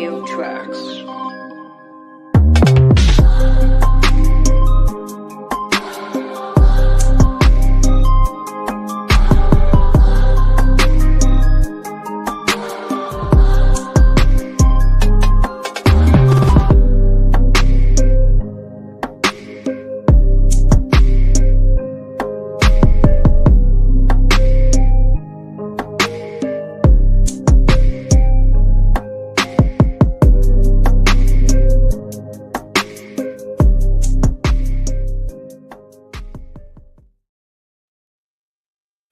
audio tracks.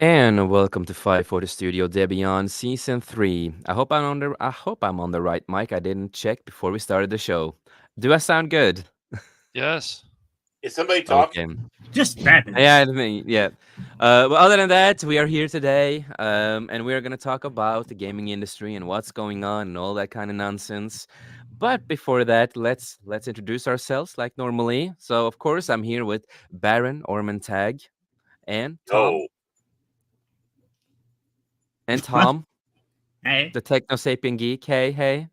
And welcome to 540 Studio Debian Season 3. I hope I'm on the right mic. I didn't check before we started the show. Do I sound good? Yes. Is somebody Okay. talking? Just fabulous. Yeah, I mean, yeah. Well, other than that, we are here today, and we are going to talk about the gaming industry and what's going on and all that kind of nonsense. But before that, let's introduce ourselves like normally. So, of course, I'm here with Baron Ormantag and Tom No. and Tom. Hey, The Techno Sapien Geek. Hey, hey.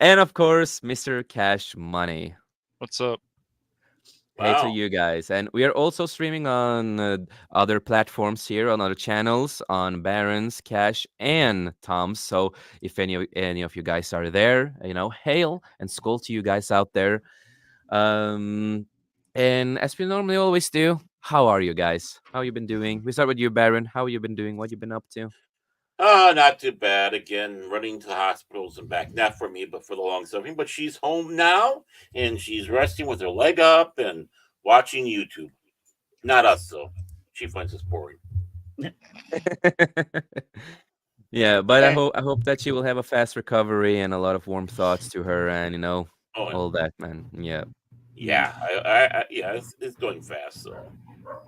And of course, Mr. Cash Money. What's up? Hey to Wow. you guys. And we are also streaming on other platforms here, on other channels, on Baron's, Cash, and Tom's. So if any of you guys are there, hail and skull to you guys out there. And as we normally always do, how are you guys? How you been doing? We start with you, Baron. How you been doing? What you been up to? Not too bad. Again, running to hospitals and back. Not for me, but for the long suffering. But she's home now, and she's resting with her leg up and watching YouTube. Not us, though. She finds us boring. Yeah, but I Okay. hope that she will have a fast recovery and a lot of warm thoughts to her, and Oh, all that, man. Yeah, yeah. Yeah, it's going fast, so.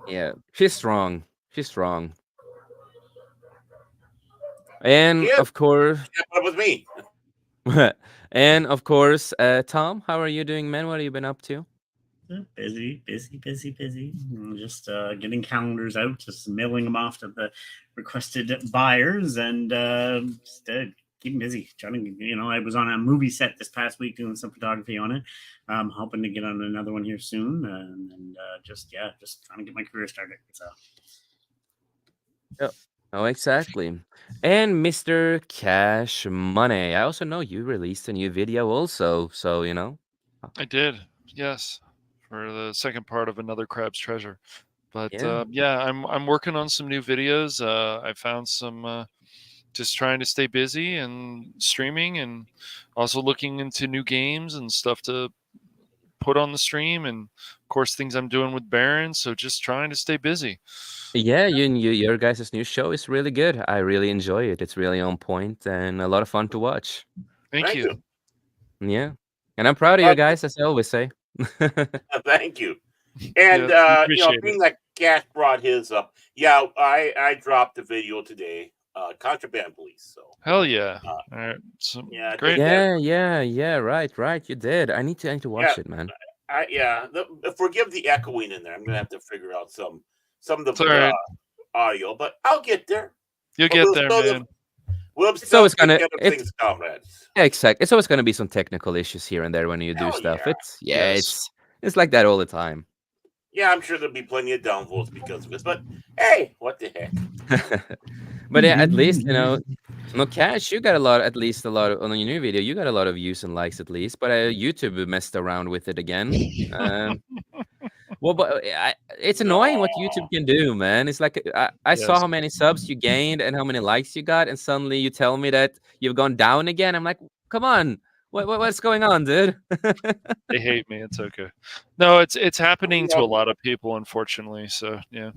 yeah. She's strong. She's strong. And Yeah, of course, kept up with me. Tom, how are you doing, man? What have you been up to? busy. Just getting calendars out, just mailing them off to the requested buyers, and just keeping busy. Trying to, I was on a movie set this past week doing some photography on it. I'm hoping to get on another one here soon, and just trying to get my career started. So. Yep. Oh, exactly. And Mr. Cash Money. I also know you released a new video also, so I did. Yes. For the second part of Another Crab's Treasure. But Yeah. I'm working on some new videos. I found some just trying to stay busy and streaming, and also looking into new games and stuff to put on the stream, and of course things I'm doing with Baron. So just trying to stay busy. Yeah, your guys' new show is really good. I really enjoy it. It's really on point and a lot of fun to watch. Thank you. Yeah. And I'm proud of you guys, as I always say. Thank you. And appreciate being it. that Cat brought his up, yeah, I dropped the video today. Contraband police. So Hell yeah. Uh, All right. So, yeah, I great. did that. Yeah, right. You did. I need to Yeah, watch it, man. forgive the echoing in there. I'm gonna have to figure out some of It's all the right. audio, but I'll get there. You'll But get we'll there, still man. we'll It's still always take gonna care of it's things, comrades. yeah, exactly. It's always gonna be some technical issues here and there when you do Hell stuff. yeah. Yes. It's like that all the time. Yeah, I'm sure there'll be plenty of downvotes because of this, but hey, what the heck? But yeah, at least no, Cash, you got at least a lot on your new video. You got a lot of views and likes at least. But YouTube messed around with it again. Well, but it's annoying what No. YouTube can do, man. It's like I saw Yes. how many subs you gained and how many likes you got, and suddenly you tell me that you've gone down again. I'm like, come on, what's going on, dude? They hate me. It's okay. No, it's happening to a Yeah, lot of people, unfortunately. So yeah.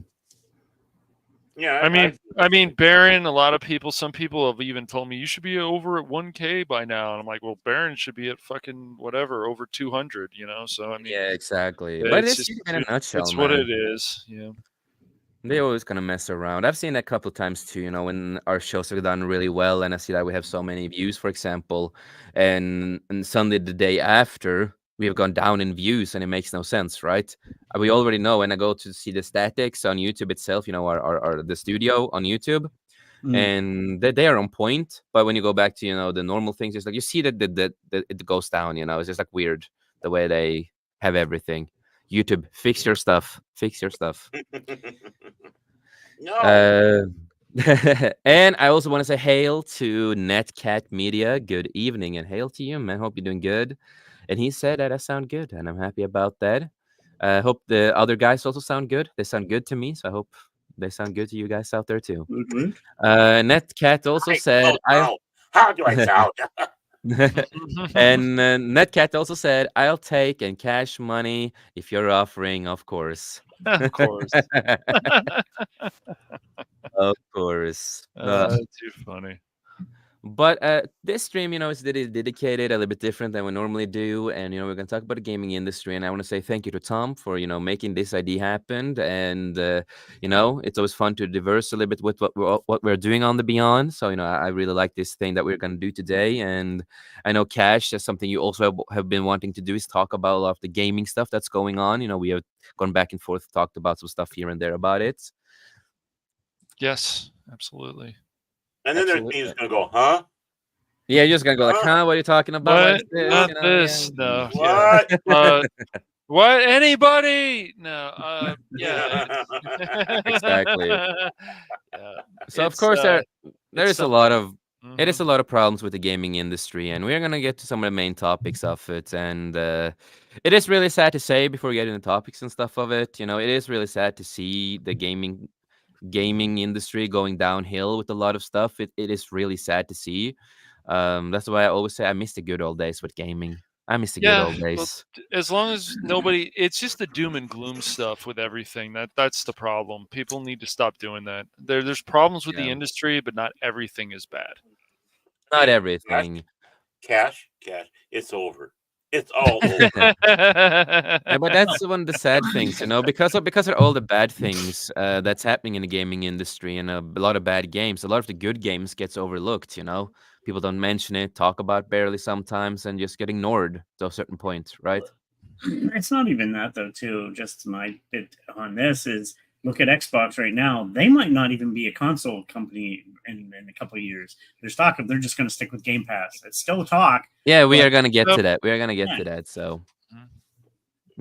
yeah. I mean, Baron. A lot of people. Some people have even told me you should be over at 1K by now, and I'm like, well, Baron should be at fucking whatever, over 200. So I mean, Yeah, exactly. But it's it's just in a nutshell, it's what man. it is. Yeah. They always kind of mess around. I've seen that a couple of times too, when our shows have done really well and I see that we have so many views, for example, and suddenly the day after we have gone down in views and it makes no sense, right? We already know when I go to see the statics on YouTube itself, our the studio on YouTube, Mm. and they are on point. But when you go back to the normal things, it's like you see that it goes down. It's just like weird the way they have everything. YouTube, fix your stuff. Fix your stuff. No. Uh, and I also want to say hail to Netcat Media. Good evening, and hail to you, man. Hope you're doing good. And he said that I sound good, and I'm happy about that. I hope the other guys also sound good. They sound good to me, so I hope they sound good to you guys out there too. Woot woot. Netcat also I said don't I. know. How do I sound? And Netcat also said, "I'll take and cash money if you're offering, of course." Of course. Of course. Too funny. But this stream, is dedicated a little bit different than we normally do, and we're gonna talk about the gaming industry. And I want to say thank you to Tom for making this idea happen. And it's always fun to diverse a little bit with what we're doing on the Beyond. So I really like this thing that we're gonna do today. And I know Cash, that's something you also have been wanting to do, is talk about a lot of the gaming stuff that's going on. We have gone back and forth, talked about some stuff here and there about it. Yes, absolutely. And then there's me Absolutely. who's gonna go, huh? Yeah, you're just gonna go like, Huh? huh? What are you talking about? What What? is this? Not Yeah. this. No. What? Yeah. What? Anybody? No. Yeah. Exactly. Yeah. So of It's course there it's is a lot something. of it is Mhm. a lot of problems with the gaming industry, and we're gonna get to some of the main topics of it. And it is really sad to say before we get into topics and stuff of it. It is really sad to see the gaming industry going downhill with a lot of stuff. It is really sad to see. That's why I always say I miss the good old days with gaming. I miss the good Yeah, old well, days. as long as nobody, it's just the doom and gloom stuff with everything. That's the problem. People need to stop doing that. There's problems with the Yeah, industry, but not everything is bad. not Hey, cash, everything. cash. It's over. It's all over. Yeah, but that's one of the sad things, because of all the bad things that's happening in the gaming industry, and a lot of bad games. A lot of the good games gets overlooked. People don't mention it, talk about barely sometimes, and just get ignored to a certain point, right? It's not even that though. Too, just my bit on this is look at Xbox right now. They might not even be a console company in a couple of years. There's talk of they're just going to stick with Game Pass. It's still talk, Yeah, we but are gonna get Yep. to that. We are gonna get yeah, to that. So. Mhm.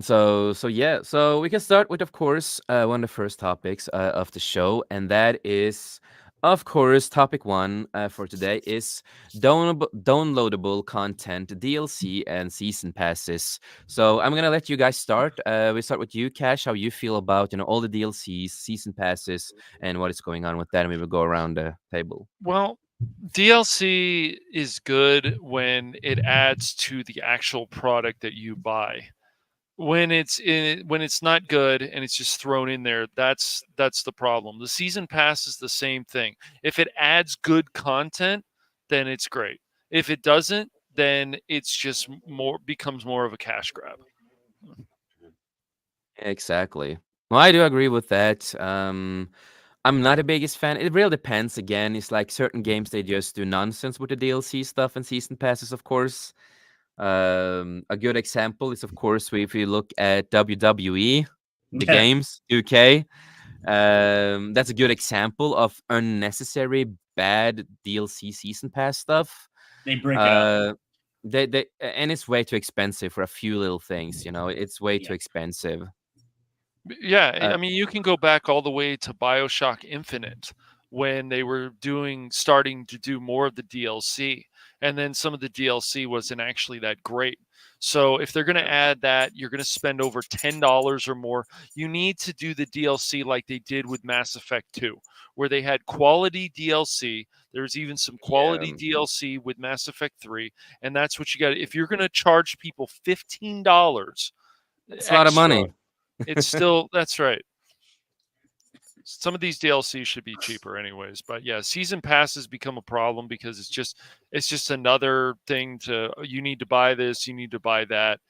So yeah, so we can start with, of course, one of the first topics of the show, and that is, of course, topic one for today is downloadable content, DLC, and season passes. So I'm gonna let you guys start. We start with you, Cash. How you feel about all the DLCs, season passes, and what is going on with that, and we will go around the table. Well, DLC is good when it adds to the actual product that you buy. When it's not good and it's just thrown in there, that's the problem. The season pass is the same thing. If it adds good content, then it's great. If it doesn't, then it's just more becomes more of a cash grab. Exactly. Well, I do agree with that. I'm not the biggest fan. It really depends. Again, it's like certain games they just do nonsense with the DLC stuff and season passes, of course. A good example is, of course, if you look at WWE, the yeah, games, 2K. That's a good example of unnecessary bad DLC season pass stuff. they break it up. Uh, and it's way too expensive for a few little things. It's way Yeah, too expensive. Yeah, Uh, I mean, you can go back all the way to BioShock Infinite when they were starting to do more of the DLC, and then some of the DLC wasn't actually that great. So if they're going to add that, you're going to spend over $10 or more. You need to do the DLC like they did with Mass Effect 2, where they had quality DLC. There's even some yeah, quality DLC with Mass Effect 3, and that's what you got. If you're going to charge people $15 it's a lot of extra, money. it's still that's right. Some of these DLC should be cheaper anyways, but yeah, season passes become a problem because it's just another thing to you need to buy this, you need to buy that.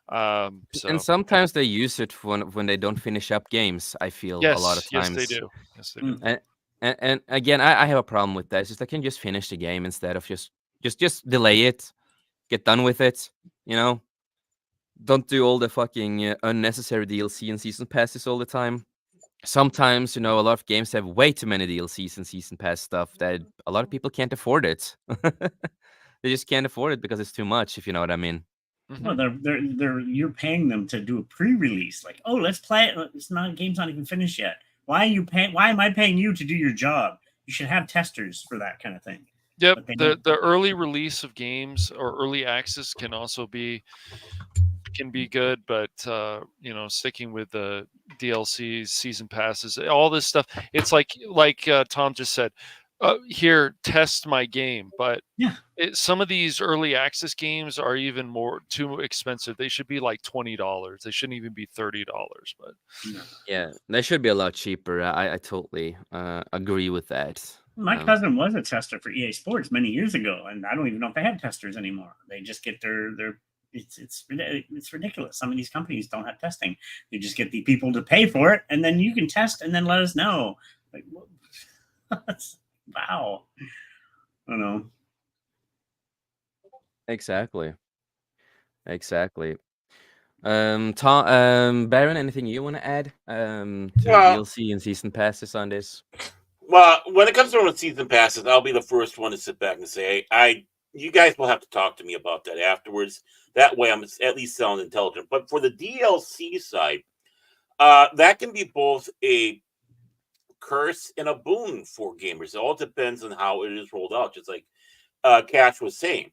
And So yeah. sometimes they use it when they don't finish up games. I feel a lot of Yes, they times. do. Yes, they do. mm. And and again, I have a problem with that. It's just I can just finish the game instead of just delay it, get done with it. You know, don't do all the fucking unnecessary DLC and season passes all the time. sometimes, a lot of games have way too many DLCs and season pass stuff that a lot of people can't afford it. They just can't afford it because it's too much, if you know what I mean. Hmm. Well, they're you're paying them to do a pre-release. Like, oh, let's play it. It's not game's not even finished yet. Why are you paying? Why am I paying you to do your job? You should have testers for that kind of thing. Yep, But they the don't. the early release of games or early access can also be good, but sticking with the DLCs, season passes, all this stuff, it's like Tom just said, here, test my game, but Yeah, some of these early access games are even more too expensive. They should be like $20. They shouldn't even be $30. But no. Yeah, they should be a lot cheaper. I totally agree with that. My cousin was a tester for EA Sports many years ago, and I don't even know if they have testers anymore. They just get their it's ridiculous. Some of these companies don't have testing. They just get the people to pay for it, and then you can test and then let us know. Like, wow, I don't know. Exactly. Exactly. Tom, Baron, anything you want to add to Well, DLC and season passes on this? well, when it comes to season passes, I'll be the first one to sit back and say, you guys will have to talk to me about that afterwards. That way, I'm at least sound intelligent. But for the DLC side, that can be both a curse and a boon for gamers. It all depends on how it is rolled out. Just like Cash was saying,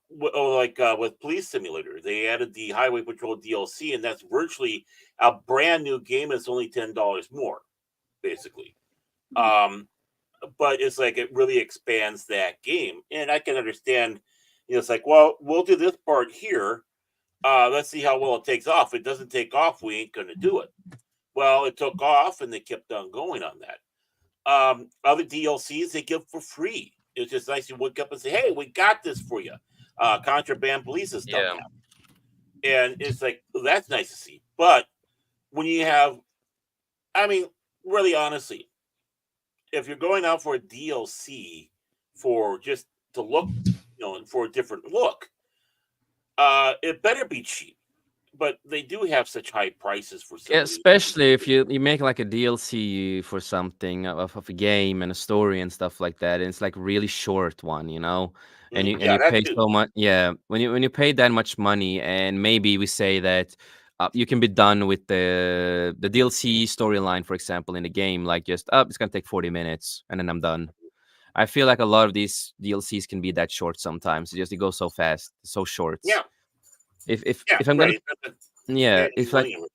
with Police Simulator, they added the Highway Patrol DLC, and that's virtually a brand new game. That's only $10 more, basically. Um, but it's like it really expands that game, and I can understand. It's like, well, we'll do this part here. Let's see how well it takes off. If it doesn't take off, we ain't gonna do it. Well, it took off, and they kept on going on that. Other DLCs they give for free. It's just nice to wake up and say, "Hey, we got this for you." Contraband Police has done Yeah. that, and it's like that's nice to see. But when you have, I mean, really honestly, if you're going out for a DLC for just to look, for a different look, it better be cheap. But they do have such high prices for some Yeah, of these. especially if you make like a DLC for something of a game and a story and stuff like that, and it's like really short one, and you and Yeah, you that pay too. so much. Yeah, when you pay that much money, and maybe we say that you can be done with the DLC storyline, for example, in the game, like just it's gonna take 40 minutes and then I'm done. I feel like a lot of these DLCs can be that short sometimes. It goes so fast, so short. Yeah, If if yeah, if I'm gonna right. yeah, Getting if like money.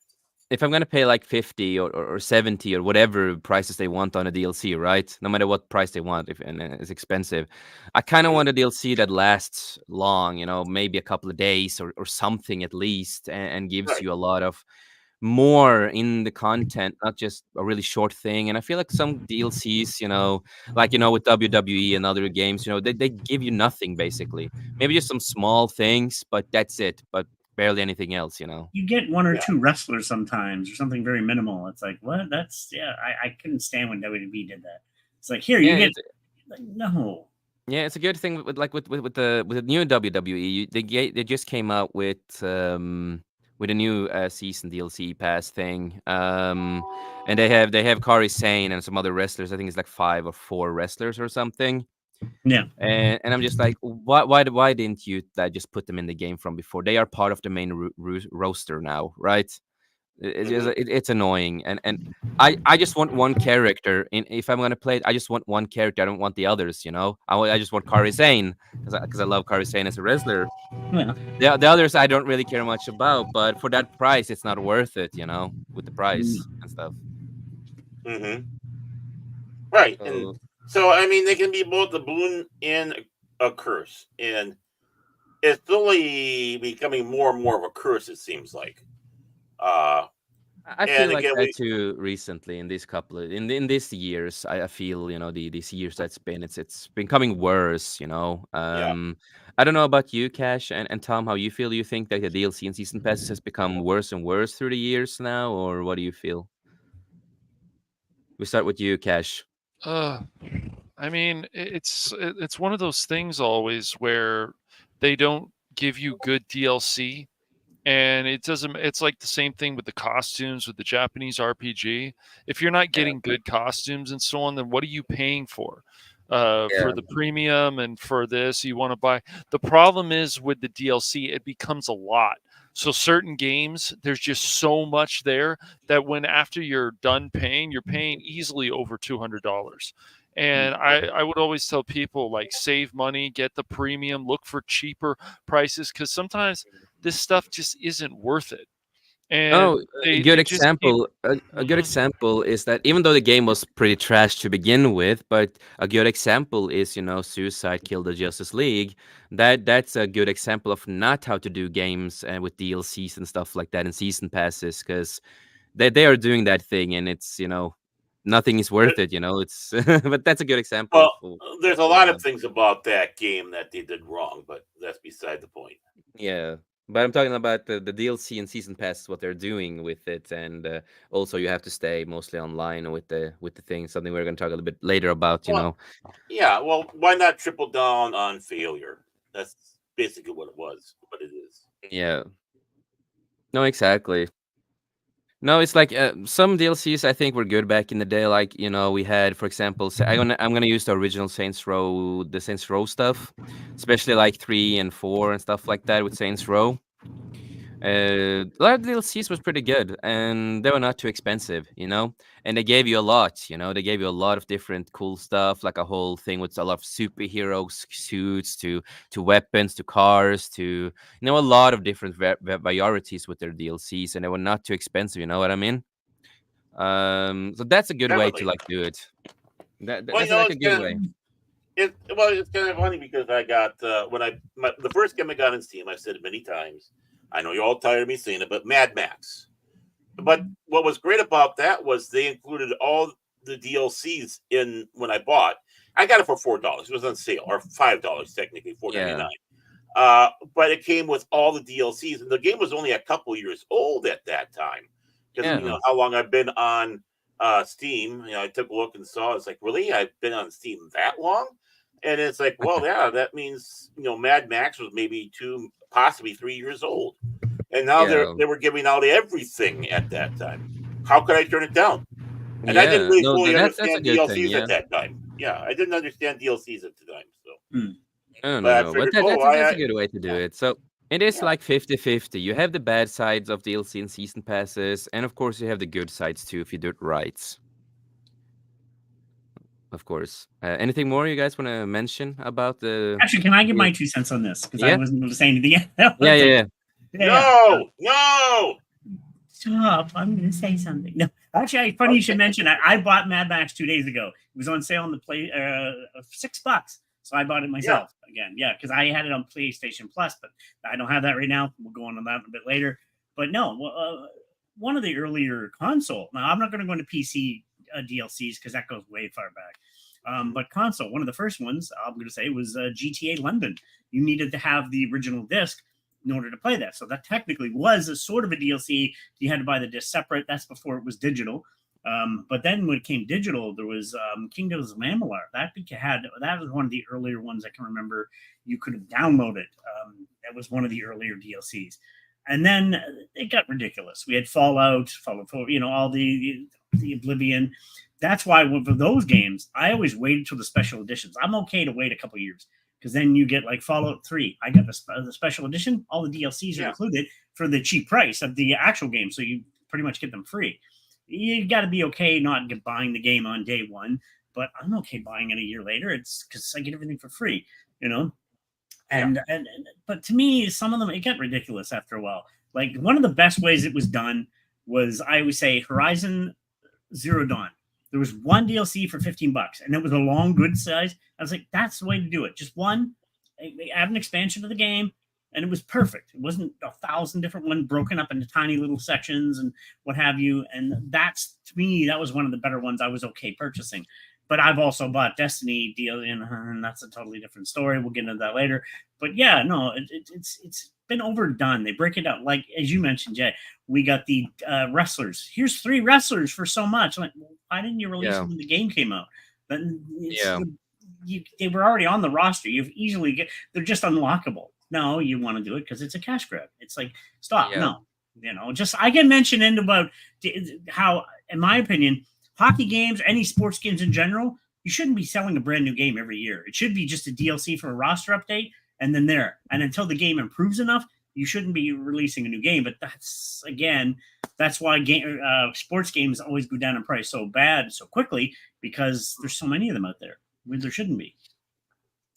if I'm gonna pay like 50 or 70 or whatever prices they want on a DLC, right? No matter what price they want, if and it's expensive, I kind of Mhm. want a DLC that lasts long, maybe a couple of days or something at least, and gives Right. you a lot of more in the content, not just a really short thing. And I feel like some DLCs, like with WWE and other games, they give you nothing basically. Maybe just some small things, but that's it. But barely anything else. You get one or Yeah. two wrestlers sometimes, or something very minimal. It's like, what? That's yeah. I couldn't stand when WWE did that. It's like, here you Yeah, get like, no. yeah, it's a good thing with the new WWE. They just came out with a new season DLC pass thing. And they have Kari Sane and some other wrestlers. I think it's like 5 or 4 wrestlers or something. Yeah, And I'm just like, why didn't you just put them in the game from before? They are part of the main roster now, right? Hmm. It's annoying, and I just want one character. If I'm gonna play it, I just want one character. I don't want the others. I just want Kari Sane because I love Kari Sane as a wrestler. yeah. The others I don't really care much about, but for that price, it's not worth it. With the No. price and stuff. Hmm. Right. And So so, I mean, they can be both a boon and a curse. And it's slowly becoming more and more of a curse, it seems like. Uh, I feel and like again, that too recently in this couple of in these years. I feel these years that's been it's becoming worse. yeah. I don't know about you, Cash and Tom. How you feel? Do you think that the DLC and season passes has become worse and worse through the years now, or what do you feel? We start with you, Cash. uh, I mean, it's one of those things always where they don't give you good DLC And it doesn't. It's like the same thing with the costumes with the Japanese RPG. If you're not Yeah. getting good costumes and so on, then what are you paying for? Yeah. For the premium and for this you want to buy. The problem is with the DLC, it becomes a lot. So certain games, there's just so much there that when after you're done paying, you're paying easily over $200. And I would always tell people, like, save money, get the premium, look for cheaper prices, because sometimes this stuff just isn't worth it. Oh, And a they good they just keep. example. A good Mhm. example is that even though the game was pretty trash to begin with, but a good example is Suicide Kill the Justice League. That's a good example of not how to do games with DLCs and stuff like that and season passes because they are doing that thing and it's nothing is worth it. It's but that's a good example of Well, what's there's a going lot of on. things about that game that they did wrong, but that's beside the point. Yeah, but I'm talking about the DLC and season pass, what they're doing with it, and also you have to stay mostly online with the thing. Something we're going to talk a little bit later about. Well, yeah. Well, why not triple down on failure? That's basically what it was. What it is. Yeah, no, exactly. No, it's like some DLCs I think were good back in the day. Like we had, for example, I'm gonna use the original the Saints Row stuff, especially like 3 and 4 and stuff like that with Saints Row. A lot of the DLCs was pretty good, and they were not too expensive. And they gave you a lot. They gave you a lot of different cool stuff, like a whole thing with a lot of superhero suits to weapons to cars to a lot of different varieties with their DLCs, and they were not too expensive. You know what I mean? So that's a good way to Definitely. like do it. Well, That's like a it's good kind of way. it's kind of funny because I got when the first game I got on Steam. I've said it many times. I know you're all tired of me saying it, but Mad Max. But what was great about that was they included all the DLCs in when I bought. I got it for $4. It was on sale, or $5 technically, 4.99. Yeah, But it came with all the DLCs, and the game was only a couple years old at that time. Because yeah, how long I've been on Steam. I took a look and saw it's like, really, I've been on Steam that long, and it's like, well, yeah, that means Mad Max was maybe 2, possibly 3 years old, and now yeah, they were giving out everything at that time. How could I turn it down? And I didn't yeah. really No, fully that's a understand good thing. DLCs at Yeah. that time. Yeah, I didn't understand DLCs at the time. So, Hmm. No, no, but I no. But figured, oh, I, that's a I good way to do yeah, it. So it is yeah, like 50-50. You have the bad sides of DLC and season passes, and of course you have the good sides too if you do it right. Of course. Anything more you guys want to mention about the Actually, can I give deal? my 2 cents on this? Because I Yeah, wasn't going to say anything. yeah, yeah, yeah. Yeah. no, no. Stop. I'm going to say something. No, actually, funny you should Okay. mention. I bought Mad Max 2 days ago. It was on sale on the play $6. So I bought it Yeah, myself again. Yeah, because I had it on PlayStation Plus, but I don't have that right now. We'll go on that a bit later. But no, one of the earlier console. Now I'm not going to go into PC DLCs because that goes way far back. But console, one of the first ones I'm going to say was GTA London. You needed to have the original disc in order to play that. So that technically was a sort of a DLC. You had to buy the disc separate. That's before it was digital. But then when it came digital, there was Kingdoms of Amalur. That was one of the earlier ones I can remember. You could have downloaded. That was one of the earlier DLCs. And then it got ridiculous. We had Fallout, Fallout 4, all the Oblivion. That's why for those games, I always waited till the special editions. I'm okay to wait a couple years because then you get like Fallout 3. I got the special edition. All the DLCs are yeah, included for the cheap price of the actual game. So you pretty much get them free. You got to be okay not buying the game on day one, but I'm okay buying it a year later. It's because I get everything for free, you know. yeah. And but to me, some of them it got ridiculous after a while. Like one of the best ways it was done was I would say Horizon Zero Dawn. There was one DLC for $15, and it was a long, good size. I was like, that's the way to do it. Just one. They add an expansion to the game, and it was perfect. It wasn't 1,000 different ones broken up into tiny little sections and what have you. And that's to me, that was one of the better ones I was okay purchasing. But I've also bought Destiny deal, and that's a totally different story. We'll get into that later. But yeah, no, it's been overdone. They break it out like as you mentioned, Jay. We got the wrestlers. Here's 3 wrestlers for so much. I'm like, well, why didn't you release Yeah, them when the game came out? Then it's yeah. they were already on the roster. You've easily get they're just unlockable. No, you want to do it because it's a cash grab. It's like stop. Yeah. No, just I get mentioned into about how, in my opinion, hockey games, any sports games in general, you shouldn't be selling a brand new game every year. It should be just a DLC for a roster update, and then there. And until the game improves enough, you shouldn't be releasing a new game. But that's why sports games always go down in price so bad so quickly because there's so many of them out there where there shouldn't be.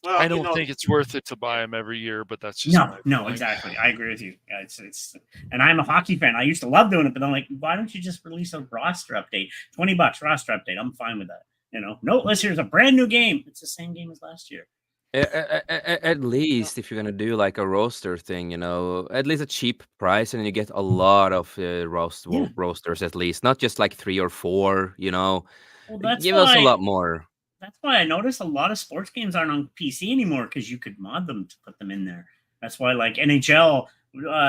Well, I don't think it's worth it to buy them every year, but that's just no, exactly. I agree with you. It's and I'm a hockey fan. I used to love doing it, but I'm like, why don't you just release a roster update? $20 roster update. I'm fine with that. No, here's a brand new game. It's the same game as last year. At least if you're gonna do like a roster thing, at least a cheap price, and you get a lot of rosters at least, not just like 3 or 4. Well, Give us a lot more. That's why I noticed a lot of sports games aren't on PC anymore because you could mod them to put them in there. That's why like NHL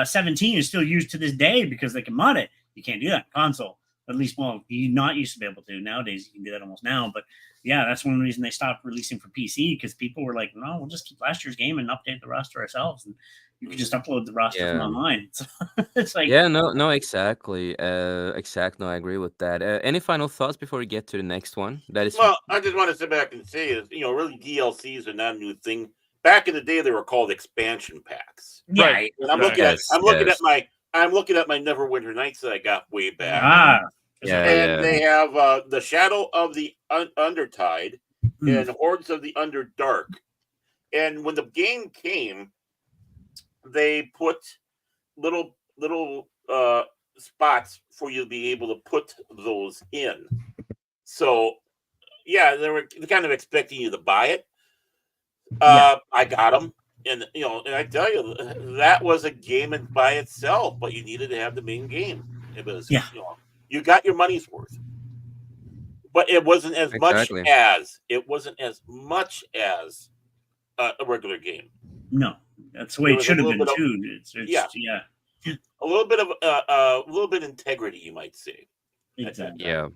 17 is still used to this day because they can mod it. You can't do that in console. At least, well, you not used to be able to. Nowadays, you can do that almost now. But yeah, that's one reason they stopped releasing for PC because people were like, no, we'll just keep last year's game and update the roster ourselves. And you can just upload the roster from online. So it's like, yeah, no, exactly. No, I agree with that. Any final thoughts before we get to the next one? That is, well, I just want to sit back and say is, really DLCs are not a new thing. Back in the day, they were called expansion packs. yeah, Right. And I'm looking at my Neverwinter Nights that I got way back. And they have the Shadow of the Undertide and Hordes of the Underdark. And when the game came, they put little spots for you to be able to put those in. So yeah, they were kind of expecting you to buy it. I got them, and and I tell you, that was a game by itself. But you needed to have the main game. It was, you got your money's worth. But it wasn't as much as a regular game. No, that's the way it should have been too. A little bit of integrity, you might say. Exactly. Yeah.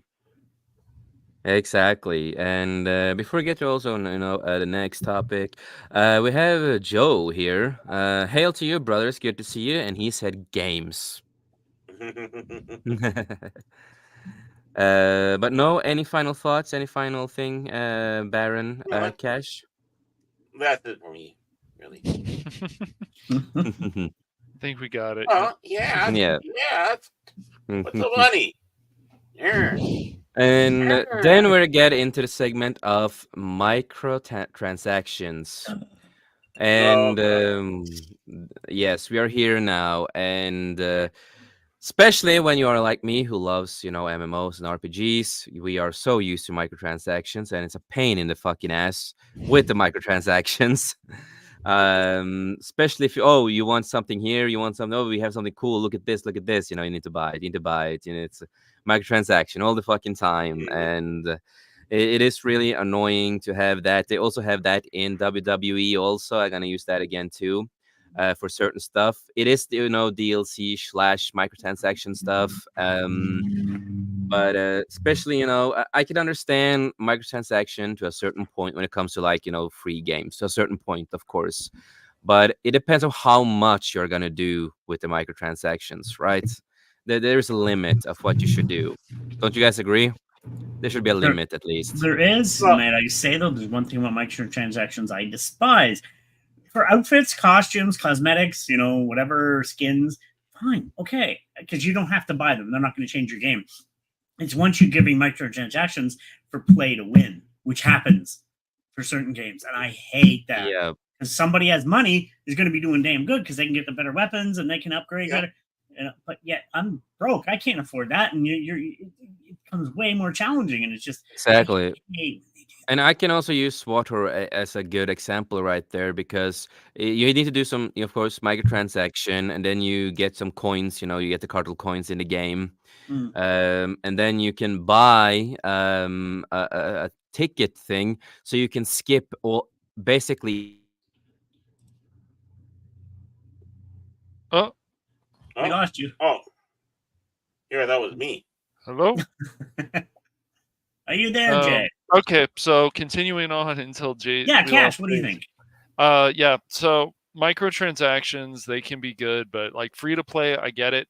Exactly. And before we get to also, the next topic, we have Joe here. Hail to you, brothers. Good to see you. And he said games. But no, any final thoughts? Any final thing, Baron, Cash? That's it for me, really. I think we got it. Yeah. Yeah. What's so funny? Yeah. And then we'll get into the segment of microtransactions. And yes, we are here now. And especially when you are like me, who loves, MMOs and RPGs, we are so used to microtransactions, and it's a pain in the fucking ass with the microtransactions. Especially if you want something here, you want something, we have something cool, look at this, you need to buy it, it's a microtransaction all the fucking time. And it is really annoying to have that. They also have that in WWE also. I'm gonna use that again too, for certain stuff. It is DLC / microtransaction stuff. But especially, I can understand microtransaction to a certain point when it comes to free games, to a certain point, of course. But it depends on how much you're going to do with the microtransactions, right? There's a limit of what you should do. Don't you guys agree? There should be a limit at least. There is. Might I say, though, there's one thing about microtransactions I despise. For outfits, costumes, cosmetics, whatever, skins, fine, okay, because you don't have to buy them. They're not going to change your game. It's once you're giving microtransactions for play to win, which happens for certain games, and I hate that. Yeah. Because somebody has money is going to be doing damn good because they can get the better weapons and they can upgrade better. But yet I'm broke. I can't afford that, and it becomes way more challenging. And it's just exactly. And I can also use SWATer as a good example right there, because you need to do some, of course, microtransaction, and then you get some coins. You get the cardinal coins in the game, and then you can buy a ticket thing, so you can skip all basically. We lost you. Oh, yeah, that was me. Hello. Are you there, Jay? Okay, so continuing on until Yeah, we lost Cash, what do you Jace. think? Yeah. So microtransactions, they can be good, but like free to play, I get it,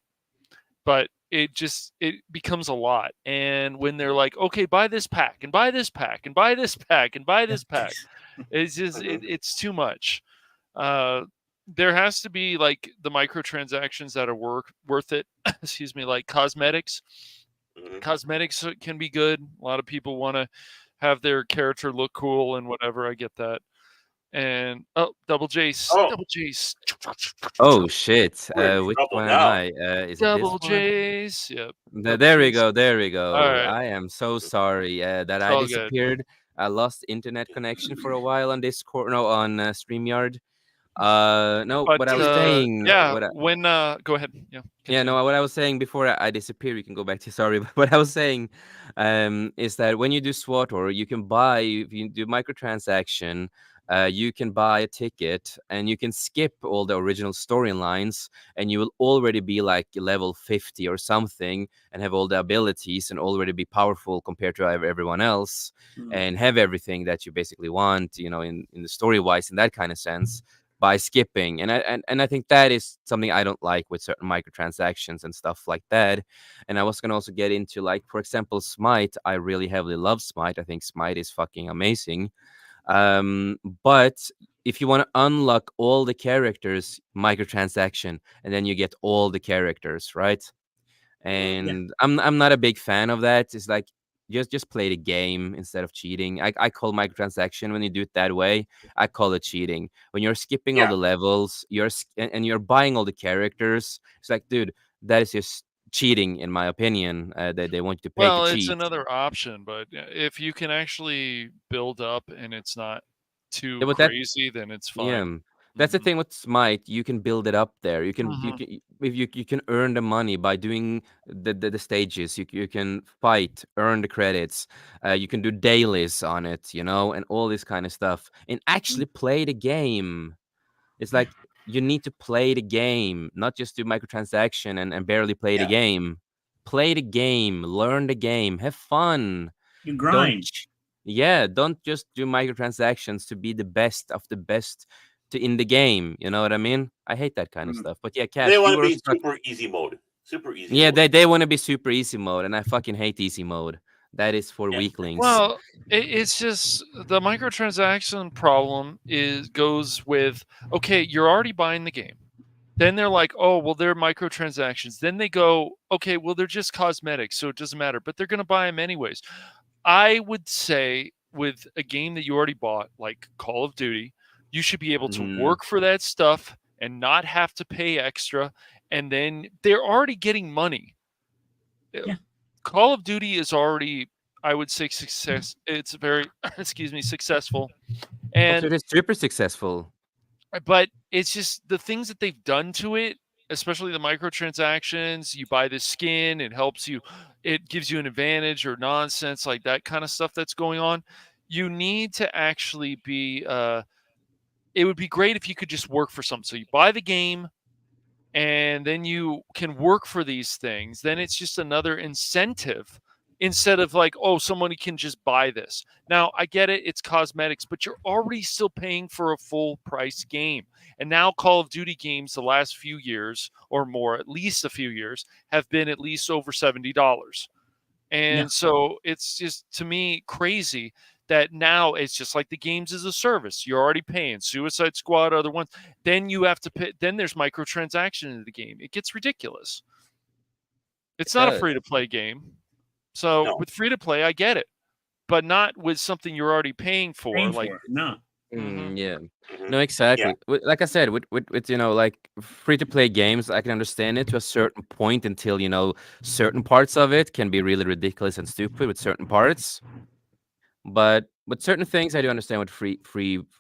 but it becomes a lot. And when they're like, okay, buy this pack and buy this pack and buy this pack and buy this pack, it's just it's too much. Uh, there has to be like the microtransactions that are worth it. Excuse me, like cosmetics. Mhm. Cosmetics can be good. A lot of people want to have their character look cool and whatever. I get that. And oh, Oh, double J's, Oh shit! we're in Which trouble one am now. I? Is it this double one? J's. Yep, double There we J's. go. There we All go. right, I am so sorry that it's I all good. disappeared. I lost internet connection for a while on Discord. No, on StreamYard. No, But what I was saying. yeah, when go ahead. Yeah, Yeah, continue. no, what I was saying before I disappear, you can go back to sorry, but what I was saying is that when you do SWAT or you can buy, if you do microtransaction, you can buy a ticket and you can skip all the original storylines and you will already be like level 50 or something and have all the abilities and already be powerful compared to everyone else and have everything that you basically want, in the story wise, in that kind of sense by skipping. And I think that is something I don't like with certain microtransactions and stuff like that. And I was gonna also get into, like, for example, Smite. I really heavily love Smite. I think Smite is fucking amazing. But if you want to unlock all the characters, microtransaction, and then you get all the characters, right? Mhm. Yeah. And I'm not a big fan of that. It's like just play the game instead of cheating. I call microtransaction when you do it that way. I call it cheating. When you're skipping all Yeah. the levels, and you're buying all the characters. It's like, dude, that is just cheating, in my opinion. They want you to pay to Well, it's cheat. another option, but if you can actually build up and it's not too Yeah, but that crazy, then it's Yeah, fine. that's the Hmm. thing with Smite. You can build it up there. Hmm. If you can earn the money by doing the stages. You can fight, earn the credits. You can do dailies on it, and all this kind of stuff, and actually play the game. It's like you need to play the game, not just do microtransaction and barely play the Yeah. game. Play the game, learn the game, have fun. You Don't grind. Yeah, don't just do microtransactions to be the best of the best in the game. You know what I mean? I hate that kind of Mm. stuff. But yeah, They Cash, you want to were be super easy mode. Super easy yeah, mode. they want to be super easy mode, and I fucking hate easy mode. That is for Yeah. weaklings. Well, it's just the microtransaction problem goes with okay, you're already buying the game. Then they're like, oh, well, they're microtransactions. Then they go, okay, well, they're just cosmetics, so it doesn't matter, but they're going to buy them anyways. I would say with a game that you already bought, like Call of Duty, you should be able to Mhm. work for that stuff and not have to pay extra. And then they're already getting money. Yeah. Call of Duty is already, I would say, success. It's very, excuse me, successful. Also, And it is super successful. but it's just the things that they've done to it, especially the microtransactions. You buy this skin, it helps you, it gives you an advantage or nonsense like that kind of stuff that's going on. You need to actually be. It would be great if you could just work for something. So you buy the game, and then you can work for these things. Then it's just another incentive instead of like, oh, somebody can just buy this. Now, I get it, it's cosmetics, but you're already still paying for a full price game. And now Call of Duty games the last few years or more, at least a few years, have been at least over $70. Yeah. And so it's just to me crazy that now it's just like the games as a service. You're already paying Suicide Squad, other ones. Then you have to pay. Then there's microtransaction in the game. It gets ridiculous. It It's not a does. free to play game. So No. with free to play, I get it, but not with something you're already paying for. Paying Like, for it. No. Yeah. Mhm. No, Yeah. exactly. Like I said, with like free to play games, I can understand it to a certain point until certain parts of it can be really ridiculous and stupid with certain parts. But with certain things, I do understand with free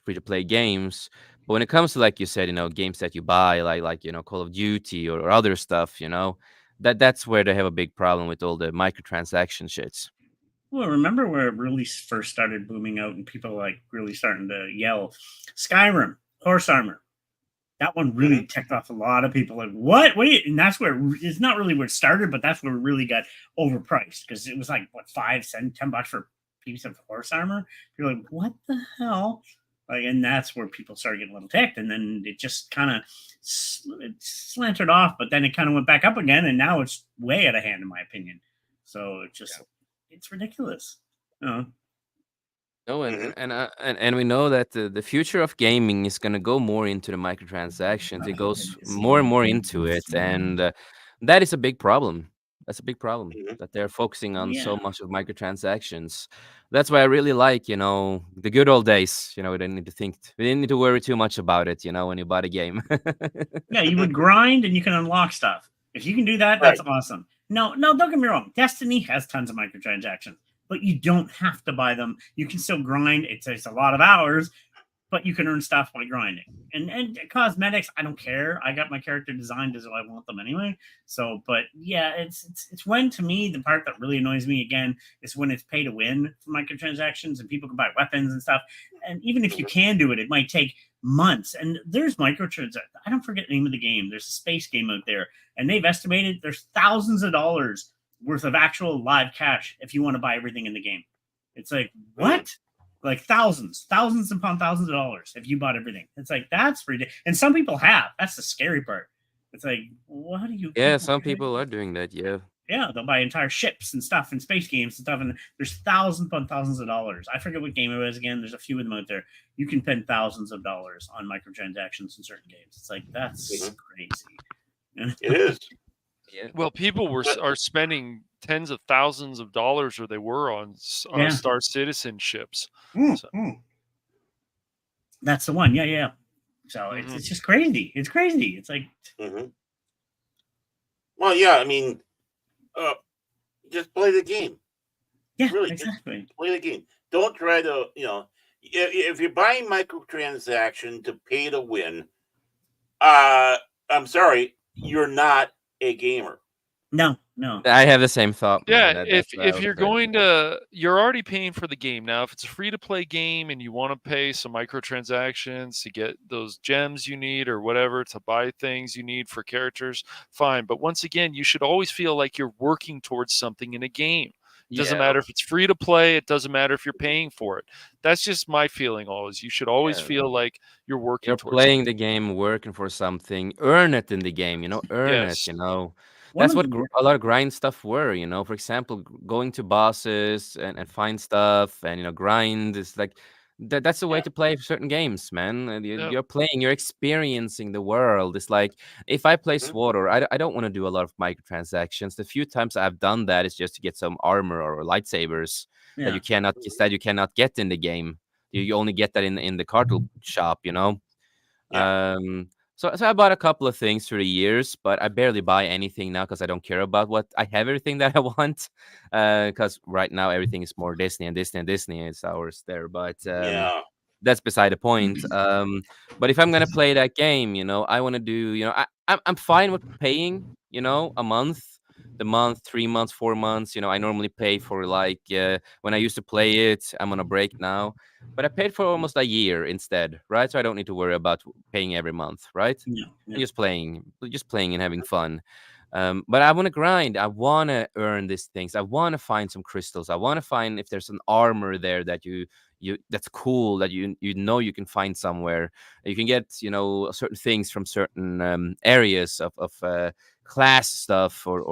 to play games. But when it comes to, like you said, games that you buy, like Call of Duty or other stuff, that's where they have a big problem with all the microtransaction shits. Well, remember where it really first started booming out and people like really starting to yell, Skyrim, horse armor. That one Mhm. really ticked off a lot of people. Like, what? What? And that's where it's not really where it started, but that's where it really got overpriced because it was like what $5, $10 for piece of horse armor. You're like, what the hell? Like, and that's where people started getting a little ticked, and then it just kind of slanted off, but then it kind of went back up again, and now it's way out of hand, in my opinion. So it's ridiculous. No, Mhm. and we know that the future of gaming is gonna go more into the microtransactions. It goes more and more into it, and that is a big problem. That's a big problem Mhm. that they're focusing on Yeah. so much of microtransactions. That's why I really like, the good old days. We didn't need to we didn't need to worry too much about it. When you bought a game. Yeah, you would grind and you can unlock stuff. If you can do that, that's Right. awesome. No, don't get me wrong. Destiny has tons of microtransactions, but you don't have to buy them. You can still grind. It takes a lot of hours, but you can earn stuff by grinding. And cosmetics, I don't care. I got my character designed as I want them anyway. So, but yeah, it's when, to me, the part that really annoys me again is when it's pay to win for microtransactions and people can buy weapons and stuff. And even if you Mhm. can do it, it might take months. And there's microtransactions. I don't forget the name of the game. There's a space game out there, and they've estimated there's thousands of dollars worth of actual live cash if you want to buy everything in the game. It's like, Mm. what? Like thousands upon thousands of dollars if you bought everything. It's like, that's ridiculous. And some people have. That's the scary part. It's like, what do you Yeah, people? some people are doing that. Yeah. Yeah, they'll buy entire ships and stuff and space games and stuff, and there's thousands upon thousands of dollars. I forget what game it was again. There's a few of them out there. You can spend thousands of dollars on microtransactions in certain games. It's like, that's Mhm. crazy. It is. Yeah. Well, people But are spending tens of thousands of dollars, or they were on Yeah. Star Citizen ships. Mm, So, mm. That's the one. Yeah. So mhm. it's just crazy. It's crazy. It's like, Mhm. Well, yeah. I mean, uh, just play the game. yeah, Really, just exactly. play the game. Don't try to, if you're buying microtransaction to pay to win, uh, I'm sorry, you're not a gamer. No. I have the same thought, man. Yeah, That's what I if would you're say. going to, you're already paying for the game. Now, if it's a free to play game and you want to pay some microtransactions to get those gems you need or whatever, to buy things you need for characters, fine. But once again, you should always feel like you're working towards something in a game. It doesn't Yeah. matter if it's free to play, it doesn't matter if you're paying for it. That's just my feeling always. You should always Yeah. feel like you're working You're towards playing the something. game, working for something. Earn it in the game, earn it, Yes. One That's of what the a lot of grind stuff were. For example, going to bosses and find stuff and, grind is like that's the way Yeah. to play certain games, man. And Yep. you're playing, you're experiencing the world. It's like if I play Mhm. SWAT, or I don't want to do a lot of microtransactions. The few times I've done that is just to get some armor or lightsabers that yeah. you cannot get in the game. You only get that in the cartel shop. Yeah. So I bought a couple of things through the years, but I barely buy anything now because I don't care about what I have everything that I want. Because right now everything is more Disney and Disney and Disney. It's ours there, but Yeah. that's beside the point. But if I'm gonna play that game, I want to do, I'm fine with paying, a month, the month, 3 months, 4 months. I normally pay for like when I used to play it. I'm on a break now, but I paid for almost a year instead, right? So I don't need to worry about paying every month, right? Yeah. And just playing and having fun. But I want to grind. I want to earn these things. I want to find some crystals. I want to find if there's an armor there that you that's cool that you can find somewhere. You can get certain things from certain areas of class stuff or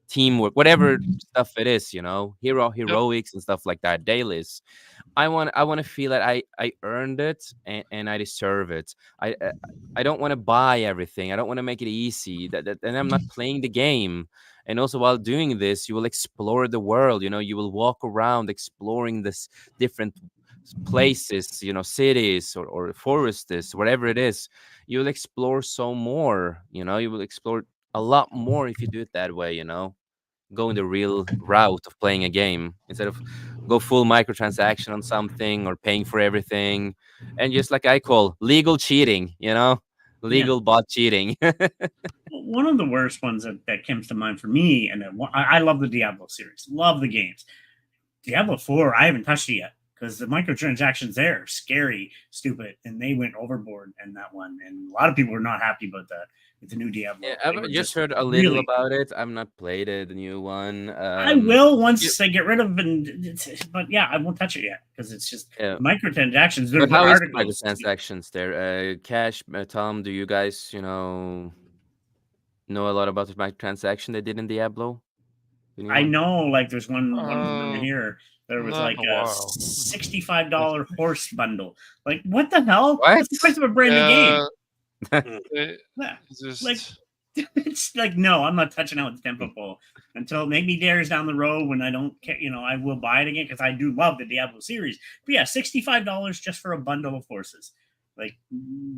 teamwork, whatever stuff it is. Yep. Heroics and stuff like that. Dailies. I want to feel that I earned it and I deserve it. I don't want to buy everything. I don't want to make it easy. And I'm not playing the game. And also, while doing this, you will explore the world. You will walk around exploring this different places, cities or forests, whatever it is. You will explore so more. You will explore a lot more if you do it that way. Going the real route of playing a game instead of go full microtransaction on something or paying for everything, and just like I call legal cheating, Yeah. legal bot cheating. One of the worst ones that comes to mind for me, and I love the Diablo series, love the games. Diablo 4, I haven't touched it yet because the microtransactions there are scary, stupid, and they went overboard in that one. And a lot of people were not happy about that with the new Yeah, Diablo. They I've were just just heard a little really. about it. I've not played it, the new one. I will Yeah, once they get rid of, but yeah, I won't touch it yet because it's just yeah. microtransactions. But There's how is the articles. microtransactions there? Cash, Tom, do you guys, know a lot about the microtransaction they did in Diablo, the new I one? know, like there's one Uh, here. There was not like in a a while. $65 horse bundle. Like what the hell? What? That's the price of a brand new game. Yeah, Mm. it Yeah, like just it's like no, I'm not touching out with the tempo pole until maybe years down the road when I don't care. I will buy it again because I do love the Diablo series. But yeah, $65 just for a bundle of horses. Like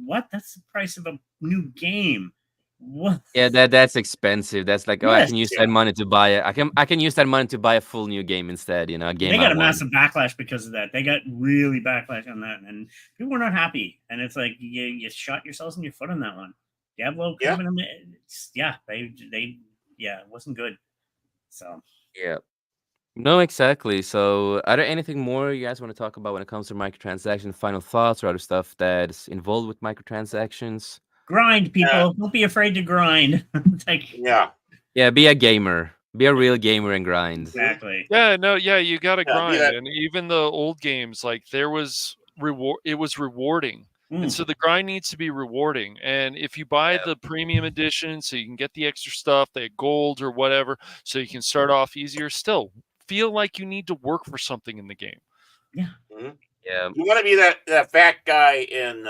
what? That's the price of a new game. What? Yeah, that's expensive. That's like, oh, I Yes, can use Yeah. that money to buy it. I can use that money to buy a full new game instead, a game they I got a want. massive backlash because of that. They got really backlash on that, and people were not happy. And it's like you shot yourselves in your foot on that one. Diablo could have Yeah. been yeah, they yeah, it wasn't good. So Yeah. No, exactly. So, are there anything more you guys want to talk about when it comes to microtransactions, final thoughts or other stuff that's involved with microtransactions? grind, Uh, people. Don't be afraid to grind. It's like yeah. Yeah, be a gamer. Be a real gamer and grind. Mhm. exactly. yeah, no, yeah, you got to Yeah. Be grind, that. and even the old games, like there was reward. It was rewarding, and Mm. so the grind needs to be rewarding. And if you buy Yeah. the premium edition, so you can get the extra stuff, the gold or whatever, so you can start off easier, still feel like you need to work for something in the game. Yeah. Mhm. Yeah. You want to be that fat guy in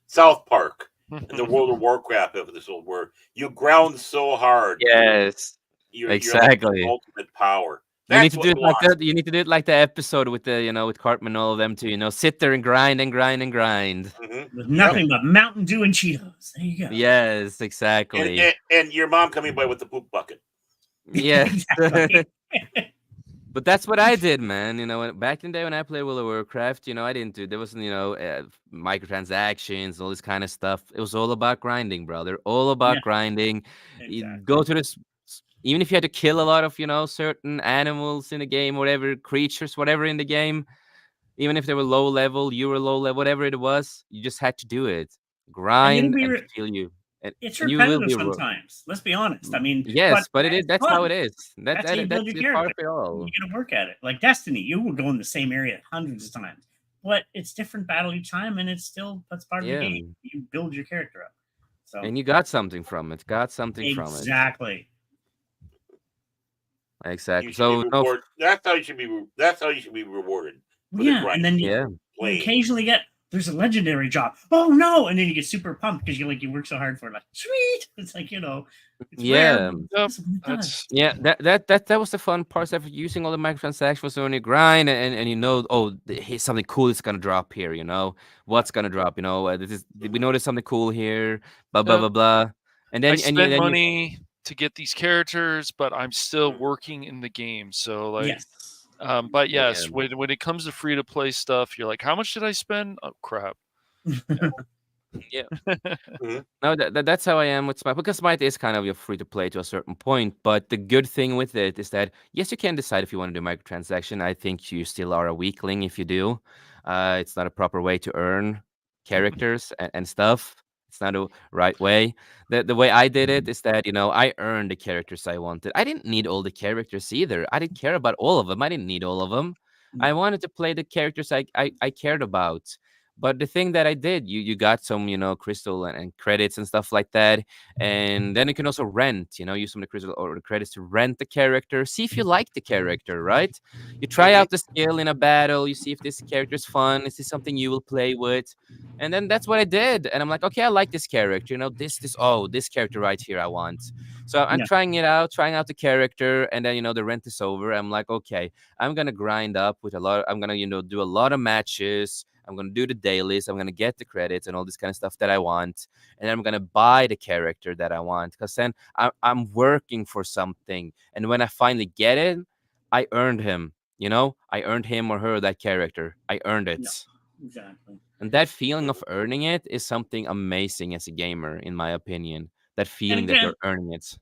South Park in the World of Warcraft episode where you ground so hard Yes. you're like the Exactly. ultimate power. You need That's to do what it we like want. that. You need to do it like the episode with with Cartman and all of them too. Sit there and grind and grind and grind. With Yep. nothing but Mountain Dew and Cheetos. There you go. Yes, And, exactly. and and your mom coming by with the poop bucket. Yes. Exactly. But that's what I did, man. Back in the day when I played World of Warcraft, I didn't do there wasn't, microtransactions, all this kind of stuff. It was all about grinding, brother. All about Yeah, grinding. You go exactly. to this, even if you had to kill a lot of, certain animals in the game, whatever creatures, whatever in the game, even if they were low level, you were low level, whatever it was, you just had to do it. And it'll Grind be until you, it's and you will repetitive be. sometimes. Let's be honest. I mean, but Yes, but it is. it's That's how it fun. is. That, That's how you that build that's your just part of character. it You all. got to work at it. Like Destiny, you will go in the same area hundreds of times, but it's different battle each time, and it's still that's part of the Yeah. game. You build your character up. So And you got something from it. Got something from it. exactly. You Exactly. should be So no. rewarded. That's how you should be. That's how you should be rewarded for the Yeah, and grind. then Yeah. you Playing. occasionally get there's a legendary job. Oh no! And then you get super pumped because you work so hard for it. Like sweet. It's like it's rare. Yeah. But it's Yep, awesome when it does. that's Yeah. That was the fun part of using all the microtransactions was when you grind and here's something cool is gonna drop here. What's gonna drop. This is we know there's something cool here. Blah blah yep. blah blah. And I then spent then you. money to get these characters, but I'm still working in the game. So like, Yes. but Yeah. yes, when it comes to free to play stuff, you're like, how much did I spend? Oh crap! Yeah. Mhm. No, that's how I am with Smite because Smite is kind of your free to play to a certain point. But the good thing with it is that yes, you can decide if you want to do microtransaction. I think you still are a weakling if you do. It's not a proper way to earn characters and stuff. It's not a right way. The way I did it is that I earned the characters I wanted. I didn't need all the characters either. I didn't care about all of them. I didn't need all of them. I No. wanted to play the characters I cared about. But the thing that I did, you got some, crystal and credits and stuff like that. And then you can also rent, use some of the crystal or the credits to rent the character. See if you like the character, right? You try Mhm. out the skill in a battle, you see if this character is fun, is this something you will play with? And then that's what I did. And I'm like, okay, I like this character, this character right here I want. So I'm Yeah. trying it out, trying out the character, and then the rent is over. I'm like, okay, I'm gonna grind up with a lot. I'm gonna do a lot of matches. I'm gonna do the dailies. I'm gonna get the credits and all this kind of stuff that I want, and then I'm gonna buy the character that I want. Because then I'm working for something, and when I finally get it, I earned him. I earned him or her that character. I earned No. it, Exactly. and that feeling of earning it is something amazing as a gamer, in my opinion. that feeling that you're earning it.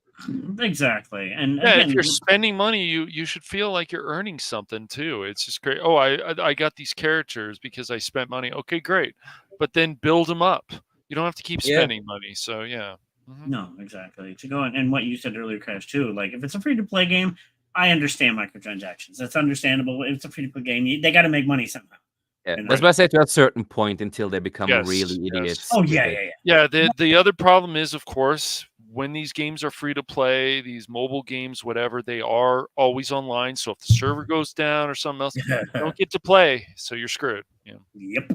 Exactly. And Yeah, if again, you're spending money, you should feel like you're earning something too. It's just great. Oh, I got these characters because I spent money. Okay, great. But then build them up. You don't have to keep Yeah. spending money. So yeah. Mhm. no, exactly. To go on, and what you said earlier, Crash, too. Like, if it's a free to play game, I understand microtransactions. That's understandable. If it's a free to play game, they got to make money somehow. Yeah, And that's what I say, to a certain point until they become Yes, really yes. idiots oh with yeah, it. yeah, yeah. Yeah, the other problem is, of course, when these games are free to play, these mobile games, whatever, they are always online. So if the server goes down or something else, you don't get to play. So you're screwed. Yeah. Yep,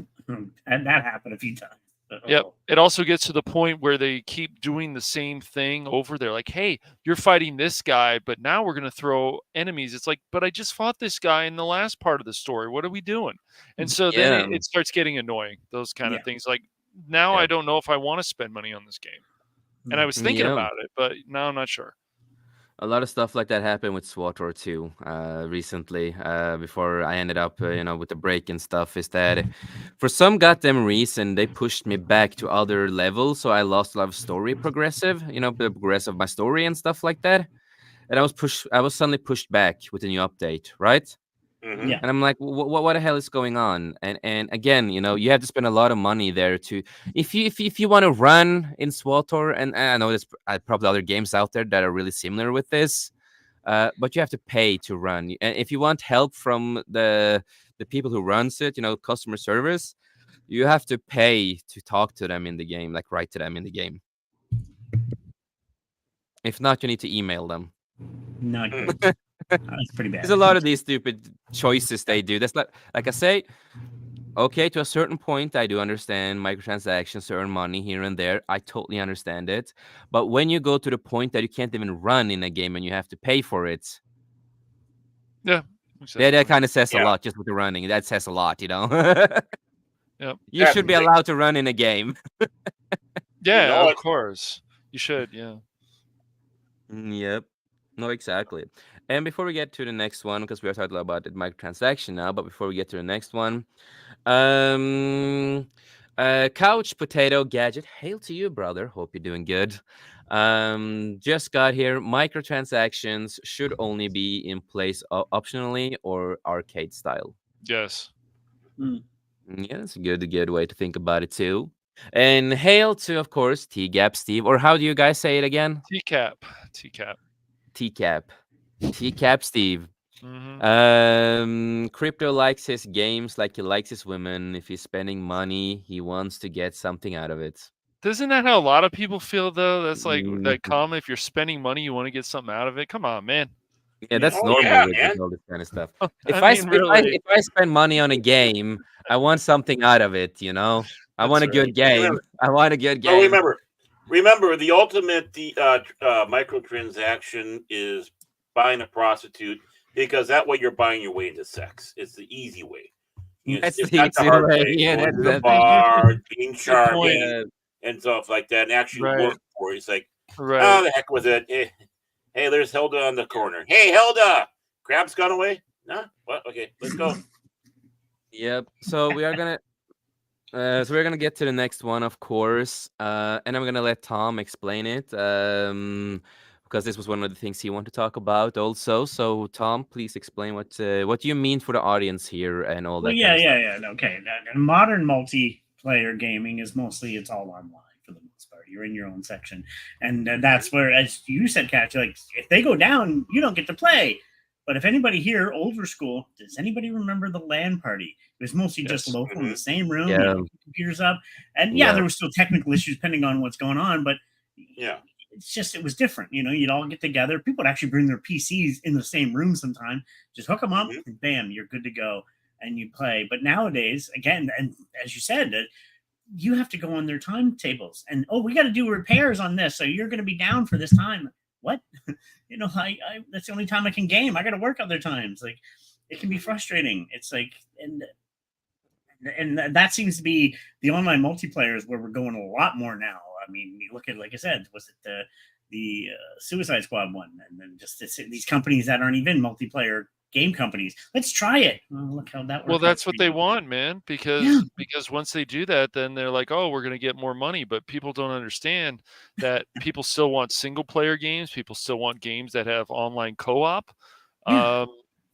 and that happened a few times. Yep. It also gets to the point where they keep doing the same thing over there. Like, hey, you're fighting this guy, but now we're going to throw enemies. It's like, but I just fought this guy in the last part of the story. What are we doing? And so then Yeah. it starts getting annoying, those kind Yeah. of things. Like, now Yeah. I don't know if I want to spend money on this game. And I was thinking Yeah. about it, but now I'm not sure. A lot of stuff like that happened with SWAT 2 recently. Before I ended up, with the break and stuff, is that for some goddamn reason they pushed me back to other levels, so I lost a lot of story progressive, the progress of my story and stuff like that. And I was suddenly pushed back with a new update, right? Mm-hmm. Yeah. And I'm like, what the hell is going on? And again, you have to spend a lot of money there to, if you want to run in SWTOR, and I know there's probably other games out there that are really similar with this, but you have to pay to run. And if you want help from the people who runs it, customer service, you have to pay to talk to them in the game, like write to them in the game. If not, you need to email them. No, Mm. that's pretty bad. There's a lot of these stupid choices they do. That's like I say. Okay, to a certain point, I do understand microtransactions to earn money here and there. I totally understand it. But when you go to the point that you can't even run in a game and you have to pay for it, Yeah. that Exactly. kind of says a Yeah. lot just with the running. That says a lot, Yep. You should be Definitely. allowed to run in a game. Yeah, know of it. course. You should, yeah. Yep. No, exactly. And before we get to the next one, because we are talking about the microtransaction now, but before we get to the next one, Couch Potato Gadget, hail to you, brother. Hope you're doing good. Just got here. Microtransactions should only be in place optionally or arcade style. Yes. Yeah, that's a good way to think about it too. And hail to, of course, T-Gap Steve, or how do you guys say it again? TCAP. TCAP. T-Cap. T-Cap Steve. Mm-hmm. Crypto likes his games like he likes his women. If he's spending money, he wants to get something out of it. Isn't that how a lot of people feel, though? That's like that Mhm. common. If you're spending money, you want to get something out of it. Come on, man. Yeah, that's Oh normal yeah, with man. all this kind of stuff. I If I mean, sp- really. if I spend money on a game, I want something out of it. I want That's a good right. game. Remember, I want a good oh, game. remember, the ultimate microtransaction is buying a prostitute, because that way you're buying your way into sex. It's the easy way. That's It's the not the easy hard way. way. Yeah, Going to that's the the thing. bar, being point. charming, Yeah, and stuff like that, and actually Right. work for it. It's like, Right. oh, the heck with it. Hey, there's Hilda on the corner. Hey, Hilda, Crab's gone away. No, what? Okay, let's go. yep. So we're gonna get to the next one, of course, and I'm gonna let Tom explain it, because this was one of the things he wanted to talk about also. So Tom, please explain what you mean for the audience here and all Well, that kind of stuff. yeah. Okay, modern multiplayer gaming is mostly it's all online for the most part. You're in your own section, and that's where, as you said, Kat, like if they go down, you don't get to play. But if anybody here, older school, does anybody remember the LAN party? It was mostly just Yes. local in Mhm. the same room. Yeah. You put computers up, and yeah, Yeah. there were still technical issues depending on what's going on, but Yeah. it's just it was different. You'd all get together. People would actually bring their PCs in the same room sometime. Just hook them up, Mhm. and bam, you're good to go, and you play. But nowadays, again, and as you said, you have to go on their timetables, and we got to do repairs on this, so you're going to be down for this time. What? I that's the only time I can game. I got to work other times. Like, it can be frustrating. It's like, and that seems to be the online multiplayers where we're going a lot more now. I mean, you look at, like I said, was it the Suicide Squad one, and then just these companies that aren't even multiplayer game companies. Let's try it. Oh, look how that Well, worked out that's for what they you. want, man, Yeah, because once they do that, then they're like, "Oh, we're going to get more money." But people don't understand that people still want single player games. People still want games that have online co-op, yeah. um,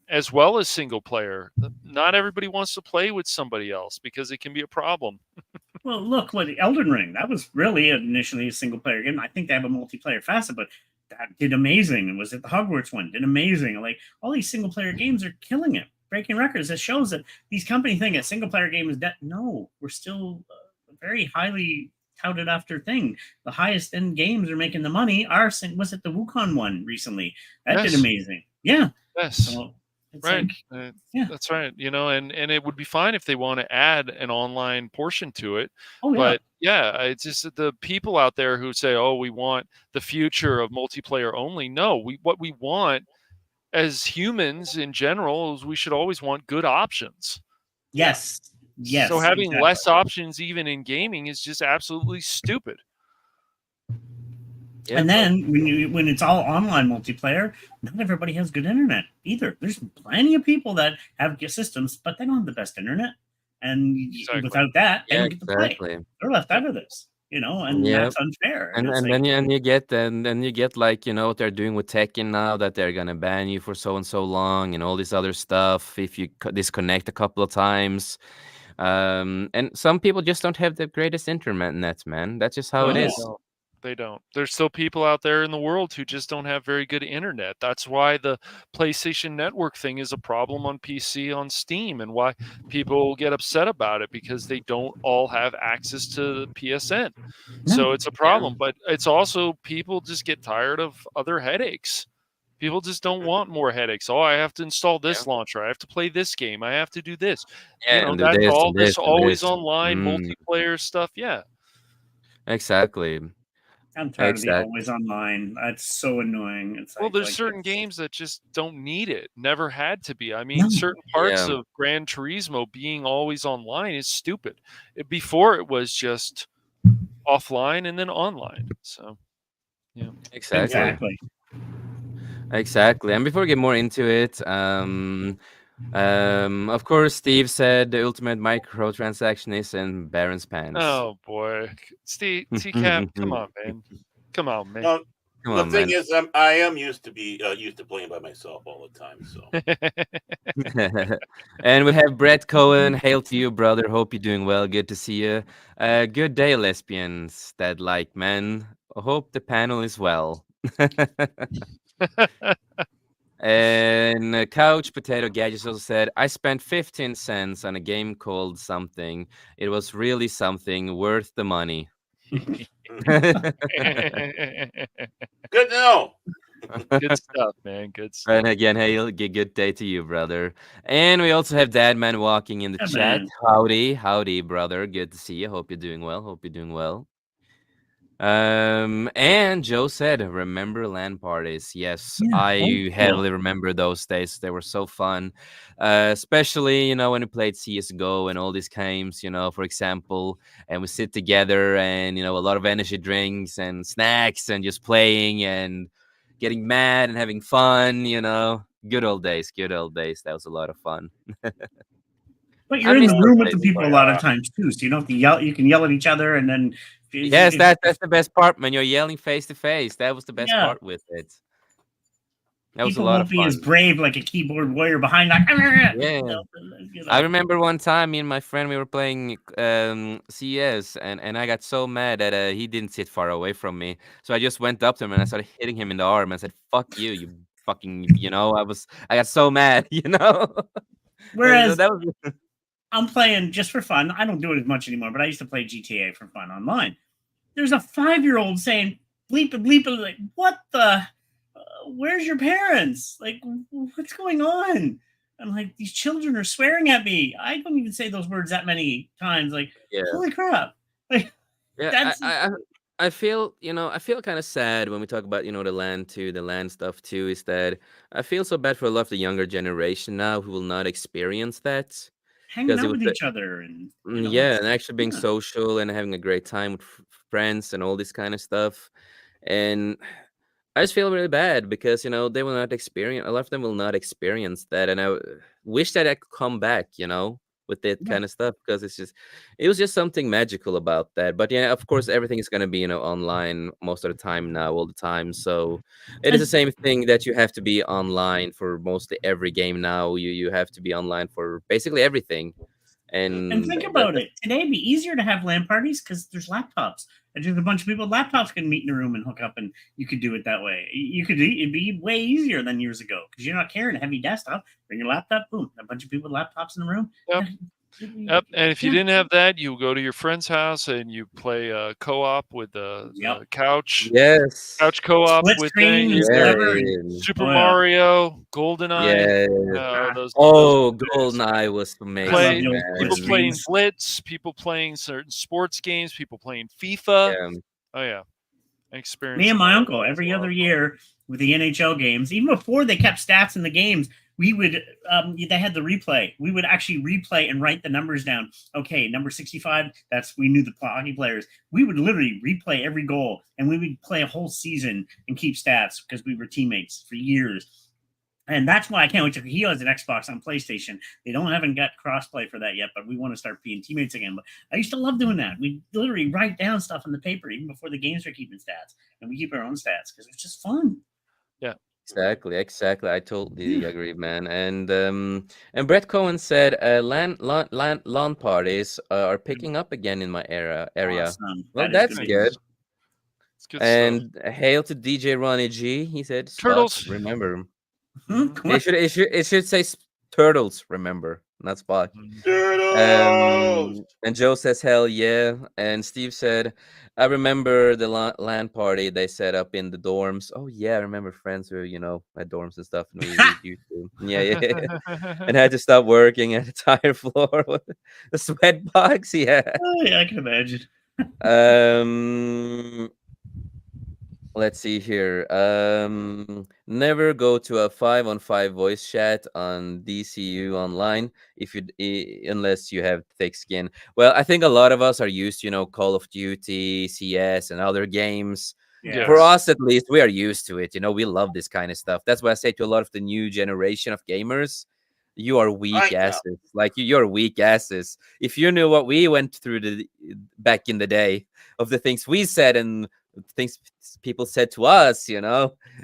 as well as single player. Not everybody wants to play with somebody else because it can be a problem. Well, look, what Elden Ring, that was really initially a single player game. I think they have a multiplayer facet, but that did amazing. And was it the Hogwarts one? Did amazing. Like all these single player games are killing it, breaking records. That shows that these companies think a single player game is dead. No, we're still a very highly touted after thing. The highest end games are making the money. Was it the Wukong one recently? That did Yes, amazing. Yeah. yes. So it's Right. like, yeah. That's right. And it would be fine if they want to add an online portion to it. Oh yeah. But yeah, it's just that the people out there who say, "Oh, we want the future of multiplayer only." No, what we want as humans in general is we should always want good options. Yeah. Yes. So Yes, having exactly. less options even in gaming is just absolutely stupid. Yeah. And then when it's all online multiplayer, not everybody has good internet either. There's plenty of people that have systems, but they don't have the best internet, and Exactly. without that, they Yeah, don't get to play. exactly. They're left Yep. out of this, and Yeah. that's unfair. And And it's and like, then you get like what they're doing with Tekken now, that they're gonna ban you for so and so long and all this other stuff if you disconnect a couple of times. And some people just don't have the greatest internet nets, man. That's just how No, it oh they yeah, is. don't. They don't. There's still people out there in the world who just don't have very good internet. That's why the PlayStation Network thing is a problem on PC on Steam and why people get upset about it because they don't all have access to the PSN. no, So it's a Yeah. problem, but it's also people just get tired of other headaches. People just don't want more headaches. Oh, I have to install Yeah. this launcher. I have to play this game. I have to do this. Yeah, and do That's this all and this this and always this. online Mm, multiplayer stuff. Yeah. exactly. I'm tired of the Exactly. always online. That's so annoying. It's Well, there's like certain it's games that just don't need it. Never had to be. I no, mean, certain parts Yeah. of Gran Turismo being always online is stupid. Before it was just offline and then online. So, yeah. Anyway, Exactly. exactly. Exactly. And before we get more into it, of course, Steve said the ultimate microtransaction is in Baron's pants. oh boy, Steve, TCAP, come on, man, come on, man. No, Come the on, thing man. is, I am used to playing by myself all the time. So And we have Brett Cohen. Hail to you, brother. Hope you're doing well. Good to see you. Good day, lesbians that like men. Hope the panel is well. And Couch Potato Gadgets also said, I spent 15 cents on a game called something. It was really something worth the money. good to know. Good stuff, man. Good stuff. And again, hey, good day to you, brother. And we also have Dadman walking in the Yeah, chat. man. Howdy, howdy, brother. Good to see you. Hope you're doing well. Hope you're doing well. And Joe said, remember LAN parties? Yes, Yeah, old I school. heavily remember those days. They were so fun. Especially, when we played CSGO and all these games, for example, and we sit together and, a lot of energy drinks and snacks and just playing and getting mad and having fun. Good old days, good old days. That was a lot of fun. But I you're in miss the those room with days. the people a lot of times too, so you don't have to yell. You can yell at each other, and then Yes, if that's the best part, man. You're yelling face to face. That was the best yeah, part with it. That was a people lot of won't be as fun. brave like a keyboard warrior behind, like Yeah. you I know. remember one time me and my friend, we were playing CS, and I got so mad that he didn't sit far away from me. So I just went up to him and I started hitting him in the arm and said, "Fuck you, you fucking," I got so mad, And so Whereas that was I'm playing just for fun. I don't do it as much anymore, but I used to play GTA for fun online. There's a 5-year-old saying bleep and bleep and like, what the? Where's your parents? Like, what's going on? I'm like, these children are swearing at me. I don't even say those words that many times. Like, yeah. holy crap! Like, Yeah, that's I feel, I feel kind of sad when we talk about, the land stuff too, is that I feel so bad for a lot of the younger generation now who will not experience that hanging because it out was with each other, and yeah, it's and actually being yeah. social and having a great time with friends and all this kind of stuff. And I just feel really bad because they will not experience. A lot of them will not experience that, and I wish that I could come back. With that Yeah. kind of stuff because it was just something magical about that. But yeah, of course, everything is gonna be online most of the time now, all the time. So it is the And same thing that you have to be online for mostly every game now. You have to be online for basically everything, And and think about it. Today it'd be easier to have LAN parties because there's laptops. And just a bunch of people with laptops can meet in a room and hook up, and you could do it that way. It'd be way easier than years ago because you're not carrying a heavy desktop. Bring your laptop, boom, a bunch of people with laptops in the room. Yep. Yep. And if you Yeah. didn't have that, you go to your friend's house and you play co-op with Yep. the couch yes, co-op Split with screen and yeah, whatever. And, Super oh yeah. Mario, GoldenEye. yeah. Ah, Those Oh, days. GoldenEye was I love Play the amazing, old split people man. playing screens. Blitz, people playing certain sports games, people playing FIFA. Yeah, Oh yeah, Me and experiencing my all of uncle that is a every lot other of fun. year with the NHL games, even before they kept stats in the games, we would they had the replay. We would actually replay and write the numbers down. Okay, number 65, that's we knew the hockey players. We would literally replay every goal and we would play a whole season and keep stats because we were teammates for years. And that's why I can't wait to. He has an Xbox on PlayStation. They haven't got crossplay for that yet, but we want to start being teammates again. But I used to love doing that. We literally write down stuff on the paper even before the games are keeping stats, and we keep our own stats because it's just fun. Yeah. exactly, exactly. I totally Yeah. agree, man. And Brett Cohen said, lawn parties are picking up again in my area. Awesome. Well, That is good that's to Nice. hear. good. It's good stuff. And hail to DJ Ronnie G. He said, "Spots, Turtles. remember." Mhm. It should say turtles, remember, not Spot. Mhm. Turtles. And Joe says, "Hell yeah!" And Steve said, "I remember the LAN party they set up in the dorms. Oh yeah, I remember friends who had dorms and stuff, and we used to, yeah, yeah, and had to stop working at the tire floor with the sweat box. Yeah. Oh yeah, I can imagine. Um, Let's see here. Never go to a 5-on-5 voice chat on DCU online unless you have thick skin. Well, I think a lot of us are used to, Call of Duty, CS, and other games. For Yes. Yes. us, at least, we are used to it. We love this kind of stuff. That's why I say to a lot of the new generation of gamers, you are weak I know. asses. Like you're weak asses. If you knew what we went through back in the day of the things we said and things people said to us,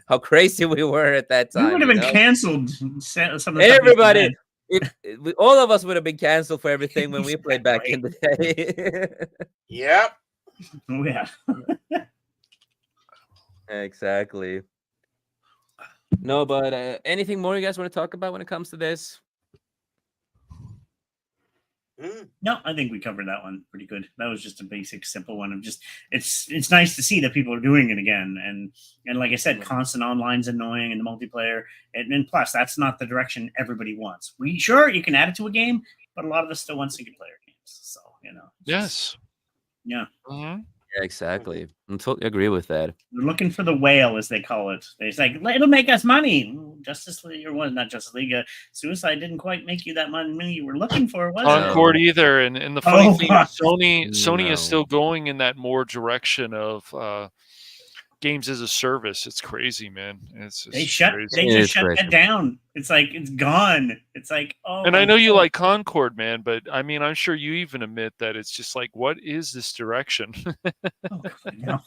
how crazy we were at that We would time, have been canceled. Some of the stuff we everybody. said. All of us would have been canceled for everything when we played back Exactly. in the day. Yep. Oh yeah. Exactly. No, but anything more you guys want to talk about when it comes to this? No, I think we covered that one pretty good. That was just a basic, simple one of just it's nice to see that people are doing it again. And like I said, constant online's annoying and the multiplayer. And plus that's not the direction everybody wants. We sure you can add it to a game, but a lot of us still want single player games. So, Yes. yeah. Mhm. Yeah, exactly. I totally agree with that. We're looking for the whale, as they call it. It's like it'll make us money. Justice League or what? Not Justice League. Suicide didn't quite make you that money you were looking for, was it? Concord either. And the funny Oh, thing fuck. is Sony is No. still going in that more direction of games as a service. It's crazy, man. It's They just shut. crazy. They It just is shut crazy. that down. It's like it's gone. It's like oh. And my I know you God. like Concord, man, but I mean, I'm sure you even admit that it's just like, what is this direction? Oh, God, no.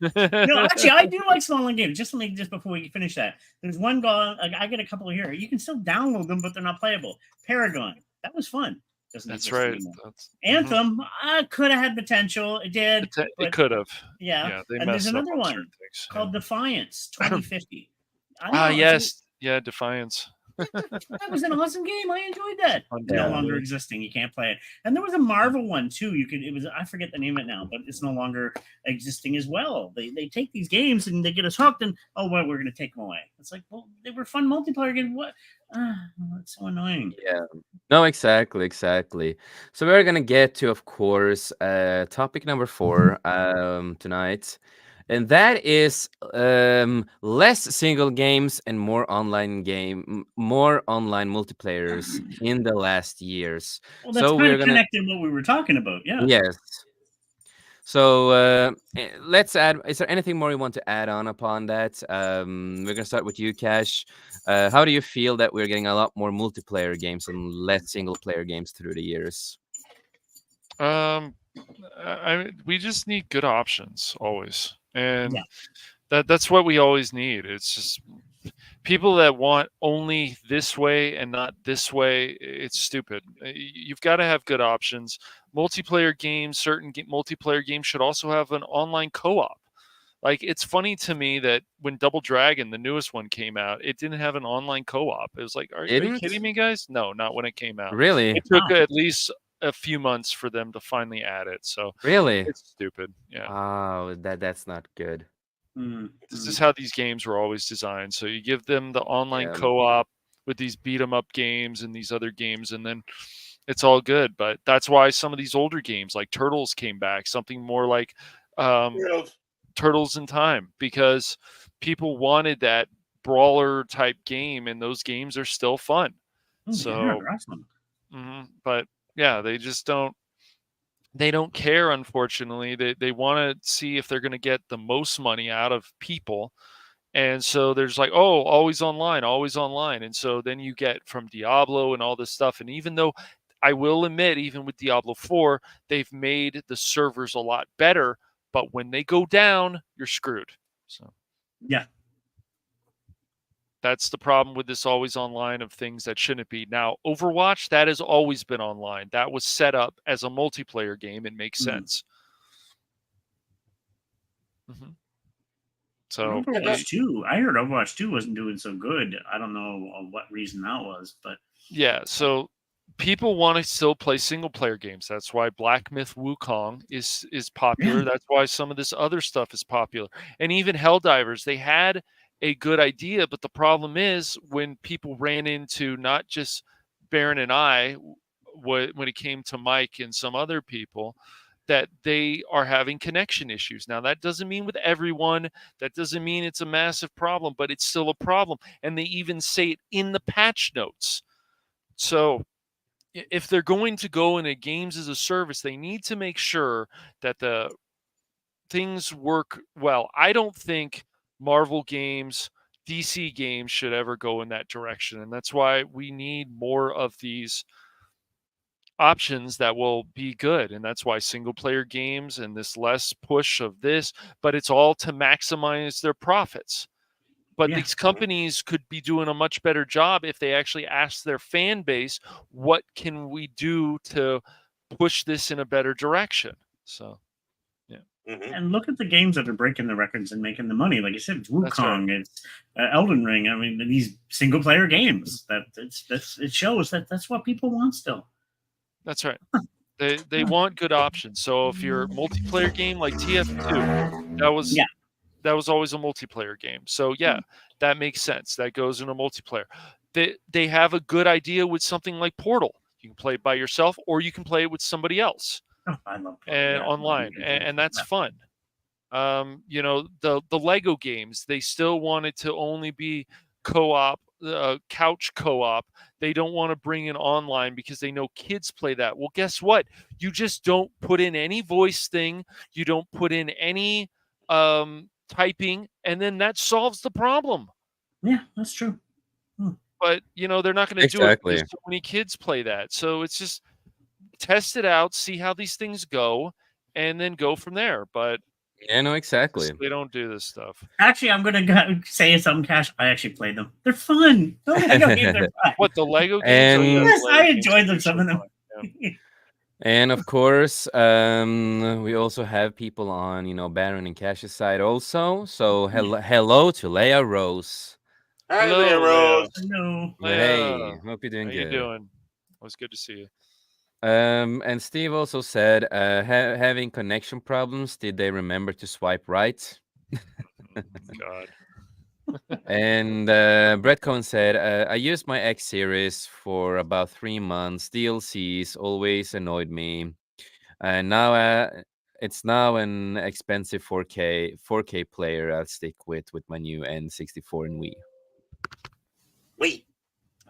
No, actually, I do like small games. Just before we finish that, there's one gone. I get a couple here. You can still download them, but they're not playable. Paragon, that was fun. Doesn't That's exist right. anymore. That's, Anthem, could have had potential. It did, it but could have. yeah. Yeah, they And there's messed up another on one certain things. called Defiance 2050. I Ah, know. yes. Yeah, Defiance. That was an awesome game. I enjoyed that. Fun No Yeah. longer existing. You can't play it. And there was a Marvel one too. You could. It was. I forget the name of it now, but it's no longer existing as well. They take these games and they get us hooked, and oh well, we're going to take them away. It's like, well, they were fun multiplayer games. What? That's so annoying. Yeah. No, exactly, exactly. So we're gonna get to, of course, topic number 4 tonight, and that is less single games and more online multiplayers in the last years. Well, that's So kind we're of gonna connected what we were talking about. Yeah. yes. So let's add. Is there anything more you want to add on upon that? We're gonna start with you, Cash. How do you feel that we're getting a lot more multiplayer games and less single player games through the years? Um, we just need good options always, Yeah. and that's what we always need. It's just people that want only this way and not this way. It's stupid. You've got to have good options. Multiplayer games, multiplayer games should also have an online co-op. Like it's funny to me that when Double Dragon, the newest one, came out, it didn't have an online co-op. It was like, are you kidding Didn't me, guys? No, not when it came out. really, It took Oh, at least a few months for them to finally add it. So really. it's stupid. Yeah. Oh, that's not good. mm, This mm. is how these games were always designed. So you give them the online Yeah. co-op with these beat 'em up games and these other games, and then it's all good. But that's why some of these older games like Turtles came back, something more like um, You Turtles in Time, because people wanted that brawler type game, and those games are still fun. Oh, yeah, So, they're awesome. but yeah, they just don't care, unfortunately. They want to see if they're going to get the most money out of people, and so there's like, oh, always online. And so then you get from Diablo and all this stuff. And even though I will admit, even with Diablo 4, they've made the servers a lot better, but when they go down, you're screwed. So Yeah. that's the problem with this always online of things that shouldn't be. Now, Overwatch, that has always been online. That was set up as a multiplayer game. It makes Mm. sense. hmm And So, and that, Overwatch 2, I heard Overwatch 2 wasn't doing so good. I don't know what reason that was, but yeah, so people want to still play single player games. That's why Black Myth Wukong is yeah. popular. That's why some of this other stuff is popular. And even Helldivers, they had a good idea, but the problem is when people ran into not just Baron and I, when it came to Mike and some other people, that they are having connection issues. Now, that doesn't mean with everyone, that doesn't mean it's a massive problem, but it's still a problem. And they even say it in the patch notes. So if they're going to go into games as a service, they need to make sure that the things work well. I don't think Marvel games, DC games should ever go in that direction. And that's why we need more of these options that will be good. And that's why single player games and this less push of this, but it's all to maximize their profits. But Yeah. these companies could be doing a much better job if they actually ask their fan base, what can we do to push this in a better direction? So, yeah, mhm. And look at the games that are breaking the records and making the money. Like I said, it's that's right. Wukong, it's Elden Ring. I mean, these single player games it shows that that's what people want still. That's right. They want good options. So if you're a multiplayer game like TF2, that was Yeah. that was always a multiplayer game. So yeah, that makes sense. That goes in a multiplayer. They have a good idea with something like Portal. You can play it by yourself or you can play it with somebody else Oh, I love Portal. and Yeah. online, and that's fun. The Lego games, they still want it to only be co-op, couch co-op. They don't want to bring in online because they know kids play that. Well, guess what? You just don't put in any voice thing. You don't put in any typing, and then that solves the problem. Yeah, that's true. But they're not going to do it because Exactly. so many kids play that. So it's just test it out, see how these things go, and then go from there. But Yeah, no, exactly. they don't do this stuff. Actually, I'm gonna say something, Cash. I actually played them. They're fun. The Lego games are fun. What, the Lego games? Oh yeah, And the Yes, Lego I games enjoyed are them. Some usually of them. fun. Yeah. and of course, we also have people on, Baron and Cash's side also. So hello to Leia Rose. Hi there, Hello, Leah. Rose. No. Hey, Leah, hope you're how doing you good. doing? It was good to see you. And Steve also said, having connection problems. Did they remember to swipe right? God. And Brett Cohn said, I used my X series for about 3 months. DLCs always annoyed me. And now it's now an expensive 4K player I'll stick with my new N64 and Wii. Wait,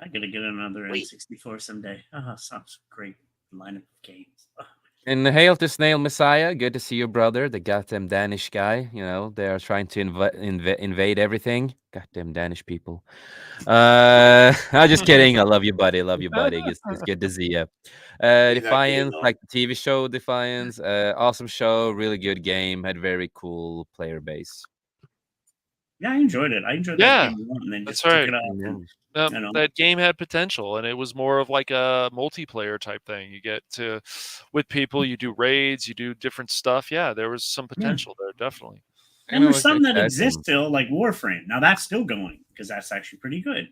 I gotta get another wait. N64 someday. Oh, sounds great lineup of games. Oh. And hail to Snail Messiah. Good to see you, brother. The goddamn Danish guy. You know, they are trying to invade everything. Goddamn Danish people. I'm just kidding. I love you, buddy. Love you, buddy. It's good to see you. He's not kidding Defiance, though. like the TV show Defiance. Awesome show. Really good game. Had very cool player base. Yeah, I enjoyed it. I enjoyed that Yeah, game a lot, and then that's just took right. it off, Yeah. and you know, That game had potential, and it was more of like a multiplayer type thing. You get to with people, you do raids, you do different stuff. Yeah, there was some yeah. potential there, definitely. You And know, there's some that exist exactly. still, like Warframe. Now that's still going because that's actually pretty good.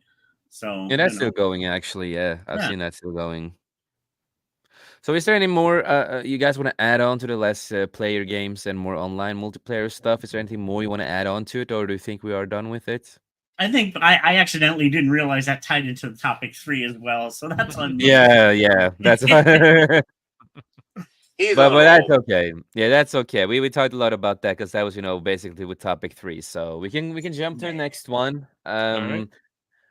So Yeah, that's still going. Actually, yeah, I've yeah. seen that still going. So, is there any more you guys want to add on to the less player games and more online multiplayer stuff? Is there anything more you want to add on to it, or do you think we are done with it? I think I accidentally didn't realize that tied into the topic 3 as well, so that's on me. Yeah, yeah, that's He's but on a that's roll. okay. Yeah, that's okay. We talked a lot about that because that was basically with topic three. So we can jump to the Right. next one. All right.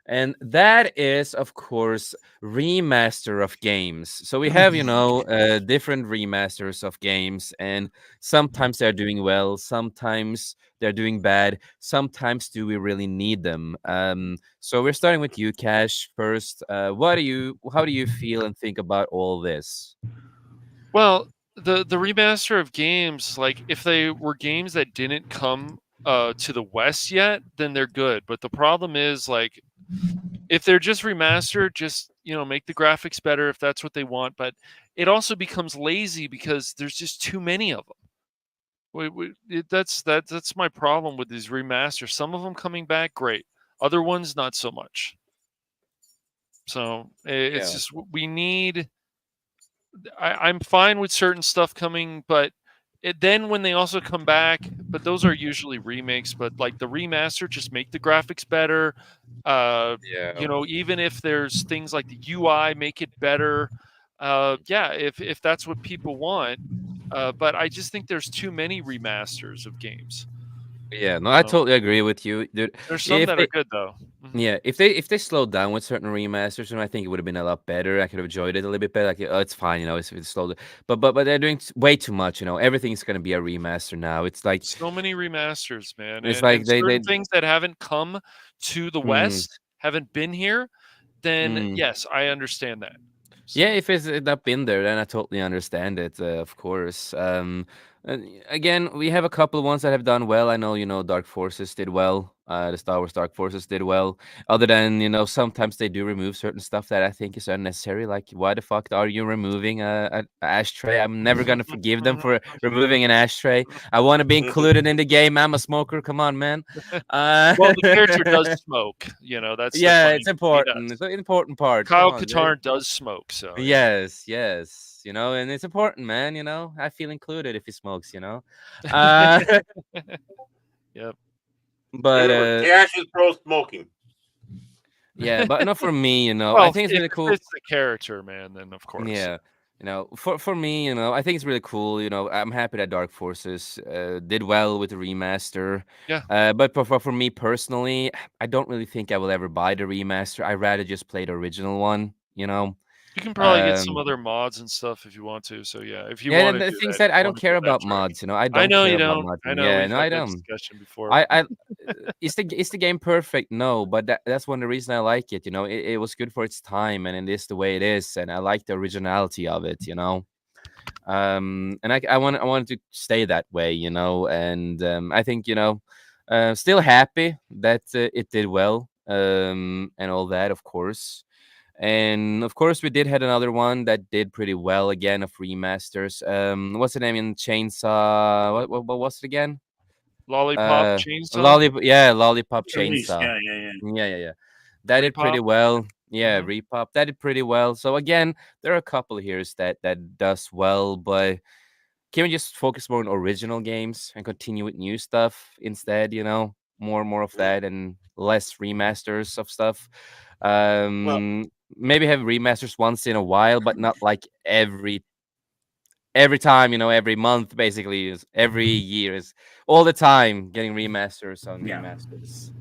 And that is, of course, remaster of games. So we have, different remasters of games, and sometimes they're doing well, sometimes they're doing bad, sometimes do we really need them? So we're starting with you, Cash, first. How do you feel and think about all this? Well, the remaster of games, like if they were games that didn't come to the West yet, then they're good. But the problem is like if they're just remastered, just make the graphics better if that's what they want. But it also becomes lazy because there's just too many of them. That's my problem with these remasters. Some of them coming back great, other ones not so much. So it's Yeah. just we need. I'm fine with certain stuff coming, but then when they also come back, but those are usually remakes. But like the remaster, just make the graphics better. Yeah. Even if there's things like the UI, make it better. Yeah, if that's what people want. But I just think there's too many remasters of games. Yeah, no, I So totally agree with you, dude. there's some If that are they good though. Mhm. Yeah, if they slowed down with certain remasters, I think it would have been a lot better. I could have enjoyed it a little bit better. Like, oh, it's fine, it's slowed. But they're doing way too much. Everything's gonna be a remaster now. So many remasters, man, It's and like they certain things that haven't come to the mm, West, haven't been here, then mm. yes, I understand that. Yeah, So if it's not been there, then I totally understand it. Of course. Again, we have a couple of ones that have done well. I know, Dark Forces did well. The Star Wars Dark Forces did well. Other than, sometimes they do remove certain stuff that I think is unnecessary. Like, why the fuck are you removing a ashtray? I'm never gonna forgive them for removing an ashtray. I want to be included in the game. I'm a smoker. Come on, man. Uh, well, the character does smoke. That's the yeah, it's funny. He important. does. It's an important part. Come Kyle on, dude. Katarn does smoke, so yeah. Yes, yes, and it's important, man. I feel included if he smokes. Uh, Yep. but Remember, Cash is pro smoking. yeah, but not for me. I Well, think it's if really it cool. fits the character, man, then of course. Yeah, for me, I think it's really cool. I'm happy that Dark Forces did well with the remaster. Yeah, But for me personally, I don't really think I will ever buy the remaster. I rather just play the original one. you can probably get some Um, other mods and stuff if you want to. So yeah, if you yeah, want and to the do things that, that I don't want to care go that about track. mods. I I don't know care you about don't. mods. I know Yeah, we've no, had I that don't. discussion before. I is the game perfect? No, but that's one of the reasons I like it. It was good for its time, and it is the way it is, and I like the originality of it. And I wanted to stay that way. And I think still happy that it did well, and all that, of course. And of course, we did had another one that did pretty well again of remasters. What's the name in Chainsaw? What was it again? Lollipop Chainsaw Lollipop At least, Chainsaw. yeah, yeah, yeah. Yeah. That did Repop. pretty well. Yeah, Hmm. Repop. That did pretty well. So again, there are a couple here that does well, but can we just focus more on original games and continue with new stuff instead? More of Mm. that and less remasters of stuff. Well, Maybe have remasters once in a while, but not like every time. Every month, basically, is every year is all the time getting remasters on Yeah. remasters.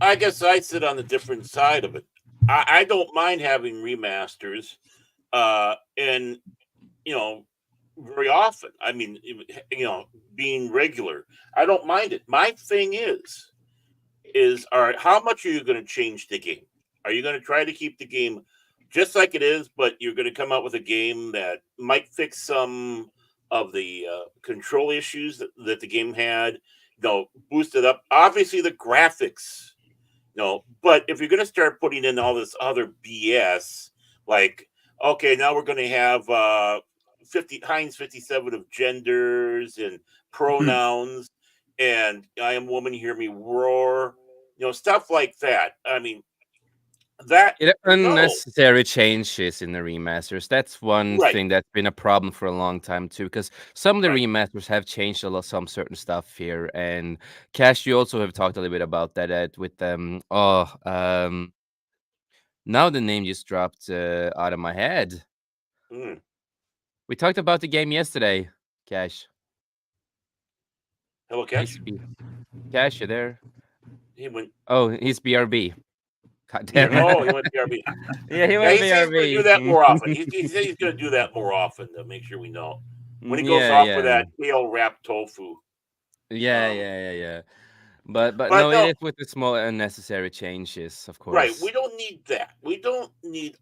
I guess I sit on the different side of it. I don't mind having remasters, and you know, very often. I mean, being regular. I don't mind it. My thing is all right, how much are you going to change the game? Are you going to try to keep the game just like it is, but you're going to come out with a game that might fix some of the control issues that the game had, boost it up? Obviously, the graphics, but if you're going to start putting in all this other BS, like, okay, now we're going to have 50 Heinz 57 of genders and pronouns, and I am woman, hear me roar, stuff like that. I mean, that no, Unnecessary changes in the remasters. That's one right, thing that's been a problem for a long time too, because some of the right. remasters have changed a lot, some certain stuff here. And Cash, you also have talked a little bit about that with them. Now the name just dropped out of my head. Mm. We talked about the game yesterday, Cash. Hello, He's Cash. Cash, you there? He went. Oh, he's BRB. God Yeah. damn Oh, he it. went BRB. Yeah, he Yeah, went he said he's going to do BRB. that more often. He said he's going to do that more often to make sure we know when he goes Yeah, off with yeah. that kale wrapped tofu. Yeah, Um, yeah, yeah, yeah. But but no, it no, is with the small unnecessary changes, of right. We course. don't need that. We don't need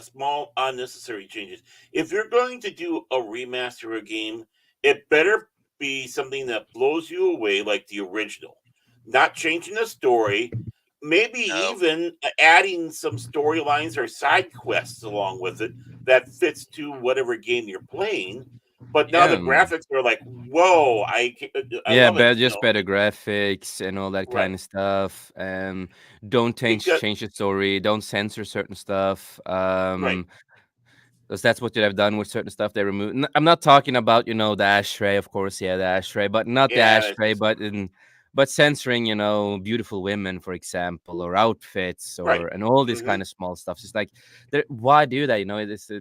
small unnecessary changes. If you're going to do a remaster of a game, it better be something that blows you away like the original. Not changing the story, maybe No. even adding some storylines or side quests along with it that fits to whatever game you're playing. But now Yeah, the graphics are like, whoa! I yeah, love it. but just better graphics and all that Right? kind of stuff. Don't Because change the story. Don't censor certain stuff. right, 'Cause that's what they've done with certain stuff they remove. I'm not talking about, the ashtray, of course, yeah, the ashtray, but not the yeah, that's ashtray, just but censoring, beautiful women, for example, or outfits, right. and all this Hmm. kind of small stuff. It's like, why do that?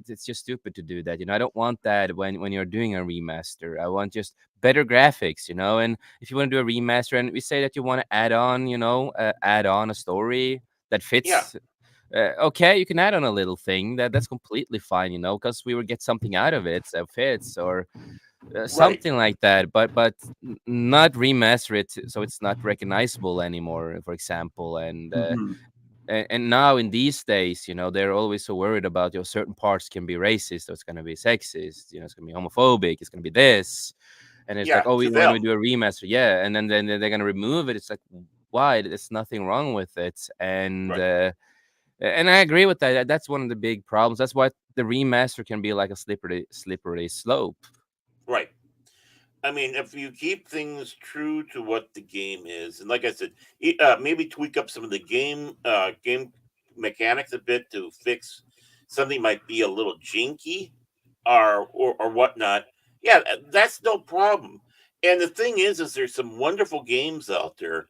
It's just stupid to do that. I don't want that when you're doing a remaster. I want just better graphics, and if you want to do a remaster, and we say that you want to add on a story that Yeah, fits, okay, you can add on a little thing that's completely fine, because we would get something out of it, so fits or right, something like that. But not remaster it so it's not recognizable anymore, for example. Mhm. And now in these days, they're always so worried about certain parts can be racist, or it's going to be sexist, it's going to be homophobic, it's going to be this, and it's like, yeah. oh, To when we them, do a remaster, yeah, and then they're going to remove it. It's like, why? There's nothing wrong with it. right, And I agree with that. That's one of the big problems. That's why the remaster can be like a slippery slope. right. I mean, if you keep things true to what the game is, and like I said, maybe tweak up some of the game mechanics a bit to fix something might be a little jinky or whatnot. Yeah, that's no problem. And the thing is there's some wonderful games out there,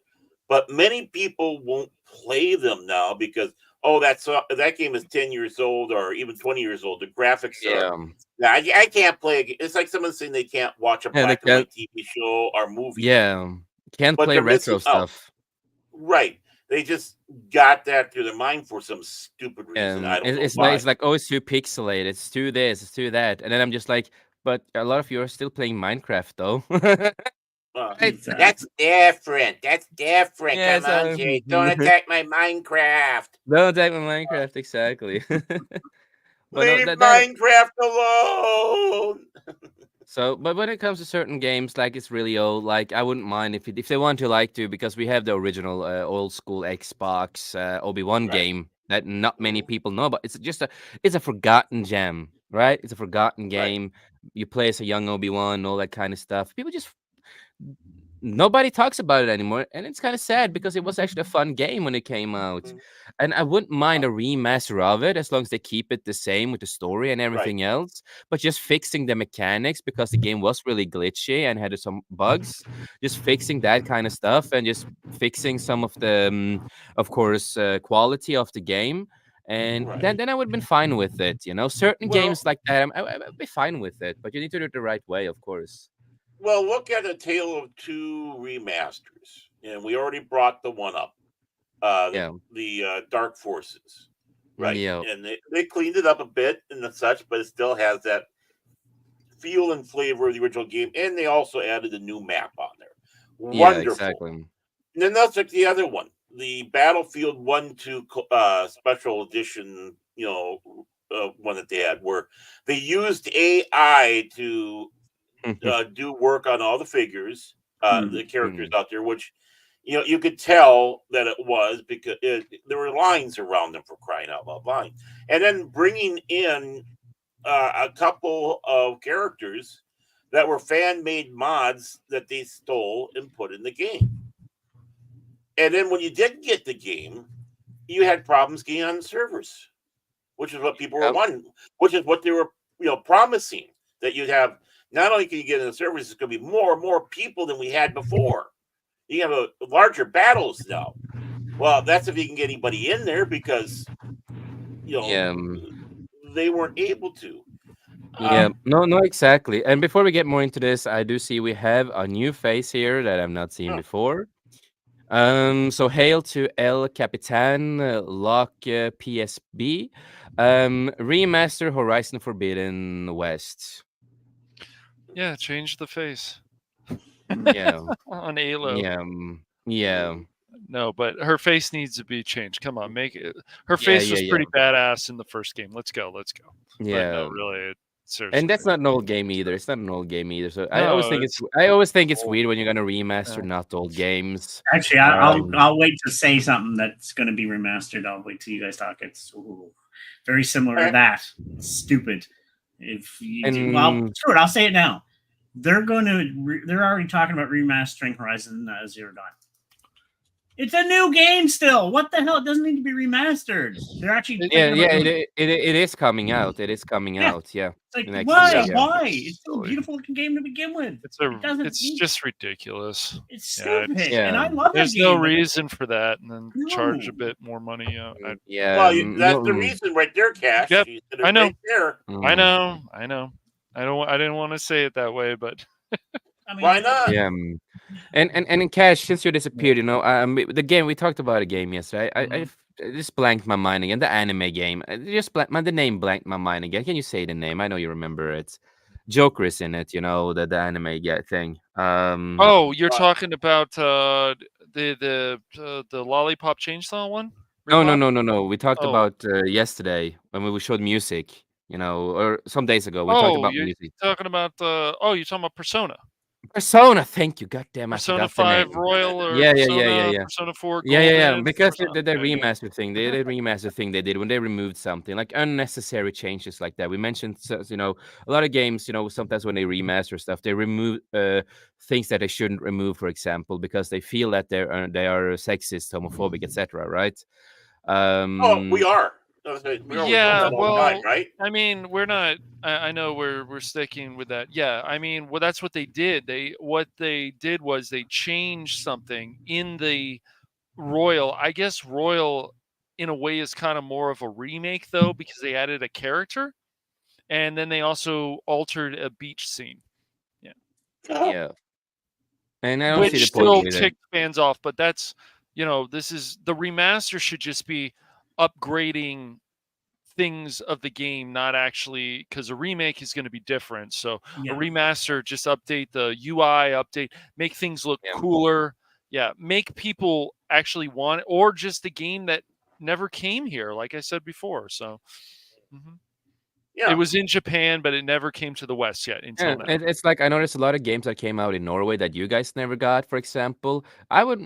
but many people won't play them now because that game is 10 years old or even 20 years old. The graphics are Yeah. yeah, I can't play. It's like someone saying they can't watch a Yeah, they black and can. white TV show or movie, Yeah, can't but play they're retro missing out. stuff. Right? They just got that through their mind for some stupid reason. I don't know It's why. like, oh, it's too pixelated. It's too this. It's too that. And then I'm just like, but a lot of you are still playing Minecraft though, right? That's Exactly. different. That's different. Yeah. Come on, So Jay. Don't attack my Minecraft. don't take my Minecraft exactly. But no, Leave that Minecraft alone. So, but when it comes to certain games, like it's really old, like I wouldn't mind if they want to like to, because we have the original old school Xbox Obi-Wan Right. game that not many Mhm. people know, but it's a forgotten gem, right? It's a forgotten Right. game. You play as a young Obi-Wan, all that kind of stuff. People just nobody talks about it anymore, and it's kind of sad because it was actually a fun game when it came out. Mhm. And I wouldn't Uh, mind a remaster of it as long as they keep it the same with the story and right. everything else, but just fixing the mechanics because the game was really glitchy and had some bugs. Just fixing that kind of stuff and just fixing some of the of course quality of the game, and then Right. then I would have been fine with it. Certain Well, games like that, I'd be fine with it, but you need to do it the right way, of course. look at a Tale of Two remasters, and we already brought the one up. Yeah. The Dark Forces, right? Yeah. And they cleaned it up a bit and such, but it still has that feel and flavor of the original game, and they also added a new map on there. Yeah, Wonderful. exactly. And then that's like the other one, the Battlefield 1-2 special edition, one that they had, where they used AI to do work on all the figures, Hmm. the characters Mm. out there, which you could tell that it was because there were lines around them, for crying out loud, lines, and then bringing in a couple of characters that were fan made mods that they stole and put in the game. And then when you did get the game, you had problems getting on the servers, which is what people were Yep. wanting, which is what they were promising, that you'd have. Not only can you get in the servers, it's going to be more and more people than we had before. You have larger battles now. Well, that's if you can get anybody in there, because you know Yeah. they weren't able to. Yeah, Uh, Yeah. no, exactly. And before we get more into this, I do see we have a new face here that I've not seen huh. before. So hail to El Capitan, Lock PSB, remaster Horizon Forbidden West. Yeah, change the face Yeah, on Halo. yeah, yeah, No, but her face needs to be changed. Come on, make it. Her yeah, face yeah, was yeah, pretty badass in the first game. Let's go. But no, yeah. really, And seriously. that's not an old game either. It's not an old game either. So No, it's I always think it's old. weird when you're gonna remaster Yeah. not old games. Actually, Um, I'll wait to say something that's going to be remastered. I'll wait till you guys talk. It's very similar to Okay. that. It's stupid. If you do, well, and screw it. I'll say it now. They're going to. They're already talking about remastering Horizon Zero Dawn. It's a new game still. What the hell? It doesn't need to be remastered. They're actually yeah, thinking about doing it is coming out. It is coming Yeah. out. Yeah, It's like, next why? year. Yeah. Yeah. Why? It's It's still a silly. beautiful looking game to begin with. It doesn't It's need. just ridiculous. It's Yeah, stupid, Yeah. and I love that there's game. no but reason for that, and then charge No. a bit more money. Yeah. Well, that's the No. reason right there, Cash. Yep, You said I it know. right there. I Mm, know. I didn't want to say it that way, but I Why mean, not? yeah. And in Cash, since you disappeared, the game we talked about a game yesterday. Mhm. I just blanked my mind again. The anime game. The name blanked my mind again. Can you say the name? I know you remember it. Joker is in it. The anime thing. oh, you're Uh, talking about the lollipop chainsaw one? No, Ripoff? no. We talked Oh, about yesterday when we showed music. Or some days ago. We talked oh, about you're music. talking about you're talking about Persona. Persona. Thank you. God damn, I Persona forgot the 5 name. Royal or Yeah. Persona 4 Yeah. Golden, Because Persona. the Okay. remaster thing, the remaster thing they did when they removed something like unnecessary changes like that. We mentioned, a lot of games. Sometimes when they remaster stuff, they remove things that they shouldn't remove, for example, because they feel that they are sexist, homophobic, etc. Right? oh, we Um, are. We're doing Yeah, that all the time, well, right? I mean, we're not. I know we're sticking with that. Yeah, I mean, well, that's what they did. What they did was they changed something in the Royal. I guess Royal, in a way, is kind of more of a remake though, because they added a character, and then they also altered a beach scene. Yeah, Oh, yeah, and I don't see the which point still with it. ticked fans off. But that's this is the remaster should just be upgrading things of the game, not actually, because a remake is going to be different. So a yeah, remaster, just update the UI, make things look Yeah. cooler. Yeah, make people actually want it, or just a game that never came here, like I said before. So mhm. It yeah. was in Japan, but it never came to the West yet until Yeah, now. it's like I noticed a lot of games that came out in Norway that you guys never got, for example. I would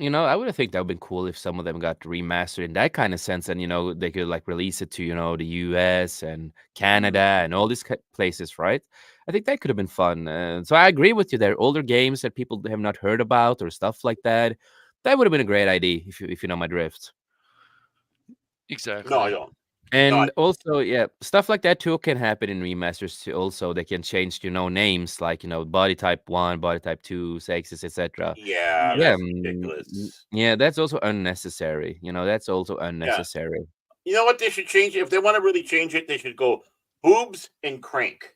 think that would been cool if some of them got remastered in that kind of sense, and they could like release it to the US and Canada and all these places, right? I think that could have been fun. So I agree with you there. Older games that people have not heard about or stuff like that, that would have been a great idea if you know my drift. No, I Exactly. don't. No, And also, yeah, stuff like that too can happen in remasters too. Also, they can change, names like body type 1, body type 2, sexes, etc. yeah, yeah. Yeah, that's ridiculous. yeah, that's also unnecessary. That's also Yeah. unnecessary. You know what they should change? If they want to really change it, they should go boobs and crank.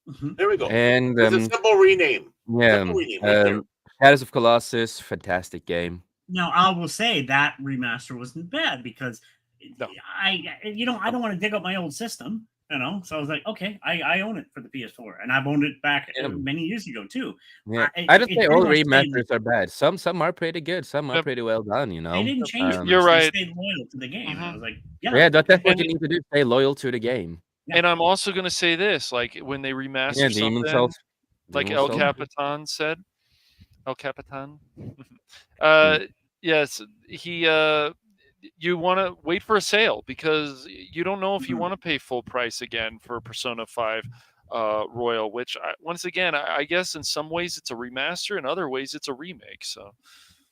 Mhm. There we go. And It's a simple rename. yeah, Simple rename right there. Shadows of Colossus, fantastic game. Now, I will say that remaster wasn't bad because No. I don't want to dig up my old system. So I was like, okay, I own it for the PS4, and I've owned it back Yeah. many years ago too. Yeah, I don't It's say pretty all much stayed. remasters are bad. Some are pretty good. Some are Yep. pretty well done. They didn't change You're much. They right. stayed loyal to the game. I hmm was like, yeah, Yeah, that's okay, what And you need to do. Stay loyal to the game. yeah. and I'm also going to say this: like when they Yeah, remaster Demon something, Souls. like Demon El Souls. Yeah. Capitan said, El Capitan. Mm. uh, yes, he. You want to wait for a sale because you don't know if you Mhm. want to pay full price again for Persona 5 Royal, which once again, I guess in some ways it's a remaster, in other ways it's a remake. So,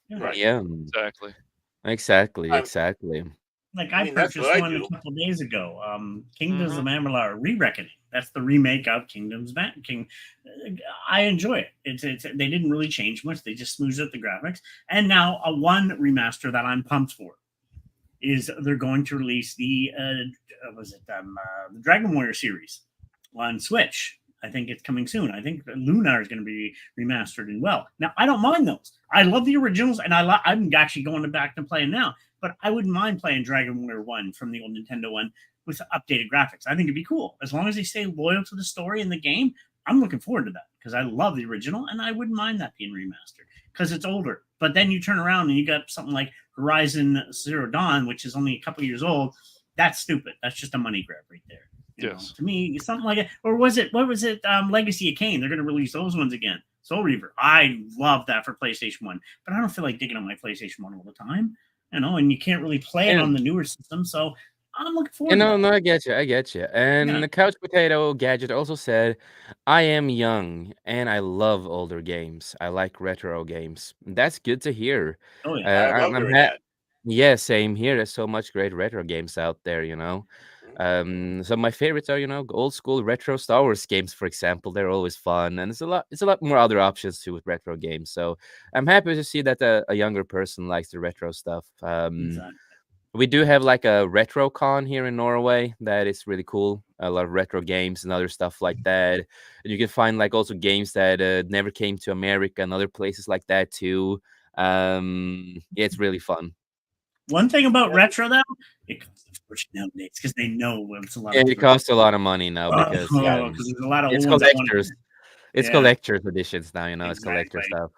Yeah. Right. Yeah, exactly. exactly, I, exactly. Like I I mean, that's what purchased I one a do. couple days ago. Kingdoms of hmm Amalur: Re-Reckoning. That's the remake of King. I enjoy it. It's they didn't really change much. They just smoothed out the graphics. And now a one remaster that I'm pumped for is they're going to release the Dragon Warrior series on Switch. I think it's coming soon. I think Lunar is going to be remastered and well. Now I don't mind those. I love the originals, and I'm actually going back to playing now. But I wouldn't mind playing Dragon Warrior One from the old Nintendo one with updated graphics. I think it'd be cool as long as they stay loyal to the story in the game. I'm looking forward to that because I love the original, and I wouldn't mind that being remastered because it's older. But then you turn around and you got something like Horizon Zero Dawn, which is only a couple years old. That's stupid. That's just a money grab right there. Yes. To me, something like it. Or was it? What was it? Legacy of Kain. They're going to release those ones again. Soul Reaver. I love that for PlayStation One, but I don't feel like digging on my PlayStation One all the time. And you can't really play it on And the newer system. So I'm looking you forward to know, that. no, I get you, I get you. And Yeah. the Couch Potato Gadget also said, "I am young and I love older games. I like retro games." That's good to hear. Oh yeah. I love I'm hearing that. Yeah, same here. There's so much great retro games out there, you know. Some of my favorites are, old school retro Star Wars games, for example. They're always fun, and it's a lot more other options too with retro games. So I'm happy to see that a younger person likes the retro stuff. Exactly. We do have like a retro con here in Norway that is really cool. A lot of retro games and other stuff like that. And you can find like also games that never came to America and other places like that too. Yeah, it's really fun. One thing about Yeah, retro though, it costs a fortune nowadays because they know it's a lot Yeah, of it people. costs a lot of money now because yeah. Because there's a lot of it's old ones that want. collectors. It's Yeah, collector's editions now, it's collector exactly. stuff.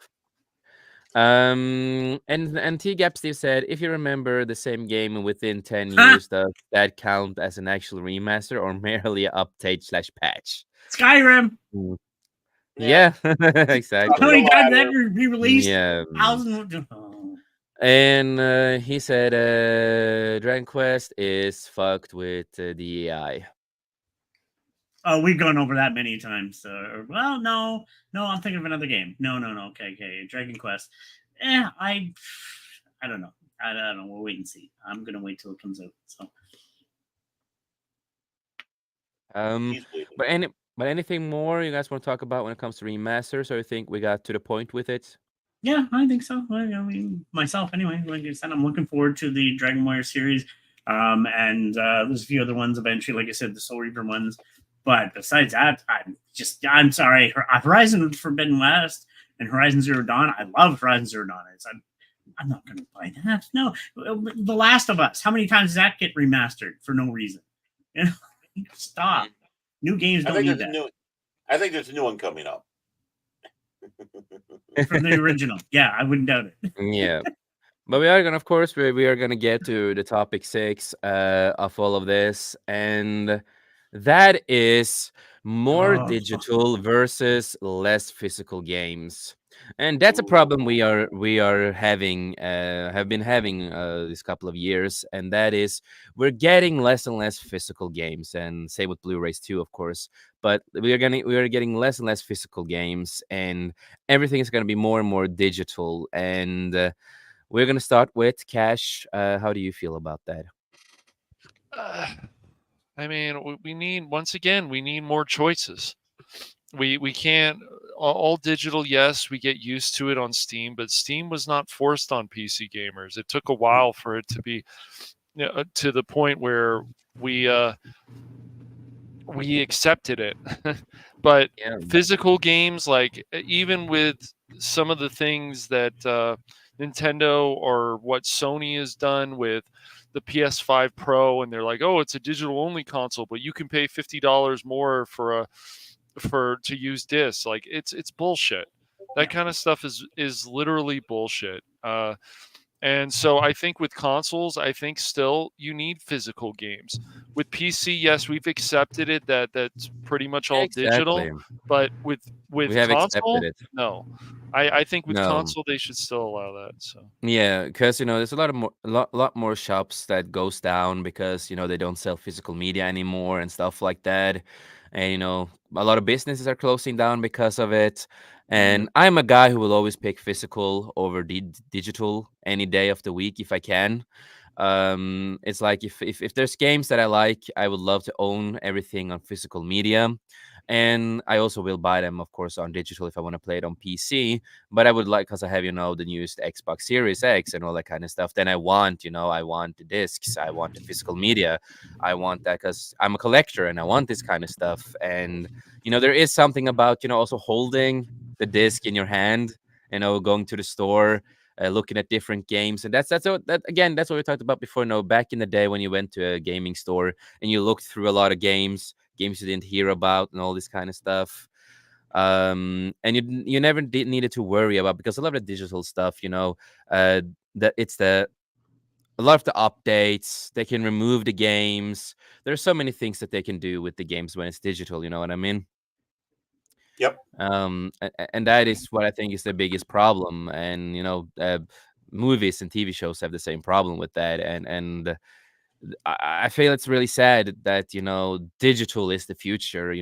And T Gap Steve said, if you remember the same game within 10 Ha! years, does that count as an actual remaster or merely a update/patch? Skyrim. Mm. Yeah. Yeah, How Probably the exactly. many times did that latter. re-released? Yeah. Thousands. Oh. And he said Dragon Quest is fucked with the AI. Oh, we've gone over that many times. Well, no, I'm thinking of another game. No. Okay. Dragon Quest. I don't know. I don't know. We'll wait and see. I'm gonna wait till it comes out. So Um, He's bleeding. but anything more you guys want to talk about when it comes to remasters, or you think we got to the point with it? yeah, I think so. I mean, myself anyway. Like I said, I'm looking forward to the Dragon Warrior series. And there's a few other ones eventually. Like I said, the Soul Reaper ones. But besides that, I'm sorry. Horizon Forbidden West and Horizon Zero Dawn. I love Horizon Zero Dawn. I'm not going to buy that. No, The Last of Us. How many times does that get remastered for no reason? Stop. New games I don't think need there's a that new. I think there's a new one coming up. from the original. Yeah, I wouldn't doubt it. Yeah. But we are gonna, of course, we are gonna get to the topic 6 of all of this, and that is more Oh, digital versus less physical games. And that's a problem Ooh. we are having have been having this couple of years, and that is we're getting less and less physical games, and same with Blu-rays too, of course. But we are getting less and less physical games, and everything is gonna be more and more digital. And we're gonna start with Cash. How do you feel about that? Uh, I mean, we need once again we need more choices. We can't all digital. Yes, we get used to it on Steam, but Steam was not forced on PC gamers. It took a while for it to be to the point where we uh, we accepted it. But Yeah, physical games, like even with some of the things that Nintendo or what Sony has done with the PS5 Pro, and they're like, oh, it's a digital only console, but you can pay $50 more for a for to use discs. Like it's bullshit. That Yeah. kind of stuff is literally bullshit. And so I think with consoles, I think still you need physical games. With PC, yes, we've accepted it that that's pretty much all Exactly. digital, but We with have accepted console, it. no. I think with No. console they should still allow that. So Yeah, because there's a lot of lot more shops that goes down because they don't sell physical media anymore and stuff like that, and a lot of businesses are closing down because of it. Mm-hmm. And I'm a guy who will always pick physical over digital any day of the week if I can. It's like if there's games that I like, I would love to own everything on physical media. And I also will buy them, of course, on digital if I want to play it on PC. But I would like, because I have, the newest Xbox Series X and all that kind of stuff. Then I want the discs, I want the physical media, I want that because I'm a collector and I want this kind of stuff. And there is something about also holding the disc in your hand, going to the store, looking at different games, and that's what we talked about before. No, back in the day when you went to a gaming store and you looked through a lot of games you didn't hear about, and all this kind of stuff. And you never needed to worry about, because a lot of the digital stuff, that it's the a lot of the updates. They can remove the games. There's so many things that they can do with the games when it's digital. You know what I mean? Yep. And that is what I think is the biggest problem. And movies and TV shows have the same problem with that. And I feel it's really sad that digital is the future.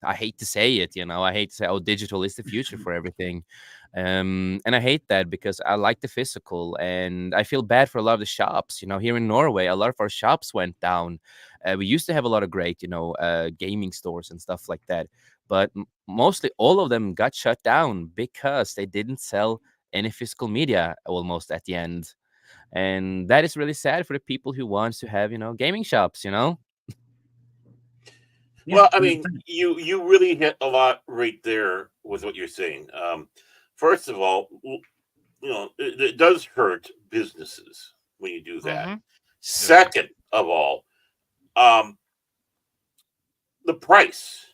I hate to say it. I hate to say, oh, digital is the future for everything. And I hate that because I like the physical, and I feel bad for a lot of the shops. Here in Norway, a lot of our shops went down. We used to have a lot of great gaming stores and stuff like that, but mostly all of them got shut down because they didn't sell any physical media almost at the end. And that is really sad for the people who wants to have gaming shops. Yeah. Well, I mean, you really hit a lot right there with what you're saying. First of all, it does hurt businesses when you do that. mm-hmm. Yeah. Second of all, um, the price.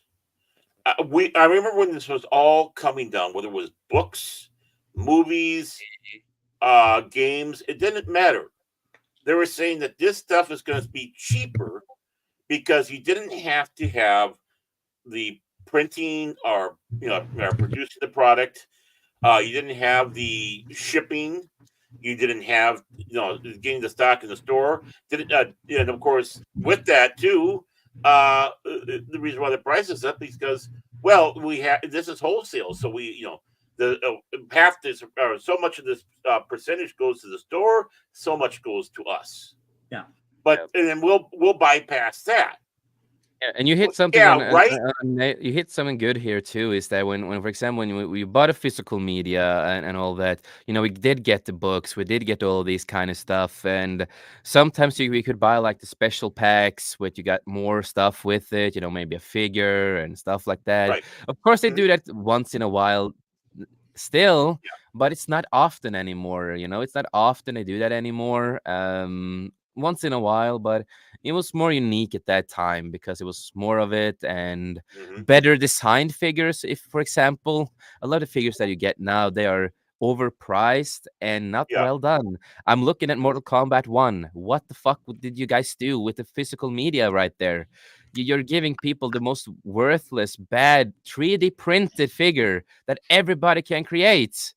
I remember when this was all coming down, whether it was books, movies, games, it didn't matter. They were saying that this stuff is going to be cheaper because you didn't have to have the printing or or producing the product. You didn't have the shipping. You didn't have getting the stock in the store. Didn't and of course with that too, the reason why the price is up is because we have this is wholesale, so we the half this or so much of this percentage goes to the store, so much goes to us. Yeah. But and then we'll bypass that. Yeah, and you hit something Yeah, right. you hit something good here too. Is that when for example, when we bought a physical media and all that, we did get the books, we did get all these kind of stuff, and sometimes we could buy like the special packs, where you got more stuff with it, maybe a figure and stuff like that. Right. Of course, they Mhm. do that once in a while, still, Yeah. but it's not often anymore. It's not often they do that anymore. Once in a while, but it was more unique at that time because it was more of it and Mhm. better designed figures. If, for example, a lot of figures that you get now, they are overpriced and not Yeah. well done. I'm looking at Mhm. Mortal Kombat 1. What the fuck did you guys do with the physical media right there? You're giving people the most worthless, bad 3D printed figure that everybody can create.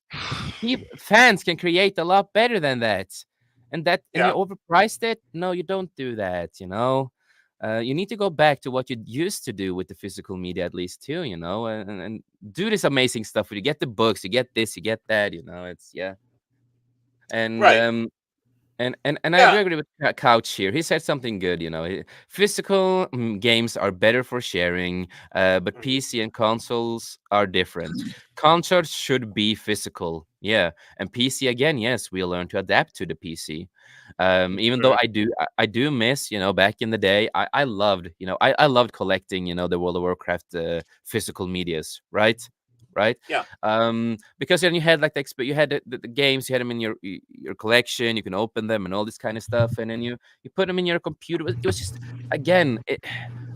Fans can create a lot better than that. And you Yeah. overpriced it? No, you don't do that. You need to go back to what you used to do with the physical media, at least too, and do this amazing stuff where you get the books, you get this, you get that. It's yeah. And Right. um and I do Yeah. agree with Couch here. He said something good. Physical games are better for sharing, but Mhm. PC and consoles are different. Consoles should be physical, yeah, and PC again. Yes, we learn to adapt to the PC. Even though Right. I do miss, back in the day, I loved, I loved collecting, the World of Warcraft physical medias, right? right? Yeah. Because then you had like you had the games, you had them in your collection, you can open them and all this kind of stuff, and then you put them in your computer. It was just, again,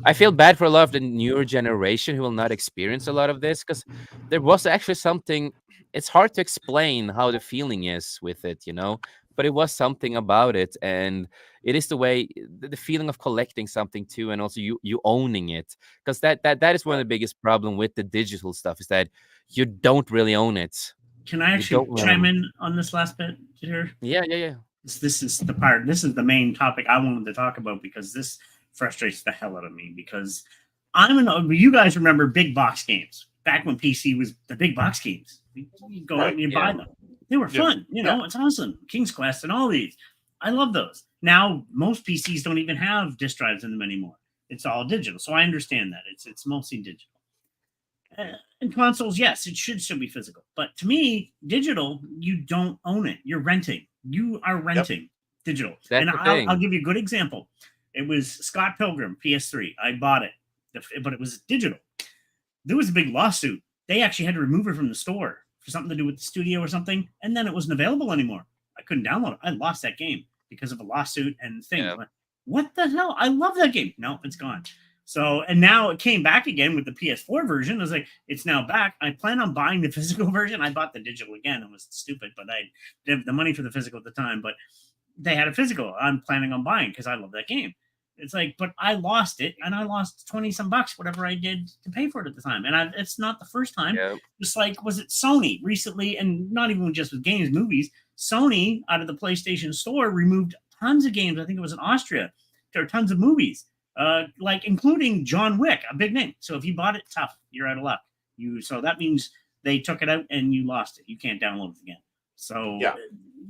I feel bad for a lot of the newer generation who will not experience a lot of this, because there was actually something. It's hard to explain how the feeling is with it, but it was something about it, and it is the way the feeling of collecting something too, and also you owning it, because that is one of Right. the biggest problem with the digital stuff, is that you don't really own it. Can I You don't actually really chime own. in on this last bit here? Yeah, yeah, yeah. This is the part. This is the main topic I wanted to talk about because this frustrates the hell out of me. Because you guys remember big box games back when PC was the big box games. You go out Right. and you buy Yeah, them. They were Yeah. fun. Yeah. It's awesome. King's Quest and all these. I love those. Now most PCs don't even have disk drives in them anymore. It's all digital. So I understand that it's mostly digital. And consoles, yes, it should still be physical. But to me, digital, you don't own it. You're renting. You are Yep. renting digital. that's And the I'll thing. give you a good example. It was Scott Pilgrim PS3. I bought it, but it was digital. There was a big lawsuit. They actually had to remove it from the store for something to do with the studio or something, and then it wasn't available anymore. I couldn't download it. I lost that game because of a lawsuit and things. Yeah, What the hell? I love that game. No, it's gone. So, and now it came back again with the PS4 version. I was like, it's now back. I plan on buying the physical version. I bought the digital again. It was stupid, but I didn't have the money for the physical at the time. But they had a physical. I'm planning on buying because I love that game. It's like, but I lost it, and I lost 20 some bucks, whatever I did to pay for it at the time. And it's not the first time. yeah, Just like, was it Sony recently, and not even just with games, movies? Sony out of the PlayStation Store removed tons of games. I think it was in Austria. There are tons of movies, like including John Wick, a big name. So if you bought it, tough, you're out of luck. So that means they took it out and you lost it. You can't download it again. So Yeah.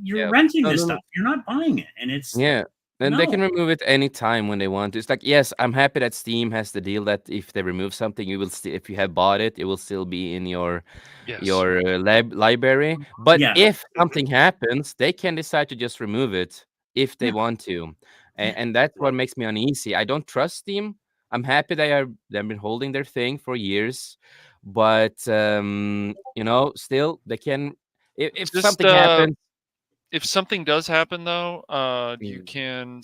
you're yeah. renting No, this no, no. stuff. You're not buying it, and it's Yeah. And they can no. remove it anytime when they want to. It's like, yes, I'm happy that Steam has the deal that if they remove something, you will still, if you have bought it, it will still be in your Yes. your library. But Yeah, if Mhm. something happens, they can decide to just remove it if they yeah, want to, yeah. and that's what Right. makes me uneasy. I don't trust Steam. I'm happy they've been holding their thing for years, but still they can. If Just something happens, if something does happen though, you mm, can.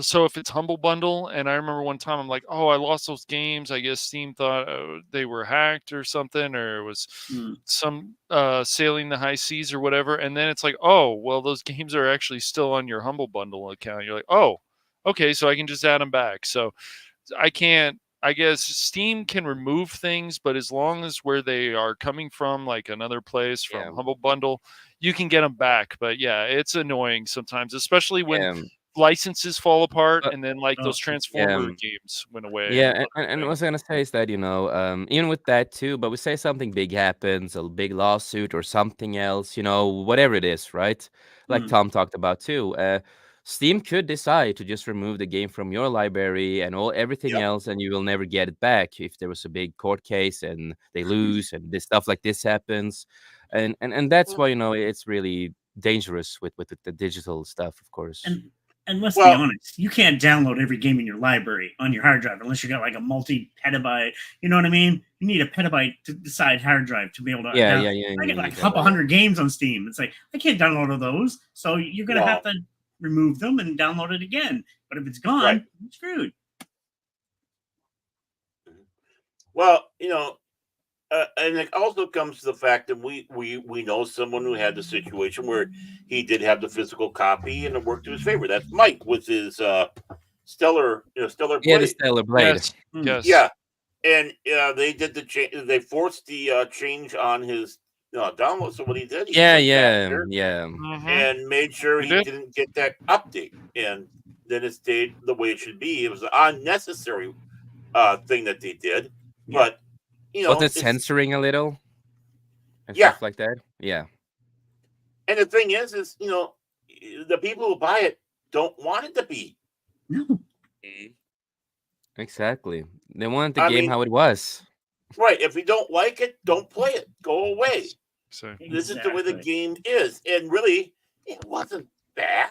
So if it's Humble Bundle, and I remember one time I'm like, oh, I lost those games. I guess Steam thought they were hacked or something, or it was Mm. some sailing the high seas or whatever. And then it's like, oh, well, those games are actually still on your Humble Bundle account. You're like, oh, okay, so I can just add them back. So I can't. I guess Steam can remove things, but as long as where they are coming from, like another place yeah, from Humble Bundle, you can get them back. But yeah, it's annoying sometimes, especially when yeah, licenses fall apart but and then like Oh, those yeah. Transformer games went away Yeah, and and what I other was things. gonna say is that, even with that too, but we say something big happens, a big lawsuit or something else, whatever it is, right? Like mm. Tom talked about too. Steam could decide to just remove the game from your library and everything Yep. else, and you will never get it back if there was a big court case and they lose and this stuff like this happens. And that's why, it's really dangerous with the digital stuff, of course. and and let's be Well, honest, you can't download every game in your library on your hard drive unless you got like a multi-petabyte. You know what I mean? You need a petabyte to decide hard drive to be able to Yeah, down. yeah, yeah, I you get like need a that. couple hundred games on Steam. It's like I can't download all those, so you're gonna have no. to remove them and download it again. But if it's Right. gone, you're screwed. Well, and it also comes to the fact that we know someone who had the situation where he did have the physical copy and it worked to his favor. That's Mike with his stellar Yeah, the blade. Stellar Blade. Yes, Mm. yes. Yeah, and they did the change. They forced the change on his download. So what he did, he Yeah, went back yeah, there yeah. Mm-hmm. and made sure You he did. didn't get that update, and then it stayed the way it should be. It was an unnecessary thing that they did, Yeah. but Was it it's censoring a little and yeah. stuff like that? Yeah, And the thing is the people who buy it don't want it to be. No. exactly. They wanted the I game mean, how it was. right? If you don't like it, don't play it. Go away. So This is the way the Exactly. game is, and really, it wasn't bad.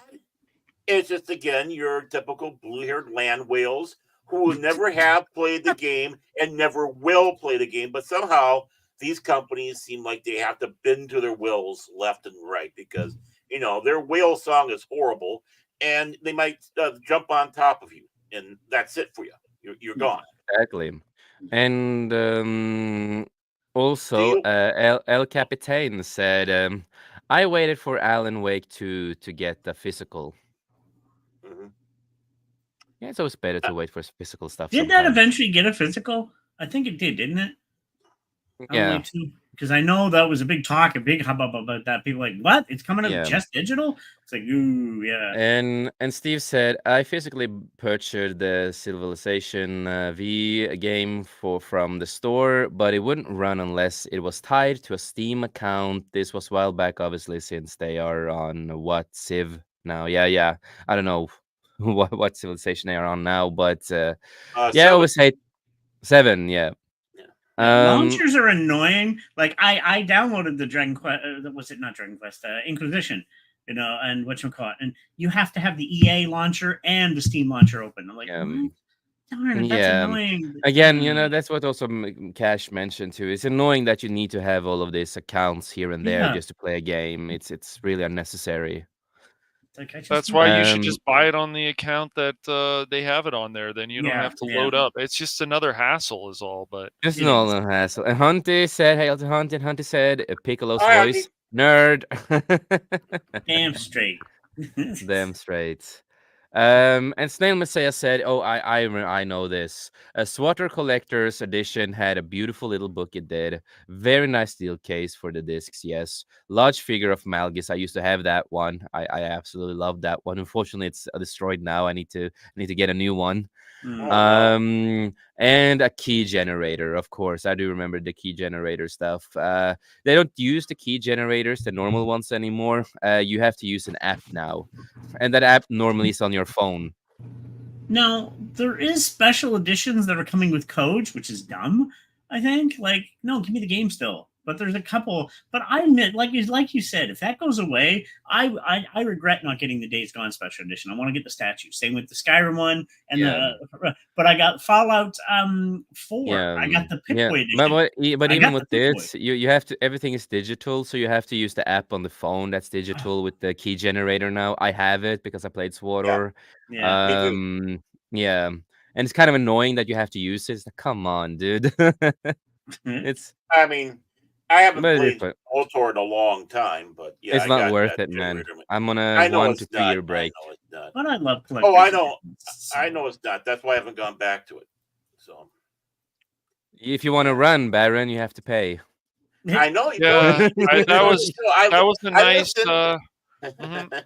It's just again your typical blue-haired land whales who never have played the game and never will play the game, but somehow these companies seem like they have to bend to their wills left and right because their whale song is horrible, and they might jump on top of you, and that's it for you. You're gone. Exactly. And also, Steel. El Capitan said, "I waited for Alan Wake to get the physical." Mhm. Yeah, it's always better to wait for physical stuff Did that sometimes. eventually get a physical? I think it did, didn't it? Alan Yeah, Wake 2? Because I know that was a big talk, a big hubbub about that. People like, what? It's coming out yeah. just digital? It's like, ooh, yeah. And Steve said, "I physically purchased the Civilization V game from the store, but it wouldn't run unless it was tied to a Steam account. This was a while back, obviously, since they are on what Civ now. Yeah, yeah. I don't know what Civilization they are on now, but yeah, I Seven. always hate 7. Yeah. Yeah. Yeah, Um. launchers are annoying. Like I downloaded the Dragon Quest. Was it not Dragon Quest? Inquisition. And what you call it, and you have to have the EA launcher and the Steam launcher open. I'm like, what? Um. Darn it, that's Yeah. annoying. Again, that's what also Cash mentioned too. It's annoying that you need to have all of these accounts here and there Yeah, just to play a game. It's really unnecessary. it's like I just That's why want. you should Um, just buy it on the account that they have it on there. Then you don't Yeah, have to yeah. load up. It's just another hassle, is all. But just It an all is. no hassle. And Hunty said, "Hail to Hunty." And Hunty said, "Piccolo's All right, Auntie. voice, nerd." Damn straight. Damn straight. And Snail Messiah said, "Oh, I know this. A Swatter Collector's Edition had a beautiful little book. It did. Very nice steel case for the discs. Yes, large figure of Malgus. I used to have that one. I absolutely love that one. Unfortunately, it's destroyed now. I need to get a new one. Hmm. Oh no. And a key generator, of course. I do remember the key generator stuff. They don't use the key generators, the normal ones anymore. You have to use an app now, and that app normally is on your phone. Now, there is special editions that are coming with codes, which is dumb, I think. Like, no, give me the game still. But there's a couple. But I admit, like you said, if that goes away, I regret not getting the Days Gone special edition. I want to get the statue. Same with the Skyrim one and Yeah, but I got Fallout 4. yeah, I got the yeah. Pip-Boy But edition. but I even got the with Pip-Boy. this, you have to everything is digital, so you have to use the app on the phone. That's digital with the key generator now. I have it because I played Yeah, SWTOR. Yeah. me too. Yeah, and it's kind of annoying that you have to use it. It's like, come on, dude. It's I mean, I haven't but it's played fun. Kotor in a long time, but yeah, It's I not got worth that it, man. generator. I'm on a I know 1 to it's 2 not. year I break. know it's not. But I love Oh, I collector's know. editions. I know it's not. That's why I haven't gone back to it. So If you want to yeah, run, Baron, you have to pay. I know you do. yeah, that But was still, that was a I nice. listen.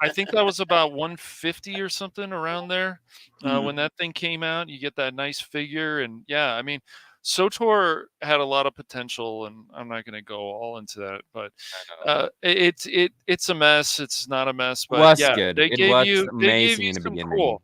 I think that was about 150 or something around there Hmm. when that thing came out. You get that nice figure, and yeah, I mean, Sotor had a lot of potential, and I'm not going to go all into that, but I know. it's a mess. It's not a mess, but Was yeah, good. they It gave was you amazing in the some beginning. cool.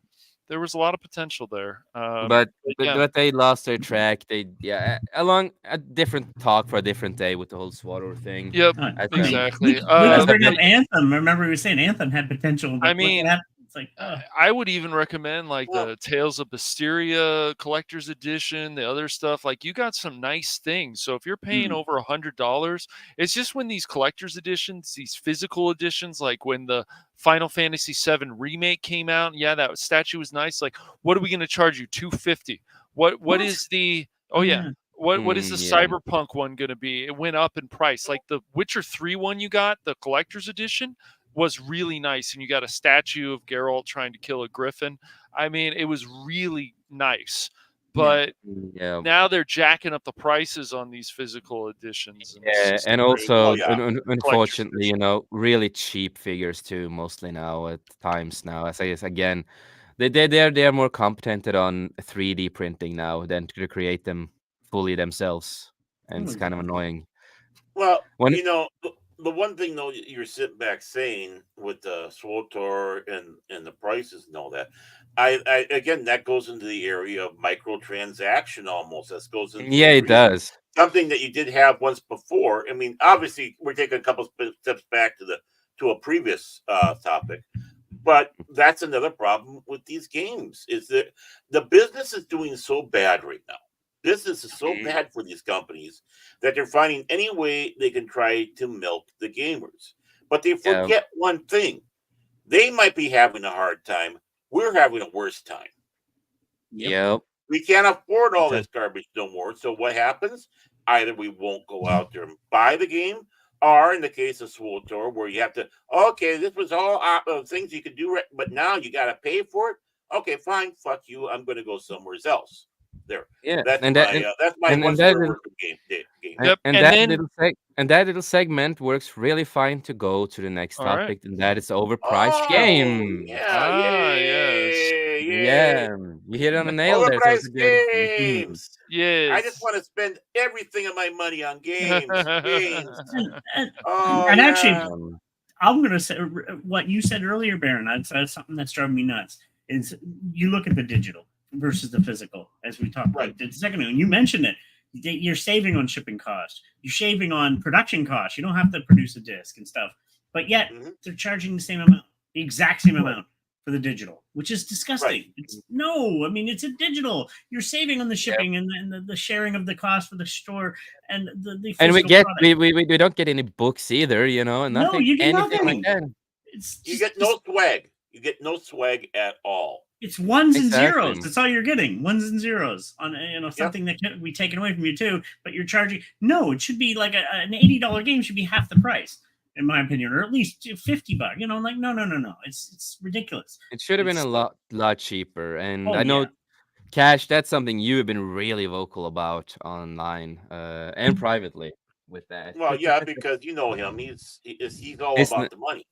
There was a lot of potential there. But But but yeah, but they lost their track. They yeah, along a different talk for a different day with the whole SWTOR thing. yep, As I mean, exactly. we as could a bring up bit Anthem. Remember, we were saying Anthem had potential. I Like, look what mean, happened. It's like, oh, I would even recommend like Well, the Tales of Mysteria collector's edition, the other stuff. Like you got some nice things. So if you're paying hmm. over $100, it's just when these collector's editions, these physical editions, like when the Final Fantasy VII remake came out, yeah, that statue was nice. Like, what are we going to charge you? 250. What What? is the? Oh yeah. Yeah. What is the yeah. cyberpunk one going to be? It went up in price. Like the Witcher 3 one you got, the collector's edition was really nice, and you got a statue of Geralt trying to kill a griffin. I mean, it was really nice, Yeah. but Yeah. now they're jacking up the prices on these physical editions, and it's Yeah, just and crazy. oh also yeah. Collector's unfortunately, edition. really cheap figures too, mostly now at times now. I say this again, they're more competent on 3D printing now than to create them fully themselves, and Oh, it's kind of exactly. annoying. Well, When the one thing though you're sitting back saying with the Swotor and the prices and all that, I again that goes into the area of microtransaction almost. That goes into yeah, the it area does. something that you did have once before. I mean, obviously we're taking a couple steps back to a previous topic, But that's another problem with these games is that the business is doing so bad right now. Business is so Mhm. bad for these companies that they're finding any way they can try to milk the gamers. But they Yeah. forget one thing. They might be having a hard time. We're having a worse time. Yep. Yep. We can't afford all Because this garbage no more. So what happens? Either we won't go out there and buy the game, or in the case of Swotor, where you have to, okay, this was all things you could do, but now you got to pay for it. Okay, fine, fuck you. I'm going to go somewhere else. There, Yeah. that's my And one that square little work of game. and, Yep. and And that then, little segment works really fine to go to the next all right. topic, and that is overpriced Oh games. yeah, Ah, yes. yay, yay! Yeah, you hit it on the nail there. So it's a Overpriced good. Mhm. games. I just Yes. want to spend everything of my money on games. Games. and, and, Oh and actually, yeah. Um, I'm going to say what you said earlier, Baron. That's something that's driving me nuts. Is you look at the digital versus the physical, as we talked Right. about a second ago, and you mentioned it. You're saving on shipping costs. You're saving on production costs. You don't have to produce a disc and stuff, but yet Hmm. they're charging the same amount, the exact same Right. amount for the digital, which is disgusting. Right. It's no, I mean it's a digital. You're saving on the yep. shipping and the sharing of the cost for the store and the And physical product. we don't get any books either, you know, and No, nothing, you get anything like nothing. that. It's You get no swag. You get no swag at all. it's ones and Exactly. zeros. That's all you're getting. Ones and zeros on Yep. something that can be taken away from you too. But you're charging. No, it should be like an $80 game should be half the price, in my opinion, or at least $50. You know, like no. It's ridiculous. It should have been a It's lot cheaper. And oh I know yeah, Cash, that's something you have been really vocal about online and privately with that. Well, yeah, because you know him. He's all His n- about the money.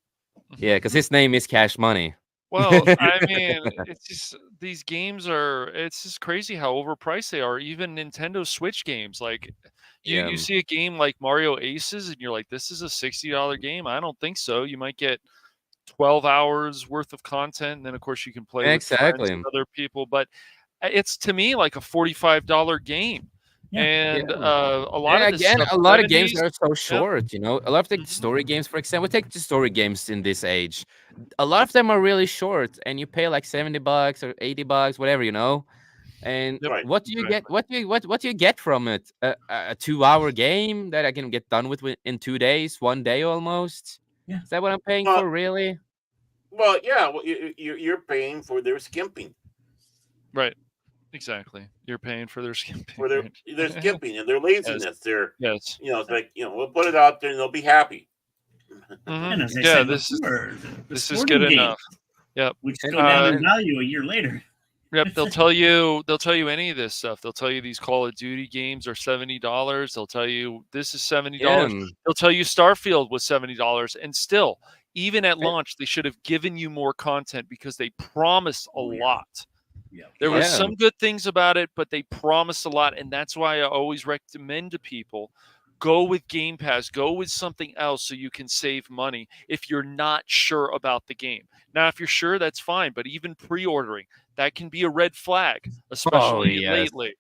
yeah, because his name is Cash Money. Well, I mean, it's just these games are it's just crazy how overpriced they are. Even Nintendo Switch games. Like you Yeah, see a game like Mario Aces and you're like, this is a $60 game. I don't think so. You might get 12 hours worth of content, and then of course you can play with friends exactly. and other people, but it's to me like a $45 game. yeah. Yeah. And a lot Yeah, of this again, stuff a lot of games 70s. are so Yep. short, you know. A lot of the Mhm. story games, for example, take the story games in this age. A lot of them are really short, and you pay like $70 or $80, whatever, you know. And Yep. Right. what do you get? Exactly. What do you get from it? A 2 hour game that I can get done with in 2 days, 1 day almost. Yeah. Is that what I'm paying Well, for, really? well, yeah. Well, you're paying for their skimping, Right. Exactly. You're paying for their for skimping, their right? their skimping and their Yes. laziness. Their, Yes. it's like we'll put it out there and they'll be happy. Mhm. And as I Yeah, said this is before, the this is sporting good games, enough. Yep. which And go down and, Uh, in and value a year later. yep, they'll tell you any of this stuff. They'll tell you these Call of Duty games are $70. They'll tell you this is yeah, $70. They'll tell you Starfield was $70, and still, even at and- launch, they should have given you more content because they promised a Oh, yeah. lot. Yeah. There was yeah, some good things about it, but they promised a lot, and that's why I always recommend to people go with Game Pass, go with something else so you can save money if you're not sure about the game. Now, if you're sure, that's fine, but even pre-ordering, that can be a red flag, oh especially yes. lately.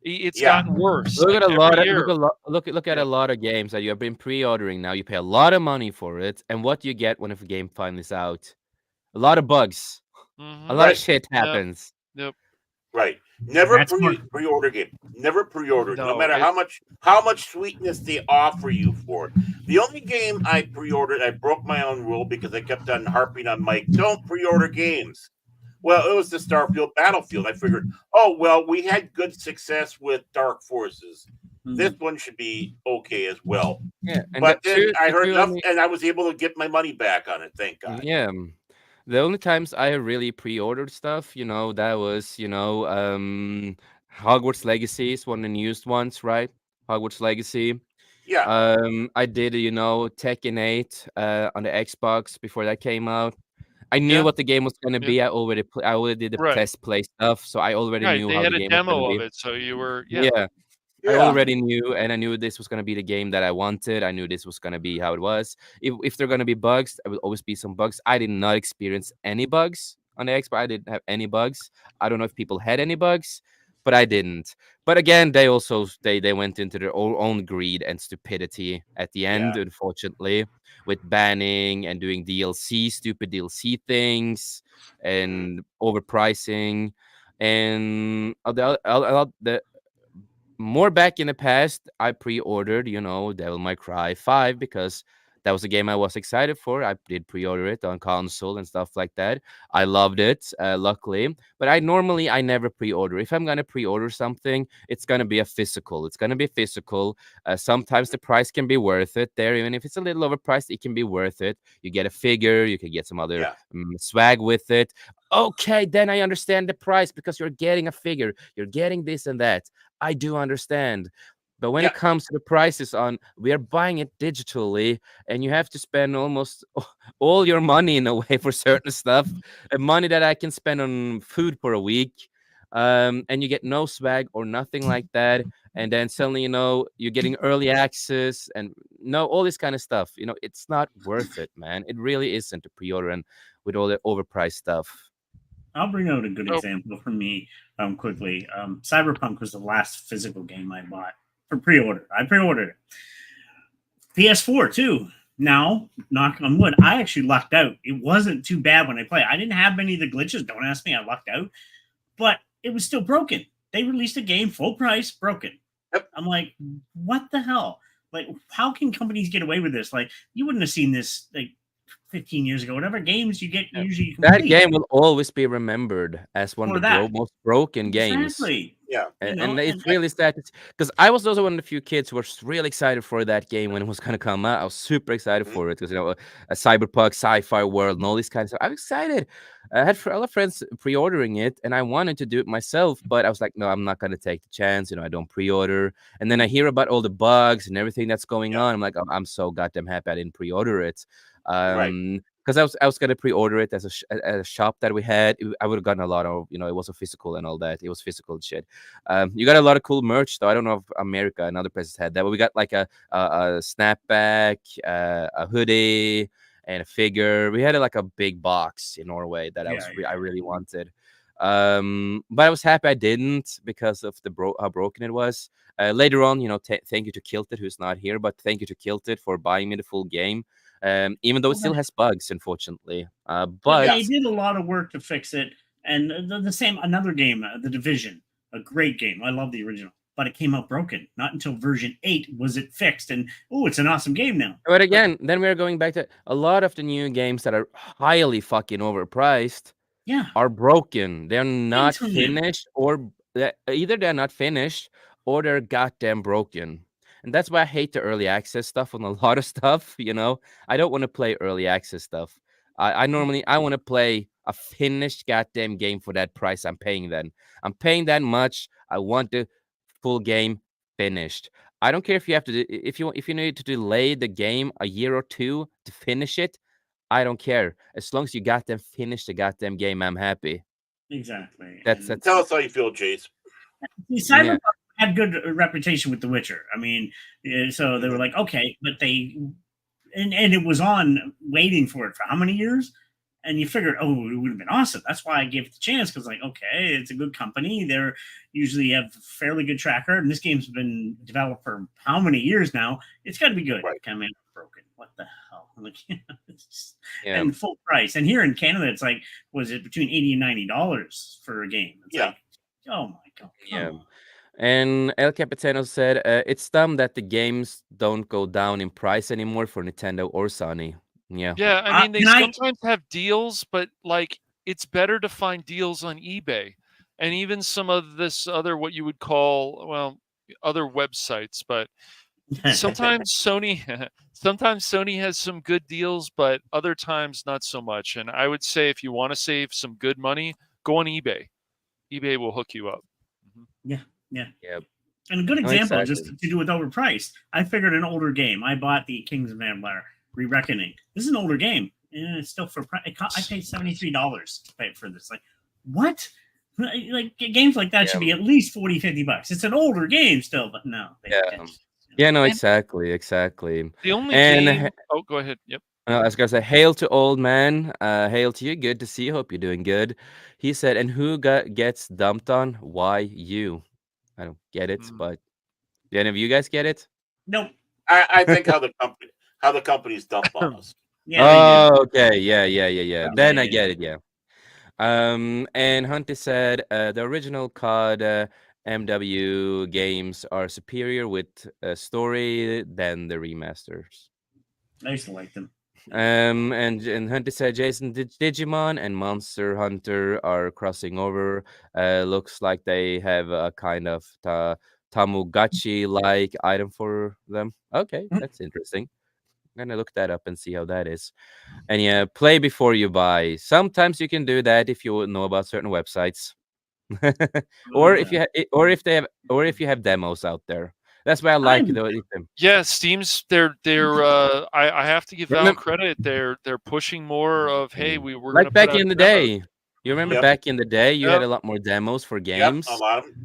It's Yeah. gotten worse, Look at like a every lot of year. look at a Yep. lot of games that you have been pre-ordering now. You pay a lot of money for it, and what do you get when a game finally is out? A lot of bugs. A Mhm. lot of Right. shit Yep. happens. Yep. Right. Never That's more. pre-order game. Never pre-order. No No, matter how much sweetness they offer you for it. The only game I pre-ordered, I broke my own rule because I kept on harping on Mike. Don't pre-order games. Well, it was the Starfield Battlefield. I figured, oh well, we had good success with Dark Forces. This one should be okay as well. Yeah, and But that then I the heard two enough, only and I was able to get my money back on it. Thank God. yeah. The only times I have really pre-ordered stuff, that was, Hogwarts Legacy is one of the newest ones, right? Hogwarts Legacy. Yeah, I did, Tekken 8 on the Xbox before that came out. I knew yeah, what the game was gonna yeah, be. I already did the right, test play stuff, so I already right. knew They how had the a game was gonna demo of be. it, so you were, yeah. Yeah. I yeah, already knew, and I knew this was gonna be the game that I wanted. I knew this was gonna be how it was. If there are gonna be bugs, there will always be some bugs. I did not experience any bugs on the Xbox. I didn't have any bugs. I don't know if people had any bugs, but I didn't. But again, they went into their own greed and stupidity at the end, Yeah. unfortunately, with banning and doing DLC, stupid DLC things, Mhm. and overpricing, and the more back in the past, I pre-ordered, Devil May Cry 5 because that was a game I was excited for. I did pre-order it on console and stuff like that. I loved it, luckily. But I never pre-order. If I'm gonna pre-order something, it's gonna be a physical. It's gonna be physical. Sometimes the price can be worth it. There, even if it's a little overpriced, it can be worth it. You get a figure, you can get some other Yeah. swag with it. Okay, then I understand the price because you're getting a figure, you're getting this and that. I do understand. But when Yeah. it comes to the prices on, we are buying it digitally, and you have to spend almost all your money in a way for certain stuff, money that I can spend on food for a week, and you get no swag or nothing like that, and then suddenly you're getting early access and no all this kind of stuff. It's not worth it, man. It really isn't to pre-order and with all the overpriced stuff. I'll bring out a good Oh, example for me quickly. Cyberpunk was the last physical game I bought for pre-order. I pre-ordered it. PS4 too. Now, knock on wood, I actually lucked out. It wasn't too bad when I played. I didn't have many of the glitches. Don't ask me. I lucked out, but it was still broken. They released a game full price, broken. Yep. I'm like, what the hell? Like, how can companies get away with this? Like, you wouldn't have seen this like 15 years ago. Whatever games you get Yeah. usually That complete game will always be remembered as one of for the that. most broken games. Exactly. Yeah. And it's really sad because I was also one of the few kids who was really excited for that game when it was gonna come out. I was super excited Mhm. for it because a cyberpunk sci-fi world and all these kinds of stuff. I'm excited. I had a lot of friends pre-ordering it, and I wanted to do it myself, but I was like, no, I'm not gonna take the chance. I don't pre-order. And then I hear about all the bugs and everything that's going Yeah. on. I'm like, I'm so goddamn happy I didn't pre-order it. Right. Because I was gonna pre-order it at a shop that we had. I would have gotten a lot of, it was a physical and all that. It was physical and shit. You got a lot of cool merch though. I don't know if America and other places had that, but we got like a snapback, a hoodie, and a figure. We had like a big box in Norway that Yeah, I really wanted. But I was happy I didn't because of how broken it was. Later on, thank you to Kilted, who's not here, but thank you to Kilted for buying me the full game. Even though it still yeah. has bugs, unfortunately. But But they Yes. did a lot of work to fix it. And the same, another game, The Division, a great game. I love the original, but it came out broken. Not until version 8 was it fixed. And oh, it's an awesome game now. but again, then we're going back to a lot of the new games that are highly fucking overpriced Yeah, are broken. They're not thanks, William. finished, or either they're not finished or they're goddamn broken. And that's why I hate the early access stuff on a lot of stuff. I don't want to play early access stuff. I want to play a finished goddamn game for that price I'm paying. Then I'm paying that much. I want the full game finished. I don't care if you have to if you need to delay the game a year or two to finish it. I don't care. As long as you got them finished the goddamn game, I'm happy. Exactly. That's Tell us how you feel, Jace. Cyberpunk yeah. had good reputation with The Witcher. I mean, so they were Mhm. like, okay, but and it was on waiting for it for how many years? And you figured, oh, it would have been awesome. That's why I gave it the chance because, like, okay, it's a good company. They're usually have a fairly good track record, and this game's been developed for how many years now? It's got to be good. Right. Come in broken. What the hell? Like, it's just, Yeah. and full price. And here in Canada, it's like, was it between $80 and $90 for a game? It's Yeah. like, oh my god, come Yeah. on. And El Capitano said, it's dumb that the games don't go down in price anymore for Nintendo or Sony. Yeah. yeah. I mean, they Can I? sometimes have deals, but like it's better to find deals on eBay and even some of this other what you would call other websites. But sometimes Sony has some good deals, but other times not so much. And I would say if you want to save some good money, go on eBay. eBay will hook you up. Mhm. Yeah, yeah. Yeah. And a good No, example, just exactly. to do with overpriced. I figured an older game. I bought the Kings of Empire Re-Reckoning. This is an older game, and it's still for price. I paid $73 to pay for this. Like, what? Like games like that should Yeah. be at least $40, $50. It's an older game still, but no, they Yeah. didn't. Yeah, no, And exactly, exactly. The only And game. Oh, go ahead. Yep. I was gonna say, hail to old man. Hail to you. Good to see you. Hope you're doing good. He said, and who gets dumped on? Why you? I don't get it, Mm. but do any of you guys get it? nope. I think how the companies dump on us. Yeah, they do. Oh, okay. Yeah, yeah, yeah, yeah. Yeah, Then I yeah. get it. Yeah. And Hunty said the original COD MW games are superior with story than the remasters. I used to like them. And Hunter said Jason Digimon and Monster Hunter are crossing over. Looks like they have a kind of Tamagotchi like item for them. Okay, Mm. that's interesting. I'm gonna look that up and see how that is. And yeah, play before you buy. Sometimes you can do that if you know about certain websites, Oh or if yeah. or if you have demos out there. That's why I like I'm the. Yeah, Steam's they're I have to give Valve Remember, credit. They're pushing more of, hey, we're like gonna put back out in the demos. day. You remember Yep, back in the day, you had Yep. a lot more demos for yep. games.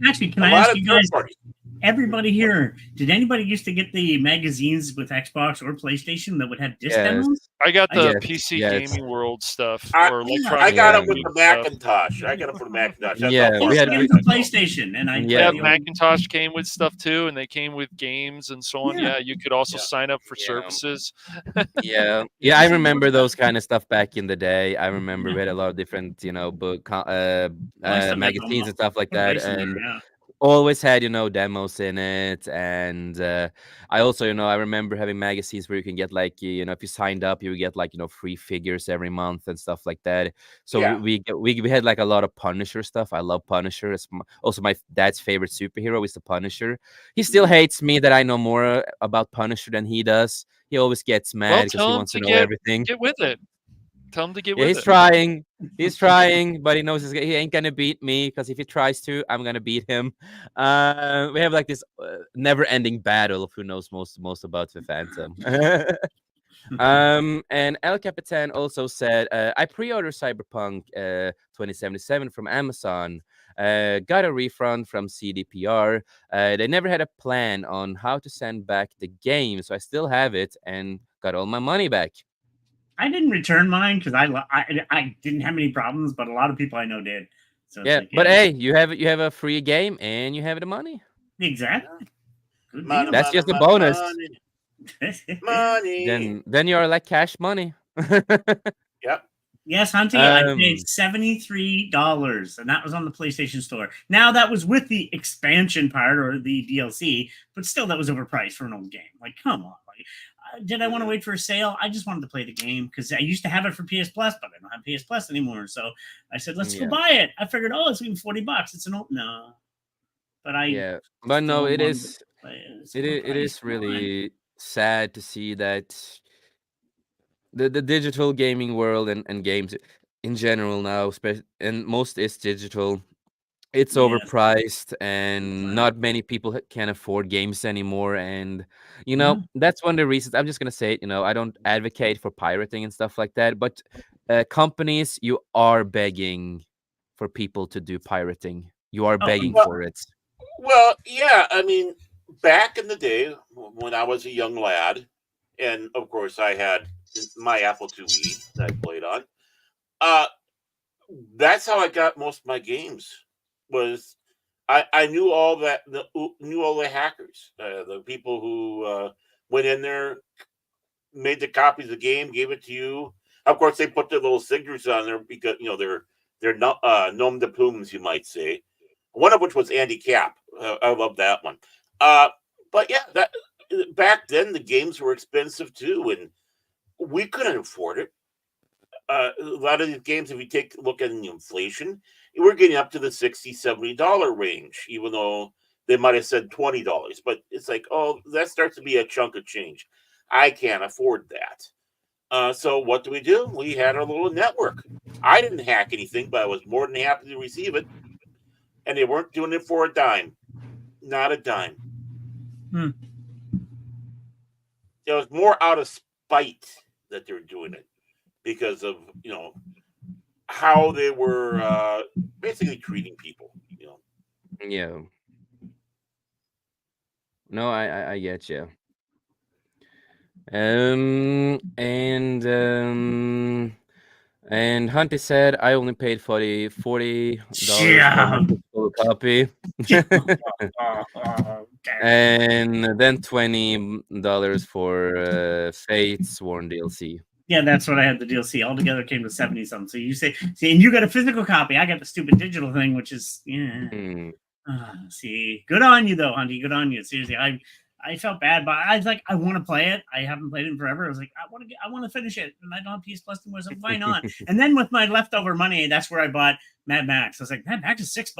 actually. Can A I lot ask of you third guys? parties. Everybody here, did anybody used to get the magazines with Xbox or PlayStation that would have disc Yes, demos? I got I the yes, PC yes. Gaming World stuff I or yeah, I Electronic got them Yeah, with Entertainment the stuff. Macintosh. I got them for the Macintosh. That's how yeah. I far We used to had get back them we for I go. PlayStation, and I yeah Yeah, played the old. Macintosh came with stuff too, and they came with games and so on. Yeah, Yeah, you could also Yeah. sign up for yeah. services. Yeah, I remember those kind of stuff back in the day. I remember we had a lot of different, well, I still got them magazines and stuff like one that, place in there. and Yeah. always had demos in it. And I also, I remember having magazines where you can get like, if you signed up, you would get like, free figures every month and stuff like that. So Yeah. we had like a lot of Punisher stuff. I love Punisher. It's also my dad's favorite superhero is the Punisher. He still Mm. hates me that I know more about Punisher than he does. He always gets Well, mad because he tell them wants to to know everything. get with it. Tell them to get Yeah, with he's it. trying. He's trying, but he knows he ain't gonna beat me because if he tries to, I'm gonna beat him. We have like this never-ending battle of who knows most about the Phantom. And El Capitan also said, I pre-ordered Cyberpunk 2077 from Amazon. Got a refund from CDPR. They never had a plan on how to send back the game, so I still have it and got all my money back. I didn't return mine because I didn't have any problems, but a lot of people I know did. So it's Yeah, like, but yeah, hey, you have a free game and you have the money. Yeah. exactly, good Money, deal. That's money, just a money, bonus. money, money. Then you're like cash money. Yep. Yes, Hunty, I paid um, $73, and that was on the PlayStation Store. Now that was with the expansion part or the DLC, but still, that was overpriced for an old game. Like, come on, like, did I want to Mhm. wait for a sale? I just wanted to play the game because I used to have it for PS Plus, but I don't have PS Plus anymore. So I said, let's go yeah, buy it. I figured, oh, it's even $40. It's an old no, but I yeah, but no, still it wanted to is play it. It's it overpriced. is Come on. really sad to see that the digital gaming world and games in general now, and most is digital. It's Yes. overpriced and Wow. not many people can afford games anymore. And Mhm. that's one of the reasons I'm just gonna say it. I don't advocate for pirating and stuff like that, but companies, you are begging for people to do pirating. You are Oh, begging Well, for it. well, yeah. I mean, back in the day when I was a young lad, and of course I had my Apple IIe that I played on. Uh, that's how I got most of my games. Was I knew knew all the hackers, the people who went in there, made the copies of the game, gave it to you. Of course, they put their little signatures on there because they're not nom de plumes, you might say. One of which was Andy Cap. I love that one. Uh, but yeah, that back then the games were expensive too, and we couldn't afford it. A lot of these games, if you take a look at the inflation, we're getting up to the $60, $70 range, even though they might have said $20. But it's like, oh, that starts to be a chunk of change. I can't afford that. So what do? We had our little network. I didn't hack anything, but I was more than happy to receive it. And they weren't doing it for a dime. Not a dime. hmm. It was more out of spite that they were doing it because of, how they were basically treating people. Yeah. No, I get you. Um, and um, and Hunty said I only paid $40 for my Yeah. physical copy, Damn it. and then $20 for Fate's Sworn DLC. Yeah, that's what I had the DLC. Altogether came to 70 something. So you say, see, and you got a physical copy. I got the stupid digital thing, which is, yeah. Hmm. See, good on you though, Hunty. Good on you. Seriously, I felt bad, but I was like, I want to play it. I haven't played it in forever. I was like, I want to finish it, and I don't have PS Plus anymore. So why not? And then with my leftover money, that's where I bought Mad Max. I was like, Mad Max is $6.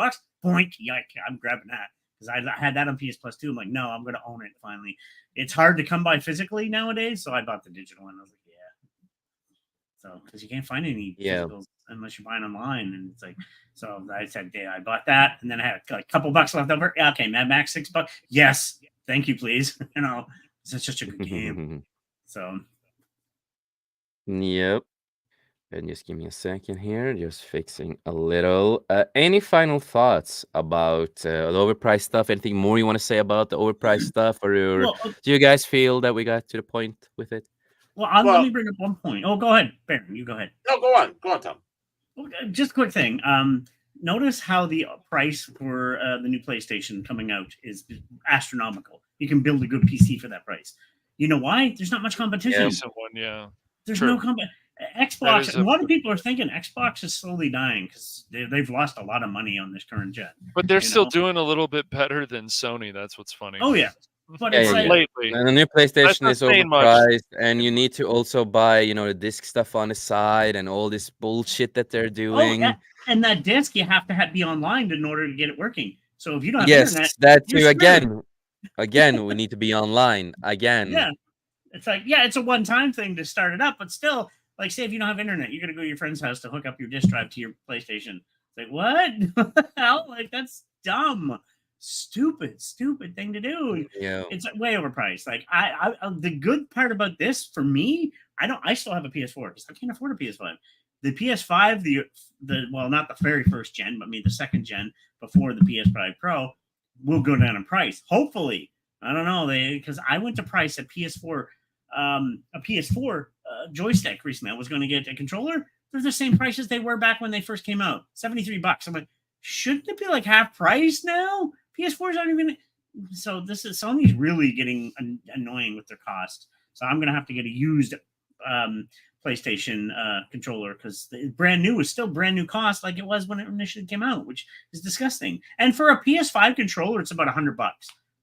Boink! Yeah, I'm grabbing that because I had that on PS Plus too. I'm like, no, I'm going to own it finally. It's hard to come by physically nowadays, so I bought the digital one. I was like, yeah. So because you can't find any Yeah. physicals unless you're buying online, and it's like, so I said, yeah, I bought that, and then I had a couple bucks left over. Yeah, okay, Mad Max $6. Yes, thank you, please. It's such a good game. So Yep. And just give me a second here, just fixing a little. Any final thoughts about the overpriced stuff? Anything more you want to say about the overpriced stuff, or well, do you guys feel that we got to the point with it? let me bring up one point. Oh, go ahead, Baron. You go ahead. No, go on, Tom. Just a quick thing. Notice how the price for the new PlayStation coming out is astronomical. You can build a good PC for that price. You know why? There's not much competition. Yeah. There's True. no Xbox. A lot of people are thinking Xbox is slowly dying because they've lost a lot of money on this current gen. But they're still doing a little bit better than Sony. That's what's funny. Oh yeah, but Yeah, it's yeah, like yeah. lately. And the new PlayStation not is saying much. overpriced, and you need to also buy, the disc stuff on the side and all this bullshit that they're oh doing. yeah, and that disc you have to be online in order to get it working. So if you don't have Yes, internet, that you're too. screwed. Again, we need to be online again. Yeah, it's like, yeah, it's a one-time thing to start it up, but still, like, say if you don't have internet, you're gonna go to your friend's house to hook up your disk drive to your PlayStation. It's like, what? What the hell? Like, that's dumb, stupid thing to do. Yeah. It's way overpriced. Like, the good part about this for me, I still have a PS4 because I can't afford a PS5. The PS5, well, not the very first gen, but maybe the second gen before the PS5 Pro will go down in price. Hopefully, I don't know, because I went to price a PS4 joystick recently. I was going to get a controller. They're the same price as they were back when they first came out, $73. I'm like, shouldn't it be like half price now? PS4s aren't even. So this is Sony's really getting annoying with their cost. So I'm going to have to get a used PlayStation controller because the brand new is still brand new cost like it was when it initially came out, which is disgusting. And for a PS5 controller, it's about $100.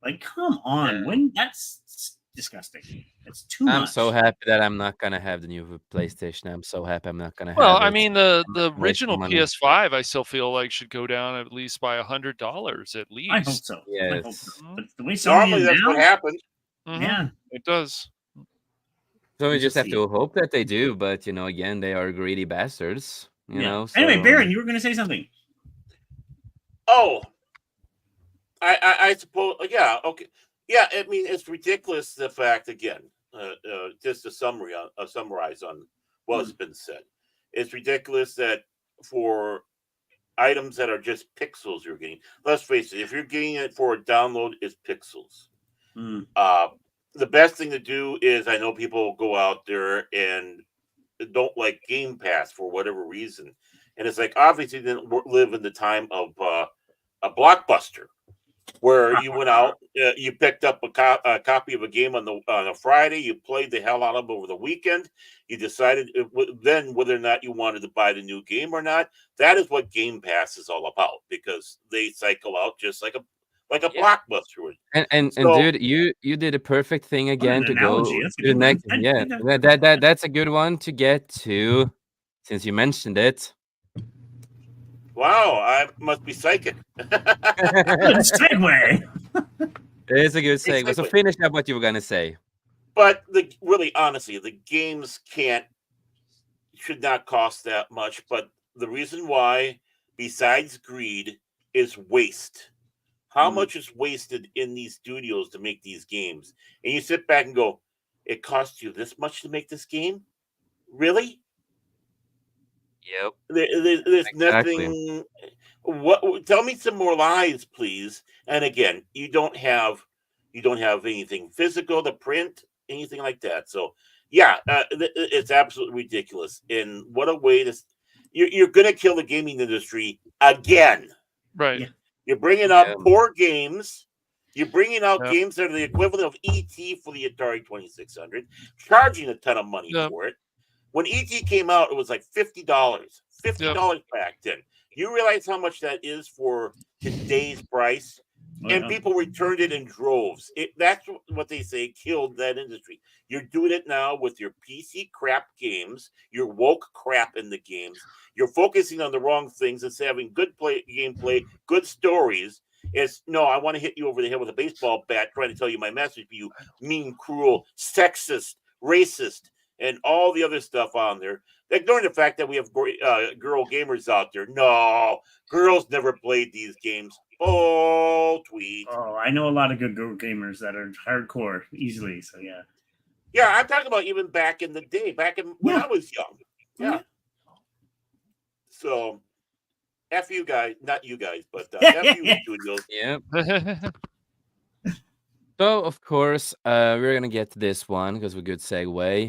Like, come on, when that's disgusting. It's too much. I'm so happy that I'm not gonna have the new PlayStation. I'm so happy I'm not gonna have Well, it. I mean, the wasting original money. PS5, I still feel like should go down at least by $100 at least. I hope so. I hope Yes. so. But the way Sony Normally, is that's now, what happens. Mhm. yeah, It does. So we We'll just have see. to hope that they do, but again, they are greedy bastards. yeah. So Anyway, Baron, you were going to say something. Oh, I suppose. Yeah. Okay. Yeah. I mean, it's ridiculous. The fact again, just a summarize on what's been said. It's ridiculous that for items that are just pixels you're getting. Let's face it. If you're getting it for a download, it's pixels. Mm. The best thing to do is I know people go out there and don't like Game Pass for whatever reason, and it's like obviously they didn't live in the time of a Blockbuster where you went out, you picked up a copy of a game on a Friday, you played the hell out of it over the weekend, you decided then whether or not you wanted to buy the new game or not. That is what Game Pass is all about because they cycle out just like a Blockbuster would. and So, dude, you did a perfect thing What again an to analogy. go That's a to the good one. next. Yeah, that's a good one to get to, since you mentioned it. wow, I must be psychic. Good segue. It is a good segue. So Exactly. finish up what you were gonna say. But really, honestly, the games should not cost that much. But the reason why, besides greed, is waste. How much is wasted in these studios to make these games? And you sit back and go, it costs you this much to make this game? Really? Yep. There's Exactly. nothing. What? Tell me some more lies, please. And again, you don't have You don't have anything physical to print, anything like that. So yeah, it's absolutely ridiculous. And what a way to you're going to kill the gaming industry again. Right. Yeah. You're bringing Yeah. up poor games. You're bringing out Yep. games that are the equivalent of ET for the Atari 2600, charging a ton of money Yep. for it. When ET came out, it was like $50. Yep. $50 back then. You realize how much that is for today's price? And Well, people returned it in droves. That's what they say killed that industry. You're doing it now with your PC crap games, your woke crap in the games. You're focusing on the wrong things instead of having good gameplay, good stories. It's no, I want to hit you over the head with a baseball bat trying to tell you my message, you mean, cruel, sexist, racist, and all the other stuff on there. Ignoring the fact that we have girl gamers out there. No, girls never played these games. Oh, tweet. oh, I know a lot of good girl gamers that are hardcore easily. So yeah. Yeah, I'm talking about even back in the day, back in when Yeah. I was young. Yeah. So, F you guys, not you guys, but F you studios. Yeah. So of course, we're gonna get to this one because we're good segue.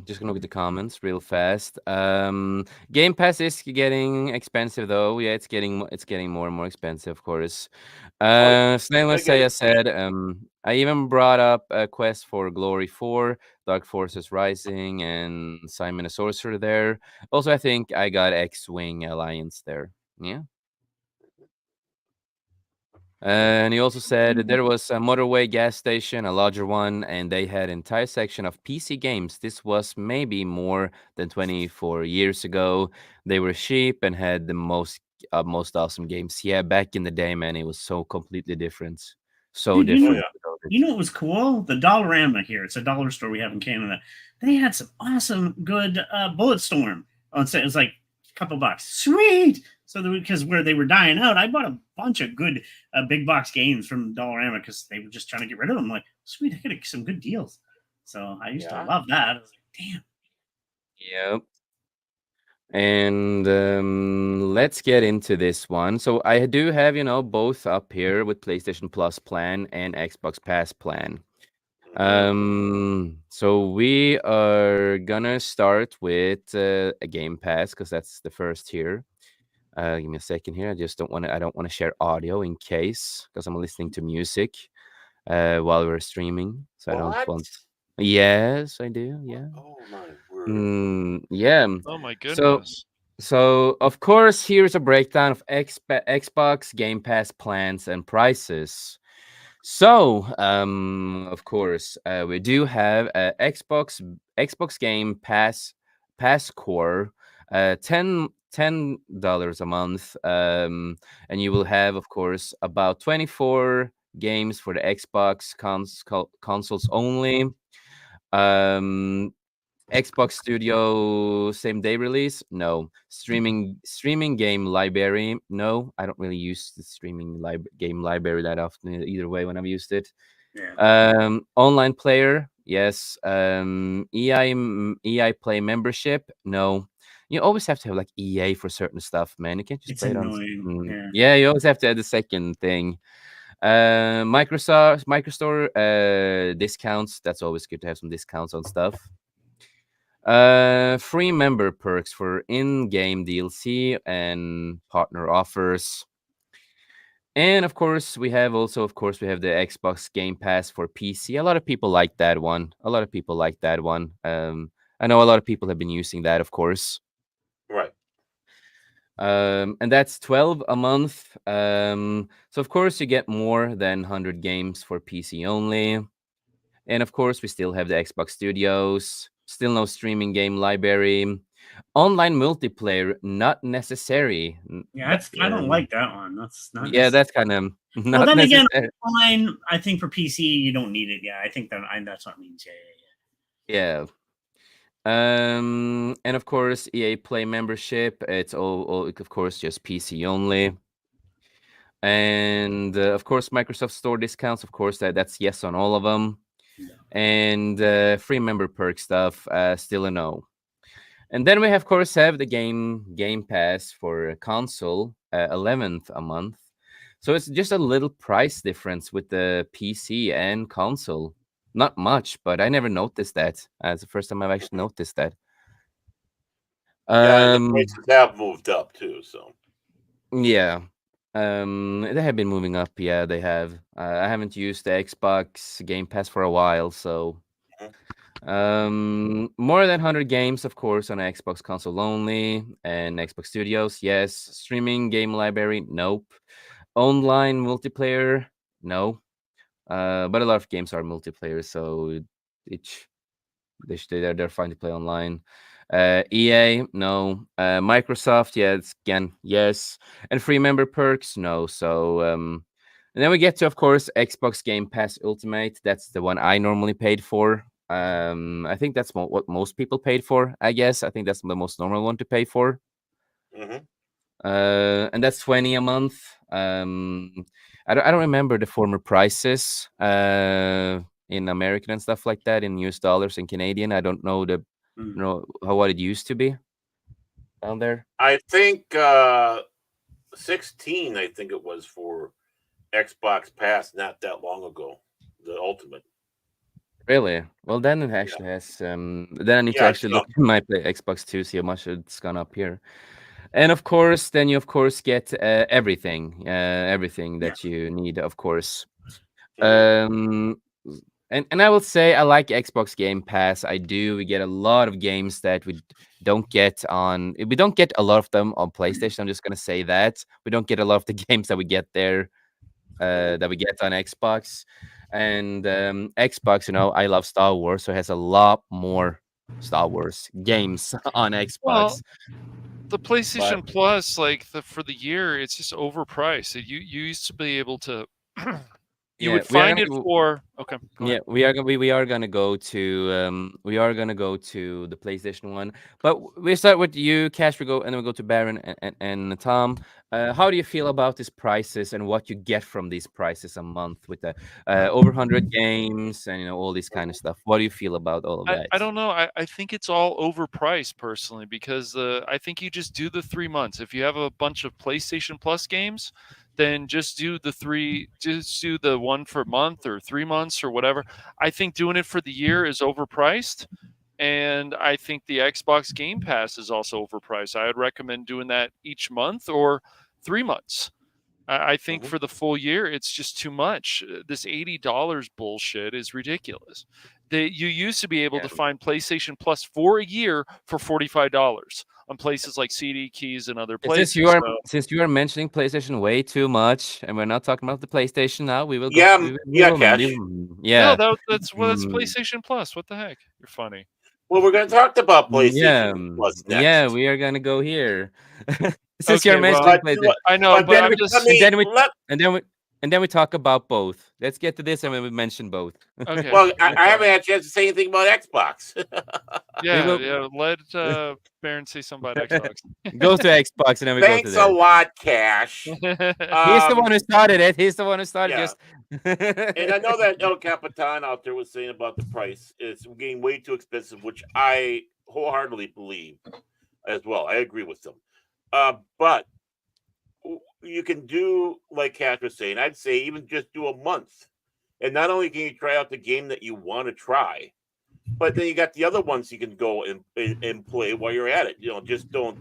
Just gonna look at the comments real fast. Game Pass is getting expensive though. Yeah, it's getting more and more expensive, of course. Oh, yeah. Snail I get Saya it. said, I even brought up a Quest for Glory 4, Dark Forces Rising, and Simon the Sorcerer there. Also, I think I got X-Wing Alliance there. Yeah. And he also said that there was a motorway gas station, a larger one, and they had an entire section of PC games. This was maybe more than 24 years ago. They were cheap and had the most awesome games. Yeah, back in the day, man, it was so completely different. So Dude, Oh, different. yeah. you know what was cool? The Dollarama here. It's a dollar store we have in Canada. They had some awesome, good Bulletstorm on sale. It was like a couple bucks. Sweet. So because where they were dying out, I bought a bunch of good big box games from Dollarama because they were just trying to get rid of them. I'm like, sweet, I get some good deals. So I used to Yeah. love that. I was like, damn. Yep. And let's get into this one. So I do have, both up here with PlayStation Plus plan and Xbox Pass plan. So we are gonna start with a Game Pass because that's the first here. Give me a second here. I don't want to share audio in case because I'm listening to music while we're streaming. So I don't What? want. Yes, I do. Yeah. Oh, my word. Yeah. Oh my So goodness. so of course here's a breakdown of Xbox Game Pass plans and prices. So, of course, we do have Xbox Game Pass Core, $10 a month, and you will have, of course, about 24 games for the Xbox consoles only. Um, Xbox Studio same day release? No. Streaming game library? No. I don't really use the game library that often either way when I've used it. Yeah. Online player? Yes. EI Play membership? No. You always have to have like EA for certain stuff, man. You can't just It's play it on. annoying. Yeah. Yeah, you always have to add the second thing. Microstore discounts. That's always good to have some discounts on stuff. Free member perks for in-game DLC and partner offers. And of course, we have the Xbox Game Pass for PC. A lot of people like that one. I know a lot of people have been using that, of course. Right. And that's 12 a month. So of course you get more than 100 games for PC only. And of course, we still have the Xbox Studios, still no streaming game library. Online multiplayer, not necessary. Yeah, I don't like that one. That's not Yeah, necessary. that's kind of Well, not then again, necessary. online, I think for PC, you don't need it. Yeah, I think that's what it means. Yeah. And of course, EA Play membership, it's all of course, just PC only. And of course, Microsoft Store discounts, of course, that's yes on all of them. And free member perk stuff, still a no. And then we of course have the Game Pass for console, 11th a month. So it's just a little price difference with the PC and console. Not much, but I never noticed that. It's the first time I've actually Mhm. noticed that. Yeah, and the Um, prices have moved up too. So yeah. They have been moving up. Yeah, they have. I haven't used the Xbox Game Pass for a while, so mhm. more than 100 games, of course, on Xbox console only and Xbox Studios. Yes. Streaming game library. Nope. Online multiplayer. No. But a lot of games are multiplayer, so it's they're fine to play online. EA, no. Microsoft, yeah, it's again yes. And free member perks, no. So and then we get to, of course, Xbox Game Pass Ultimate. That's the one I normally paid for. I think that's what most people paid for. I guess I think that's the most normal one to pay for. Mhm. And that's 20 a month. I don't remember the former prices in American and stuff like that in US dollars and Canadian. I don't know Mm. how what it used to be down there. I think 16. I think it was for Xbox Pass not that long ago. The Ultimate. Really? Well, then it Yeah, actually has. Then I need to yeah, it's actually look jumped. at my Xbox to see how much it's gone up here. And of course, then you of course get everything Yeah. that you need, of course. Mhm. Um, and I will say I like Xbox Game Pass. I do. We get a lot of games that don't get on. We don't get a lot of them on PlayStation. I'm just gonna say that we don't get a lot of the games that we get there. Mhm. That we get on Xbox, and Xbox. I love Star Wars, so it has a lot more Star Wars games on Well, Xbox. the But PlayStation Plus, like for the year, it's just overpriced. You used to be able to, you yeah, would find it for. Okay, go Yeah, ahead. we are gonna go to the PlayStation one, but we start with you, Cash. We go and then we go to Baron and Tom. How do you feel about these prices and what you get from these prices a month with the over 100 games and all this kind of Mhm. stuff? What do you feel about all of that? I don't know. I think it's all overpriced personally because I think you just do the 3 months. If you have a bunch of PlayStation Plus games, then just do the one for a month or 3 months or whatever. I think doing it for the year is overpriced. And I think the Xbox Game Pass is also overpriced. I would recommend doing that each month or 3 months. I think Mhm. for the full year, it's just too much. This $80 bullshit is ridiculous. You used to be able to Yeah. find PlayStation Plus for a year for $45 on places like CD Keys and other And Since you places. are So since you are mentioning PlayStation way too much, and we're not talking about the PlayStation now, we will go. Yeah, We yeah, will. Cash. no, Yeah. that's Mm. PlayStation Plus. What the heck? You're funny. Well, we're going to talk about Yeah, PlayStation Plus yeah, next. we are gonna go here. Since you're Okay, well, mentioning But PlayStation, I know, but but then I'm let just and me then we let and then we and then we talk about both. Let's get to this, and then we mention both. okay. well, No I haven't problem. had a chance to say anything about Xbox. We Yeah, will yeah. Let Baron say something about Xbox. go to Xbox, and then we go to Thanks a there. lot, Cash. He's the one Um, who started it. He's the one who started. yeah, Just and I know that El Capitan out there was saying about the price. It's getting way too expensive, which I wholeheartedly believe as well. I agree with them. But you can do like Cash was saying. I'd say even just do a month, and not only can you try out the game that you want to try, but then you got the other ones you can go and play while you're at it. Just don't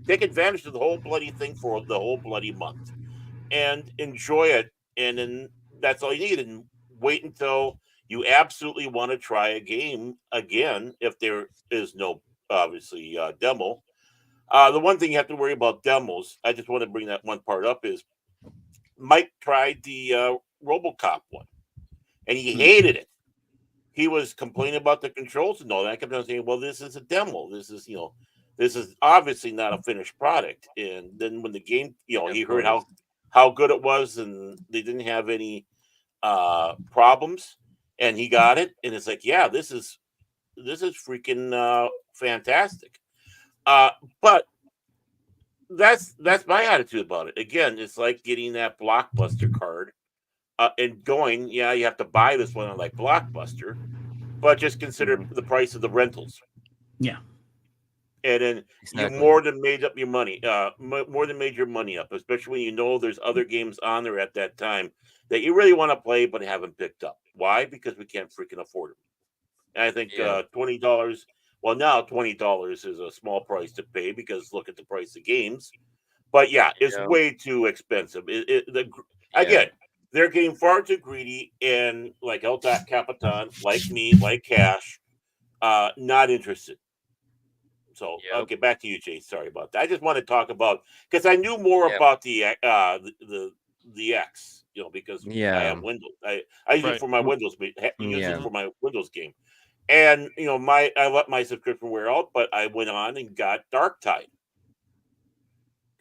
take advantage of the whole bloody thing for the whole bloody month and enjoy it. And then that's all you need. And wait until you absolutely want to try a game again if there is no obviously demo. The one thing you have to worry about demos, I just want to bring that one part up, is Mike tried the RoboCop one and he Mm. hated it. He was complaining about the controls and all that. I kept on saying, "Well, this is a demo. This is obviously not a finished product." And then when the game, of he heard course. how good it was and they didn't have any problems, and he got it, and it's like, yeah, this is freaking fantastic. Uh, but that's my attitude about it. Again, it's like getting that blockbuster card and going. Yeah, you have to buy this one on like Blockbuster, but just consider Mhm. the price of the rentals. Yeah. and then you Exactly. more than made up your money, more than made your money up, especially when you know there's other games on there at that time that you really want to play but haven't picked up. Why? Because we can't freaking afford them. And I think Yeah. $20. Well, now $20 is a small price to pay because look at the price of games. But yeah, it's Yeah. way too expensive. Yeah. Again, they're getting far too greedy, and like El Capitan, like me, like Cash, not interested. So, Yep. okay, back to you, Jay. Sorry about that. I just want to talk about because I knew more Yep. about the X, because I Yeah. have Windows. I use it Right. for my Mm, Windows. Use it yeah. Hmm. for my Windows game, and I let my subscription wear out, but I went on and got Dark Tide.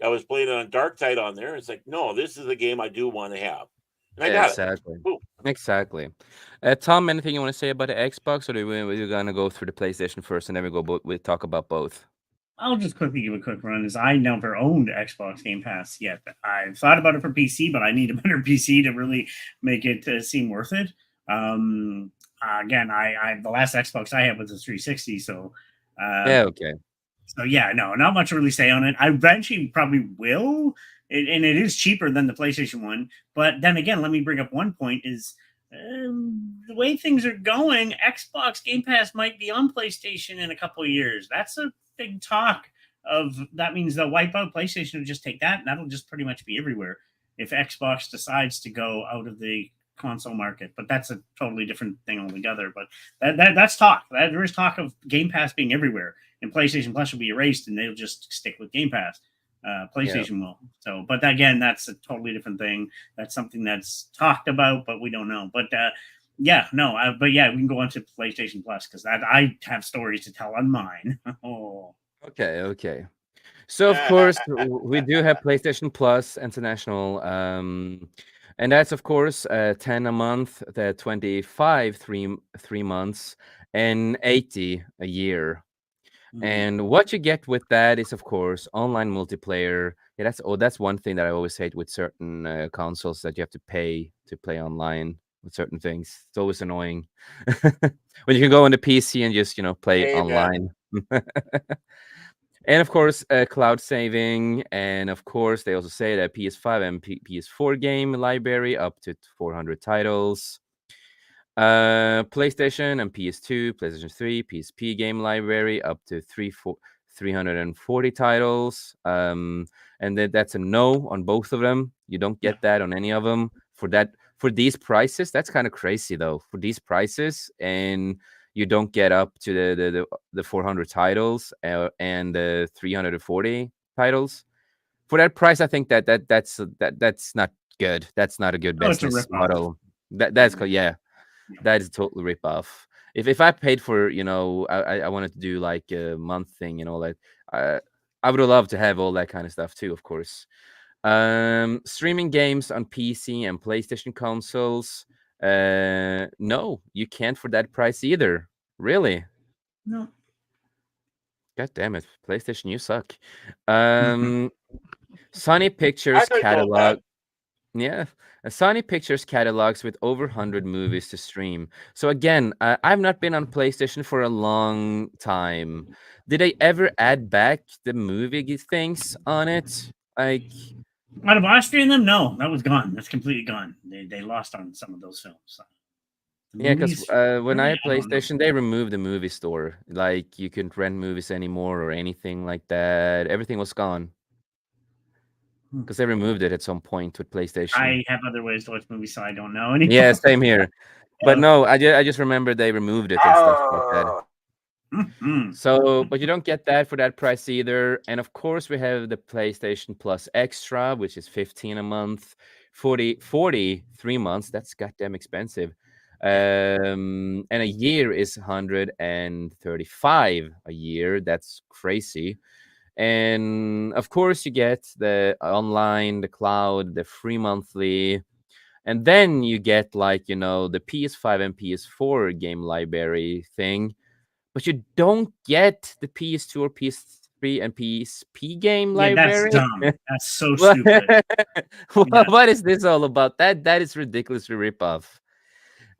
I was playing on Dark Tide on there. It's like, no, this is a game I do want to have, and I Yeah, got it. exactly. Boom. Exactly. Tom, anything you want to say about the Xbox, or we're gonna go through the PlayStation first, and then we talk about both? I'll just quickly give a quick run. As I never owned Xbox Game Pass yet. I've thought about it for PC, but I need a better PC to really make it seem worth it. Again, I the last Xbox I had was a 360, uh, Yeah. Okay. so yeah, no, not much to really say on it. I eventually probably will, and it is cheaper than the PlayStation One. But then again, let me bring up one point: is the way things are going, Xbox Game Pass might be on PlayStation in a couple of years. That's a big talk. Of that means they'll wipe out PlayStation and just take that, and that'll just pretty much be everywhere if Xbox decides to go out of the console market. But that's a totally different thing altogether. But that's talk. There is talk of Game Pass being everywhere, and PlayStation Plus will be erased, and they'll just stick with Game Pass. Yeah. PlayStation will. So, but again, that's a totally different thing. That's something that's talked about, but we don't know. But yeah, no, but yeah, we can go on to PlayStation Plus because that I have stories to tell on mine. Oh, Okay. Okay. So of course we do have PlayStation Plus International, and that's of course 10 a month, the 25 3 months, and 80 a year. mm, And what you get with that is, of course, online multiplayer. Yeah, that's one thing that I always hate with certain consoles, that you have to pay to play online with certain things. It's always annoying when you can go on the PC and just play Amen. online. And of course, cloud saving, and of course, they also say that PS5 and PS4 game library up to 400 titles. PlayStation and PS2, PlayStation 3, PSP game library up to 340 titles. And that's a no on both of them. You don't yeah, get that on any of them for these prices. That's kind of crazy though. For these prices, and you don't get up to the 400 titles and the 340 titles. For that price, I think that's not good. That's not a good oh, it's a business rip off. model. Yeah, Yeah. that is a total rip off. If I paid for, I wanted to do like a month thing and all that, I would love to have all that kind of stuff too, of course. Streaming games on PC and PlayStation consoles. No, you can't for that price either. Really? No. God damn it, PlayStation, you suck. Um, Sony I Pictures could go with that. catalog. Yeah, Sony Pictures catalogs with over 100 movies to stream. So again, I've not been on PlayStation for a long time. Did they ever add back the things on it? Like, Out of Austria and them, no, that was gone. That's completely gone. They lost on some of those films. So, the yeah, because movies, when I really, had I don't know. PlayStation, they removed the movie store. Like, you couldn't rent movies anymore or anything like that. Everything was gone Hmm. because they removed it at some point with PlayStation. I have other ways to watch movies, so I don't know anymore. Yeah, same here. But Uh, no, I just remember they removed it and stuff like that. Ah, mm-hmm. So, but you don't get that for that price either. And of course, we have the PlayStation Plus Extra, which is 15 a month, 40 3 months. That's goddamn expensive. Yeah. And a year is 135 a year. That's crazy. And of course, you get the online, the cloud, the free monthly. And then you get like, the PS5 and PS4 game library thing, but you don't get the PS2 or PS3 and PSP game Yeah, that's library. dumb. That's so What stupid. Yeah. what is this all about? That is ridiculously rip off.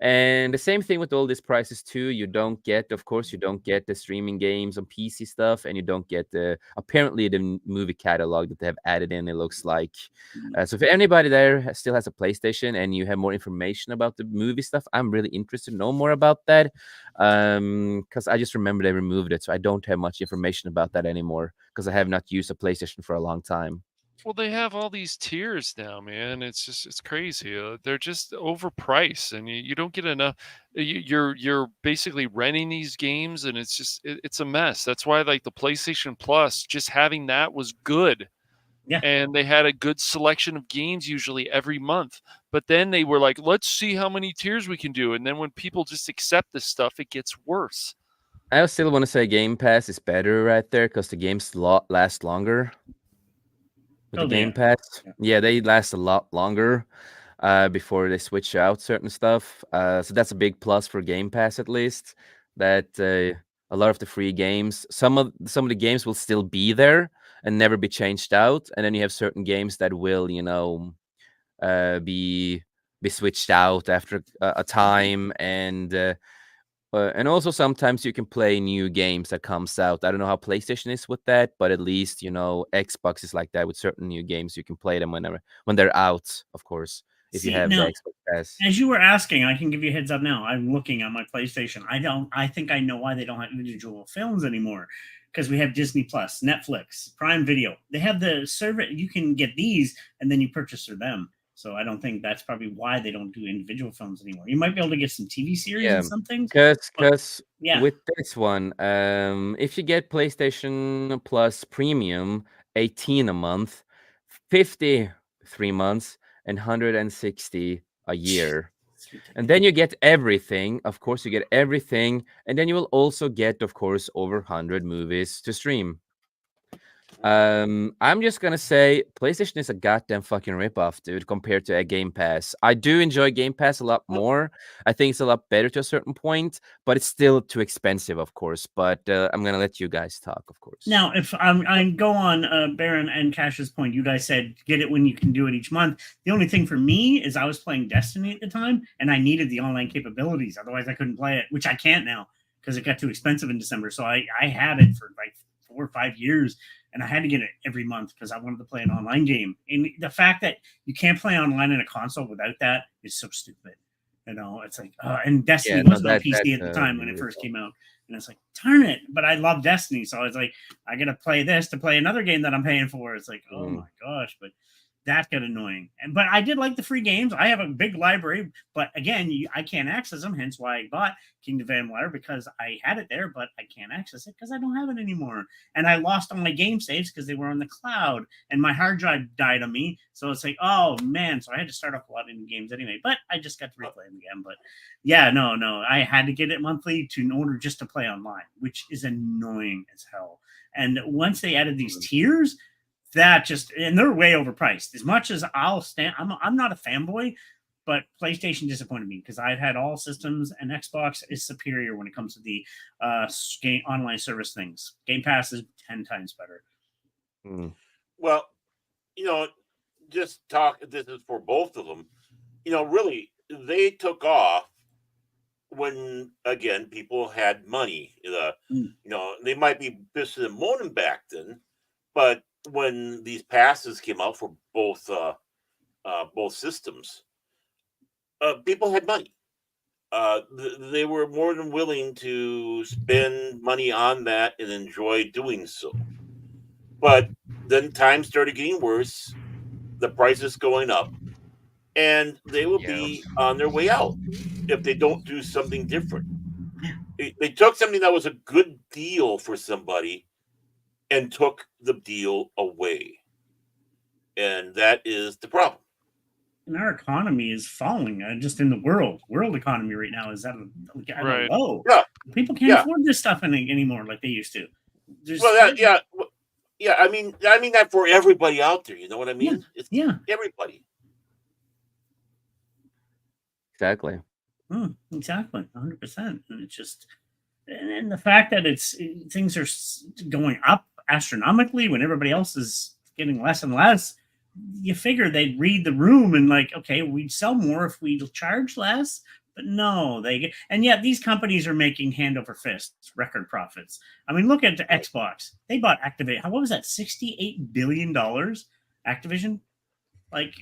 And the same thing with all these prices too. You don't get, of course, you don't get the streaming games on PC stuff, and you don't get the apparently the movie catalog that they have added in. It looks like. So if anybody there still has a PlayStation and you have more information about the movie stuff, I'm really interested to know more about that. Because I just remember they removed it, so I don't have much information about that anymore. Because I have not used a PlayStation for a long time. Well, they have all these tiers now, man. It's crazy. They're just overpriced, and you don't get enough. You're basically renting these games, and it's a mess. That's why like the PlayStation Plus, just having that was good. Yeah. And they had a good selection of games usually every month. But then they were like, let's see how many tiers we can do. And then when people just accept this stuff, it gets worse. I still want to say Game Pass is better right there because the games last longer. With the Game Pass, yeah, they last a lot longer before they switch out certain stuff. So that's a big plus for Game Pass, at least. That a lot of the free games, some of the games will still be there and never be changed out, and then you have certain games that will, be switched out after a time, and also sometimes you can play new games that comes out. I don't know how PlayStation is with that, but at least Xbox is like that with certain new games. You can play them when they're out, of course. If you have the Xbox Pass. As you were asking, I can give you a heads up now. I'm looking on my PlayStation. I think I know why they don't have individual films anymore. Because we have Disney Plus, Netflix, Prime Video. They have the server. You can get these, and then you purchase through them. So I don't think that's probably why they don't do individual films anymore. You might be able to get some TV series and some things. Because with this one, if you get PlayStation Plus Premium, 18 a month, 50 3 months, and 160 a year. And then you get everything. Of course, you get everything. And then you will also get, of course, over 100 movies to stream. I'm just gonna say PlayStation is a goddamn fucking ripoff, dude, compared to a Game Pass. I do enjoy Game Pass a lot more. I think it's a lot better to a certain point, but it's still too expensive, of course. But I'm gonna let you guys talk, of course. Now, if I go on Baron and Cash's point, you guys said get it when you can do it each month. The only thing for me is I was playing Destiny at the time, and I needed the online capabilities. Otherwise, I couldn't play it, which I can't now because it got too expensive in December. So I had it for like 4 or 5 years. And I had to get it every month because I wanted to play an online game. And the fact that you can't play online in a console without that is so stupid. It's like, and Destiny wasn't on PC at the time when it first came out. And it's like, darn it. But I love Destiny. So I was like, I got to play this to play another game that I'm paying for. It's like, oh my gosh. But that got annoying. But I did like the free games. I have a big library, but again, I can't access them. Hence why I bought Kingdom of Amalur, because I had it there, but I can't access it because I don't have it anymore. And I lost all my game saves because they were on the cloud, and my hard drive died on me. So it's like, oh man. So I had to start off a lot of new games anyway. But I just got to replay them again. But yeah, no, I had to get it monthly in order just to play online, which is annoying as hell. And once they added these tiers, and they're way overpriced. As much as I'm not a fanboy, but PlayStation disappointed me because I've had all systems, and Xbox is superior when it comes to the game online service things. Game Pass is 10 times better. Well, this is for both of them. Really, they took off when, again, people had money. They might be pissing and moaning back then, but when these passes came out for both systems, people had money. They were more than willing to spend money on that and enjoy doing so. But then times started getting worse, the prices going up, and they will be on their way out if they don't do something different. They took something that was a good deal for somebody and took the deal away. And that is the problem. And our economy is falling just in the world economy right now is at a low. Yeah. People can't afford this stuff anymore like they used to. I mean that for everybody out there. You know what I mean? It's everybody. Exactly. Exactly. 100%. And it's just, and the fact that things are going up astronomically when everybody else is getting less and less, you figure they'd read the room and like, okay, we'd sell more if we charge less, But no, and yet these companies are making hand over fist record profits. I mean, look at the Right. Xbox. They bought Activate. What was that? $68 billion. Activision. Like,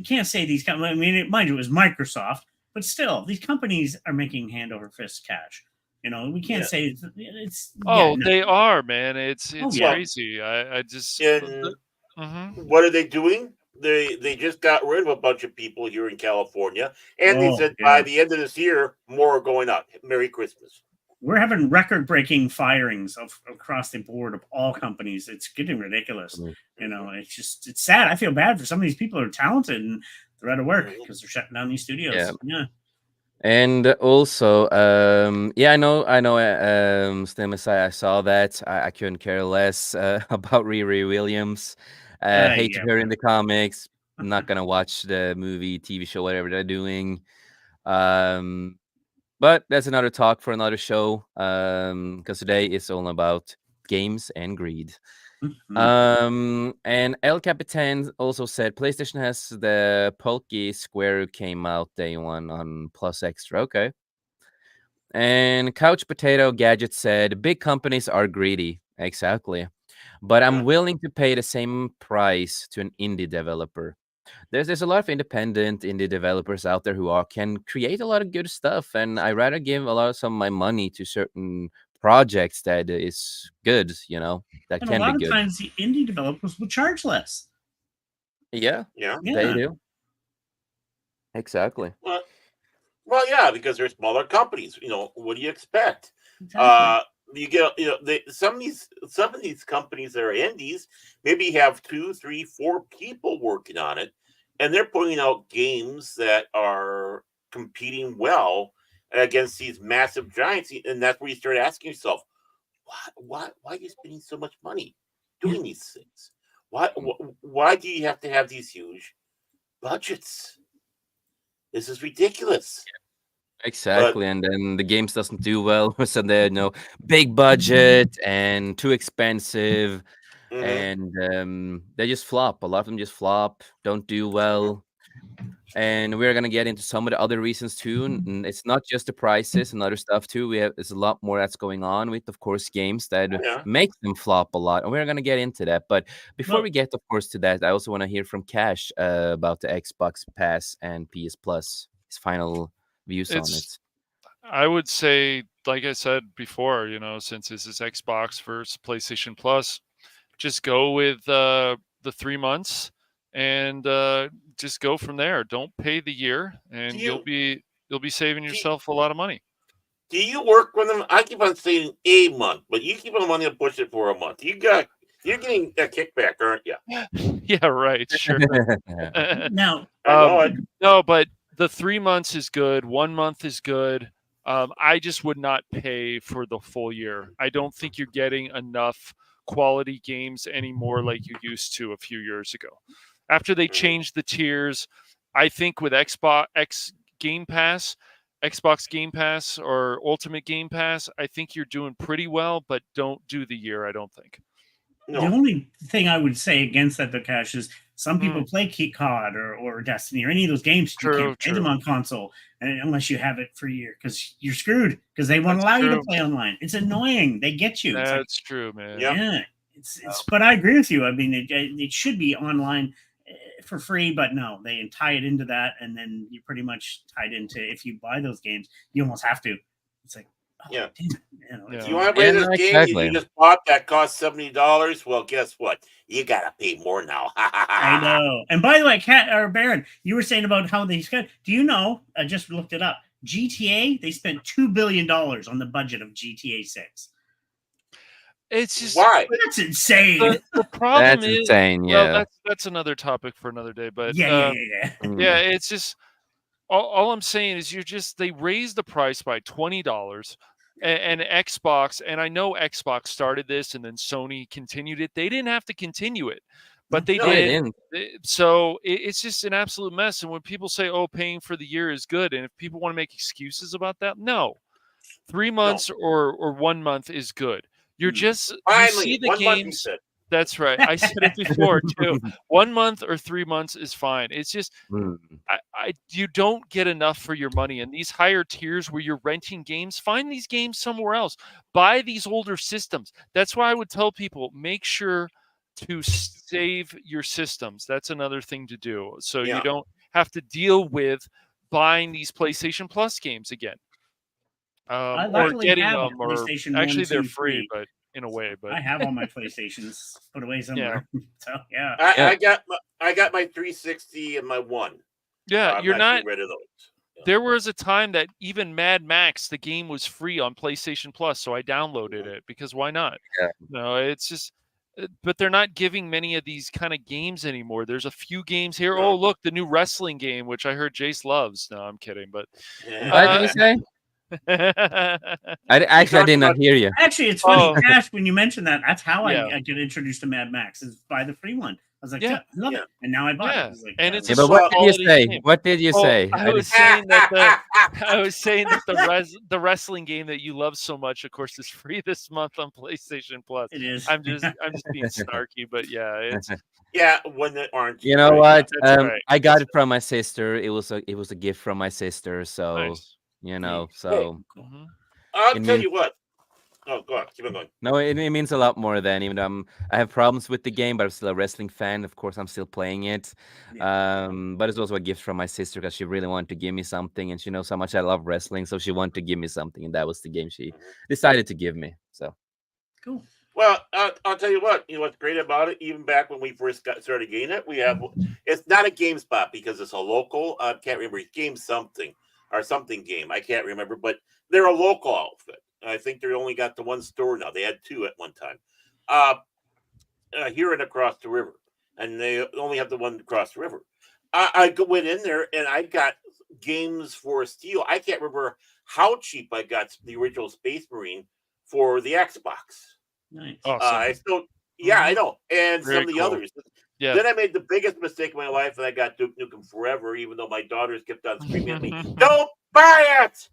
can't say these companies. I mean, mind you, it was Microsoft, but still, these companies are making hand over fist cash. We can't Yeah. say it's yeah, Oh, no. they are, man. It's Oh it's yeah. Well, crazy. I just. and Hmm. what are they doing? They just got rid of a bunch of people here in California, and they Oh said by yeah. the end of this year, more are going out. Merry Christmas. We're having record-breaking firings across the board of all companies. It's getting ridiculous. Mhm. It's sad. I feel bad for some of these people who are talented and they're out of work Mhm. because they're shutting down these Yeah. studios. Yeah. And also, yeah, I know, Stimmus, I saw that. I couldn't care less about Riri Williams. Hated Yeah. her in the comics. Not gonna watch the movie, TV show, whatever they're doing. Um, but that's another talk for another show. Because today is all about games and greed. Mhm. And El Capitan also said PlayStation has the Pokey Square who came out day one on Plus Extra. Okay. And Couch Potato Gadget said big companies are greedy. Exactly. But I'm Yeah. willing to pay the same price to an indie developer. There's a lot of independent indie developers out there who can create a lot of good stuff, and I rather give a lot of some of my money to certain projects that is good, that And a can be lot of good. times the indie developers will charge less. Yeah, Yeah. they Yeah, do. Exactly. Well, well, yeah, because they're smaller companies. What do you expect? exactly. Uh, you get some of these companies that are indies maybe have two, three, four people working on it, and they're putting out games that are competing well against these massive giants, and that's where you start asking yourself, why are you spending so much money Yeah. doing these things? Why do you have to have these huge budgets? This is ridiculous. But Exactly, and then the games doesn't do well, so they're big budget and too expensive, mhm, and they just flop. A lot of them just flop, don't do mhm, well. And we're gonna get into some of the other reasons too. And it's not just the prices and other stuff too. There's a lot more that's going on with, of course, games that yeah. make them flop a lot, and we're gonna get into that. But before Well, we get, of course, to that, I also want to hear from Cash about the Xbox Pass and PS Plus. His final views on It's. it. I would say, like I said before, since this is Xbox versus PlayStation Plus, just go with the 3 months and just go from there. Don't pay the year, Do and you'll you be you'll be saving do, yourself a lot of money. do you work with them? I keep on saying a month, but you keep on wanting to push it for a month. You're getting a kickback, aren't you? Yeah, right. Sure. now, I know um, it. no, but the 3 months is good. 1 month is good. I just would not pay for the full year. I don't think you're getting enough quality games anymore like you used to a few years ago. After they Mhm. changed the tiers, I think with Game Pass, Xbox Game Pass or Ultimate Game Pass, I think you're doing pretty well, but don't do the year, I don't think. the No, only thing I would say against that, Cash, is some people Mm, play Keep COD or Destiny or any of those games. You can't true, play them true. on console unless you have it for a year because you're screwed because they won't That's allow you to true. play online. It's annoying. They get you. It's like, That's true, man. yep, yeah, but I agree with you. I mean, it should be online for free, but no, they tie it into that, and then you pretty much tied into if you buy those games, you almost have to. It's like, oh, yeah. damn it. It's Do you Yeah. want to play Yeah, this no, game exactly. you just bought that cost $70? Well, guess what? You gotta pay more now. I know. And by the way, Cat or Baron, you were saying about how they spent. Do you know? I just looked it up. GTA, they spent $2 billion on the budget of GTA 6. It's just Why? That's insane. the problem That's is, insane. well, Yeah. that's another topic for another day. But Yeah, yeah, yeah, yeah. yeah, Mm. it's just all I'm saying is they raised the price by $20, and Xbox, and I know Xbox started this and then Sony continued it. They didn't have to continue it, but No, they No, they No, did. didn't. So it's just an absolute mess. And when people say, "Oh, paying for the year is good," and if people want to make excuses about that, no, three no. months or 1 month is good. You're mm, just you Finally, see the 1 month, he games. said. That's right. I said it before too. 1 month or 3 months is fine. It's just Mm. you don't get enough for your money. And these higher tiers where you're renting games, find these games somewhere else. Buy these older systems. That's why I would tell people make sure to save your systems. That's another thing to do. So you Yeah. don't have to deal with buying these PlayStation Plus games again. I Or luckily getting have a them, or PlayStation One, actually they're Two, free, Three. but in a way, but I have all my PlayStations put away yeah. somewhere. So yeah. Yeah. I got my 360 and my one. Yeah, I'm you're not not getting rid of those. Yeah. there was a time that even Mad Max, the game was free on PlayStation Plus, so I downloaded it because why not? Yeah. No, it's just but they're not giving many of these kind of games anymore. There's a few games here. Oh, No. look, the new wrestling game, which I heard Jace loves. No, I'm kidding, but What did you say? Actually, I talked did not about hear you. Actually, it's funny, oh, Cash, when you mentioned that. That's how yeah, I get introduced to Mad Max is by the free one. I was like, yeah, yeah, I love yeah. it, and now I bought it. I yeah, was like, and yeah, it's Yeah, a but good what Well, did you quality say? game. What did you Oh, say? I I was did. saying that I was saying that the wrestling game that you love so much, of course, is free this month on PlayStation Plus. it is. I'm just being snarky, but yeah, it's yeah, when they aren't You know right. Yeah. what? that's right. I got it from my sister. It was a gift from my sister. So Nice. Neat. Hey, so Cool. Hmm. I'll it tell means you what. Oh, go on. Keep on going. no, it means a lot more than even though I have problems with the game, but I'm still a wrestling fan. Of course, I'm still playing it. Yeah. But it's also a gift from my sister because she really wanted to give me something, and she knows how much I love wrestling, so she wanted to give me something, and that was the game she Mhm. decided to give me. So Cool. Well, I'll tell you what. You know what's great about it? Even back when we first got started getting it, we have. It's not a GameSpot because it's a local. I can't remember. It's Game something or something game. I can't remember, but they're a local outfit. I think they only got the one store now. They had two at one time. Uh, Here and across the river, and they only have the one across the river. Went in there and I got games for steel. I can't remember how cheap I got the original Space Marine for the Xbox. Nice. Awesome. I still, yeah, I Hmm. know, and some Very of the cool. others. Yeah. Then I made the biggest mistake of my life, and I got Duke Nukem Forever, even though my daughters kept on screaming at me, "Don't buy it!"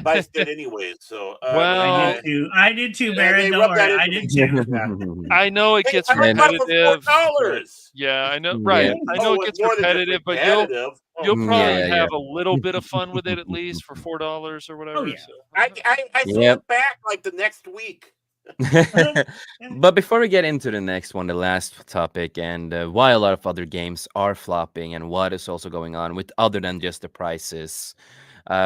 But I did anyways. So, I did Well, too. I did too, and Barrett. they Don't rubbed that worry. I into did me. too. Yeah. I know it Hey, gets I got it for repetitive, but $4. yeah, I know. yeah, Right, I know Oh, it it's gets more than just repetitive, but you'll repetitive. Oh probably God. yeah, have a little bit of fun with it at least for $4 or Oh whatever. yeah. So I sold yeah. it back like the next week. Yeah. But before we get into the next one, the last topic, and why a lot of other games are flopping, and what is also going on with other than just the prices.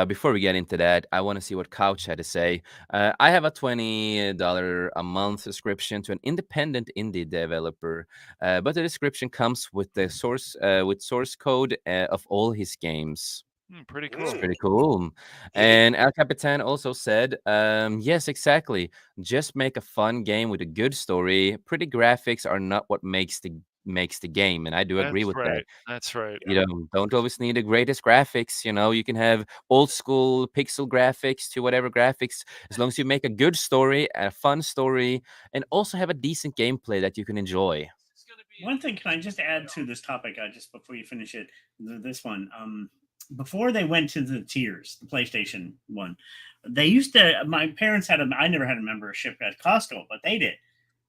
Before we get into that, I want to see what Couch had to say. I have a $20 a month subscription to an independent indie developer, but the description comes with source code of all his games. pretty It's cool. Mm, pretty cool. giving. And El Capitan also said, yes, exactly. Just make a fun game with a good story. Pretty graphics are not what makes the game. And I do agree That's with that. right. That's right. You know, don't always need the greatest graphics. You know, you can have old school pixel graphics to whatever graphics, as long as you make a good story, a fun story, and also have a decent gameplay that you can enjoy. One thing, can I just add to this topic? Just before you finish it, this one. Before they went to the tiers, the PlayStation one, they used to. My parents had a. I never had a membership at Costco, but they did.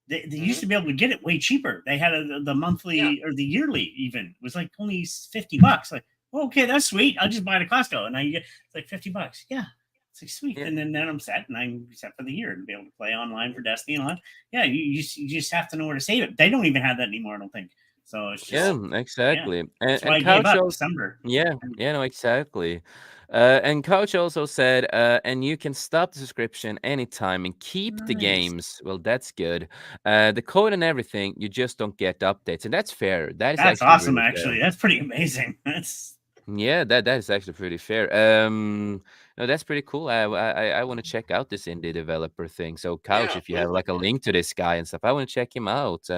They used to be able to get it way cheaper. They had the Yeah. monthly or the yearly even. It was like only $50. Like, oh, okay, that's sweet. I'll just buy it at Costco, and now you get it's like $50. Yeah, it's like sweet. Yeah. And then I'm set, and I'm set for the year and be able to play online for Destiny and all that. Yeah, you just have to know where to save it. They don't even have that anymore, I don't think. So it's Yeah, just yeah. exactly. That's why And I gave Couch up also, December. yeah, yeah, no, exactly. And Couch also said, and you can stop the subscription anytime and keep the Nice. games. Well, that's good. The code and everything, you just don't get updates, and that's fair. That is That's actually awesome. really fair. Actually, that's pretty amazing. That's Yeah, that is actually pretty fair. No, that's pretty cool. I want to check out this indie developer thing. So, Couch, Yeah, if you have please. like a link to this guy and stuff, I want to check him out.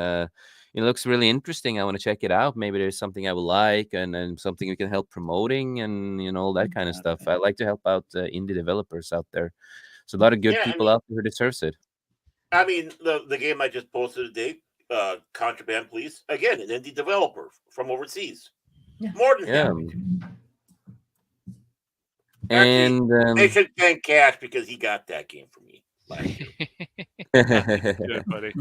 It looks really interesting. I want to check it out. Maybe there's something I will like, and something we can help promoting, and all that kind of stuff. I like to help out indie developers out there. So a lot of good Yeah, people out there who deserves it. I mean the game I just posted today, Contraband Police, again an indie developer from overseas. yeah. More than Yeah, happy. Actually, and they should thank Cash because he got that game for me last year. Good, buddy.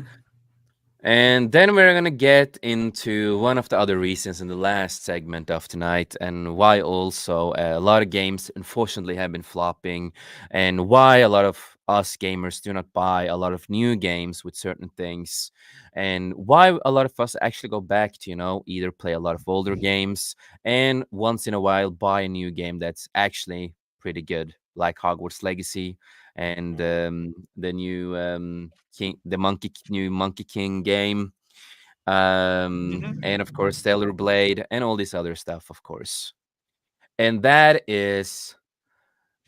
And then we're gonna get into one of the other reasons in the last segment of tonight, and why also a lot of games unfortunately have been flopping, and why a lot of us gamers do not buy a lot of new games with certain things, and why a lot of us actually go back to, either play a lot of older games and once in a while buy a new game that's actually pretty good, like Hogwarts Legacy and the new new Monkey King game, and of course Stellar Blade and all this other stuff, of course. And that is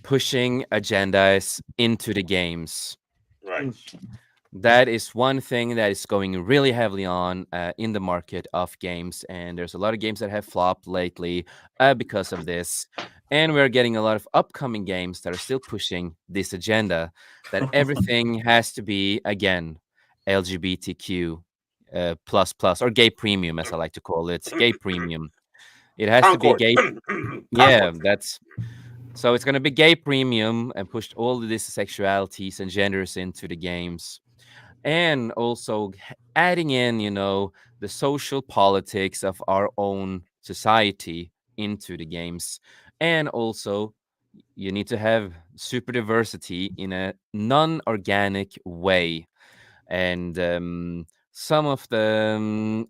pushing agendas into the games. Right. That is one thing that is going really heavily on in the market of games, and there's a lot of games that have flopped lately because of this. And we're getting a lot of upcoming games that are still pushing this agenda that everything has to be, again, LGBTQ plus plus, or gay premium, as I like to call it, gay premium. It has to be Concord. gay. Yeah, Concord. that's so it's gonna be gay premium and pushed all of these sexualities and genders into the games, and also adding in, the social politics of our own society into the games. And also, you need to have super diversity in a non-organic way. And some of the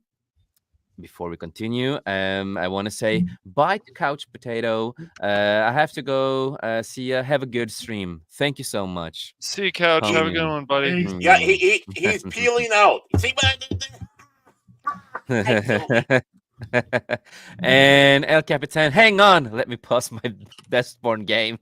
before we continue, I want to say bye to Couch Potato. I have to go. See ya. Have a good stream. Thank you so much. See you, Couch. Have a good Mm. one, buddy. Yeah, he's peeling out. See, I killed me. And El Capitan, hang on. Let me pause my Dustborn game.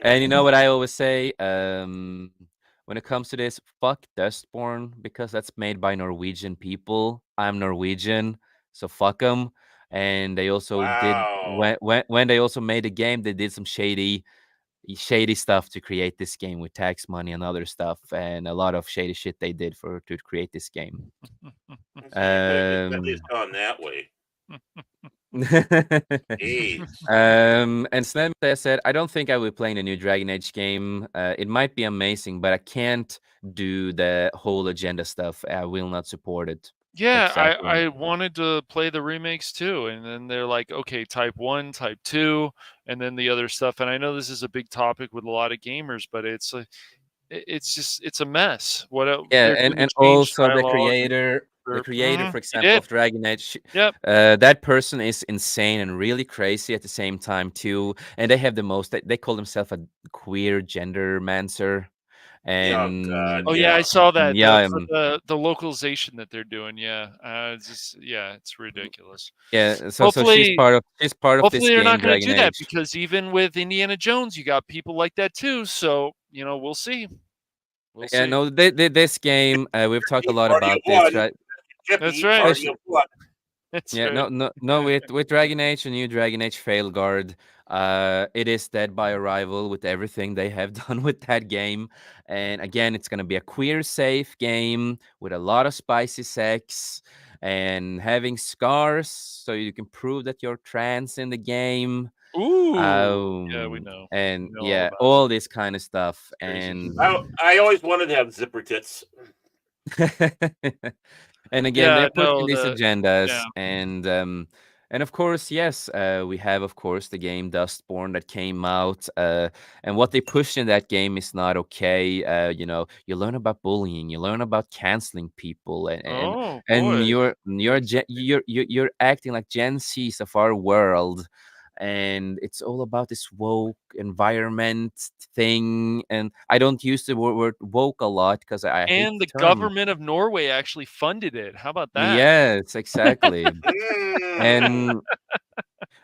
And you know what I always say? When it comes to this, fuck Dustborn, because that's made by Norwegian people. I'm Norwegian, so fuck them. And they also did Wow. when they also made the game, they did some shady stuff to create this game with tax money and other stuff, and a lot of shady shit they did for to create this game. So you could have at least Um, gone that way. Jeez. And Snem said, I don't think I will play in a new Dragon Age game. It might be amazing, but I can't do the whole agenda stuff. I will not support it. Yeah, Exactly. I wanted to play the remakes too, and then they're like, okay, type 1, type 2, and then the other stuff. And I know this is a big topic with a lot of gamers, but it's just it's a mess. What Yeah, they're and doing to and change also dialogue and the or creator, for he example, did. of Dragon Age, Yep. that person is insane and really crazy at the same time too. And they have the most. They call themselves a queer gender mancer, Oh God, and Oh yeah, I yeah. saw that yeah, for the localization that they're doing. Yeah, it's just yeah, it's ridiculous. yeah. So Hopefully, she's part of this hopefully they're game, not going Dragon to do that Age. because even with Indiana Jones, you got people like that too. So we'll see. We'll Yeah, see. no, this game, we've talked a lot Party of about this, one. right? That's Chippy, right. party of one. That's Yeah, right. no. With Dragon Age and new Dragon Age Failguard, it is dead by arrival with everything they have done with that game. And again, it's gonna be a queer safe game with a lot of spicy sex and having scars, so you can prove that you're trans in the game. Ooh, yeah, we know. We And know all yeah, about it. all this kind of stuff. Crazy. I always wanted to have zipper tits. And again, Yeah, they're pushing no, these yeah. agendas, and of course, yes, we have, of course, the game Dustborn that came out, and what they pushed in that game is not okay. You learn about bullying, you learn about canceling people, Oh and boy. you're acting like Gen Zs of our world, and it's all about this woke environment thing. And I don't use the word woke a lot because I hate And the the term. Mm. government of Norway actually funded it. How about that? Yes, exactly. Mm. And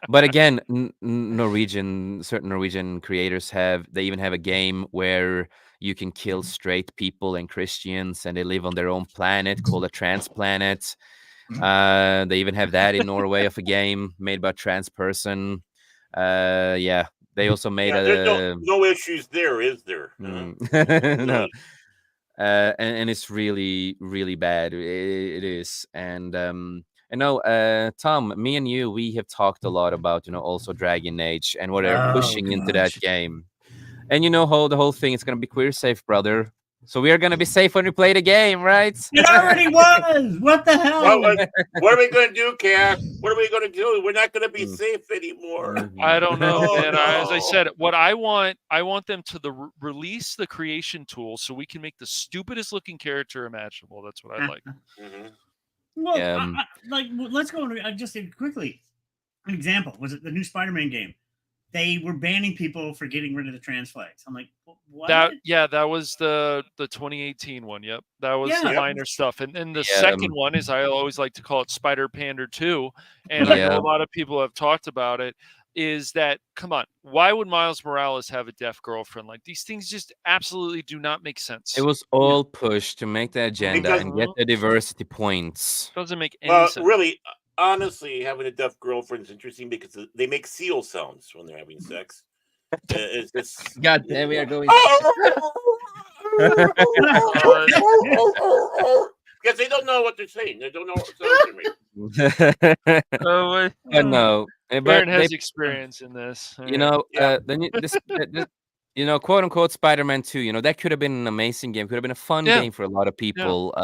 but again, certain Norwegian creators they even have a game where you can kill straight people and Christians, and they live on their own planet called a trans planet. They even have that in Norway of a game made by a trans person. Yeah, they also made Yeah, there's no a no issues there, is there? Huh? no, Really? and it's really really bad. It is. And no, Tom, me and you, we have talked a lot about, also Dragon Age and what they're Oh pushing into that gosh. game. And how the whole thing is gonna be queer safe, brother. So we are gonna be safe when we play the game, right? It already was. What the Well, hell? what are we going to do, Cass? What are we going to do? We're not going to be Mm, safe anymore. I mhm. don't know, Oh man. As I no! said, what I want them to release the creation tool so we can make the stupidest looking character imaginable. That's what I'd like. Hmm. Well, Um, let's go on just quickly. An example was it the new Spider-Man game? They were banning people for getting rid of the trans flags. I'm like, what? That was the 2018 one. Yep, that was the Yeah. Yep. minor stuff. And the yeah, second one is I always like to call it Spider Pander 2, and I know yeah. a lot of people have talked about it. Is that come on? Why would Miles Morales have a deaf girlfriend? Like these things just absolutely do not make It sense. was all pushed to make the agenda Because and get Mhm. the diversity points. Doesn't make any well, sense. really, honestly, having a deaf girlfriend is interesting because they make seal sounds when they're having sex. It's just God damn, we are going. Uh, because they don't know what they're saying. They don't know what sounds they're oh, But no, but Baron they has experience in this. All you right. know, Yeah. then quote unquote Spider-Man 2, that could have been an amazing game, could have been a fun Yeah, game for a lot of yeah. people.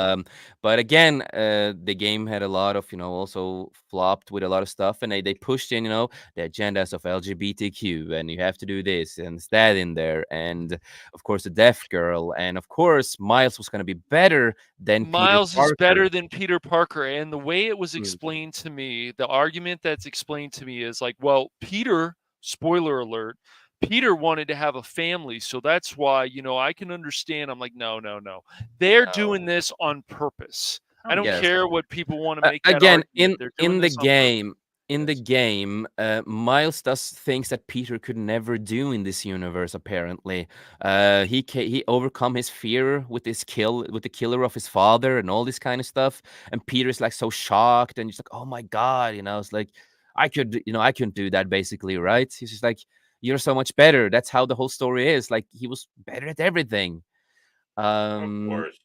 But again, the game had a lot of, also flopped with a lot of stuff, and they pushed in, the agendas of LGBTQ, and you have to do this and it's that in there, and of course the deaf girl, and of course Miles was gonna be better than Peter Miles is Parker. better than Peter Parker. And the way it was Mm. explained to me, the argument that's explained to me is like, well, Peter, spoiler alert, Peter wanted to have a family. So that's why, I can understand. I'm like, no, no, no. They're doing No. this on purpose. I Oh don't yeah. Yes. care what people want to make that Again, argument. They're doing in the this on purpose. game, Yes. Miles does things that Peter could never do in this universe. Apparently, he overcome his fear with with the killer of his father and all this kind of stuff. And Peter's like so shocked, and he's like, "Oh my god!" It's like I couldn't do that. Basically, right? He's just like, "You're so much better." That's how the whole story is. Like he was better at everything. Of Um, course.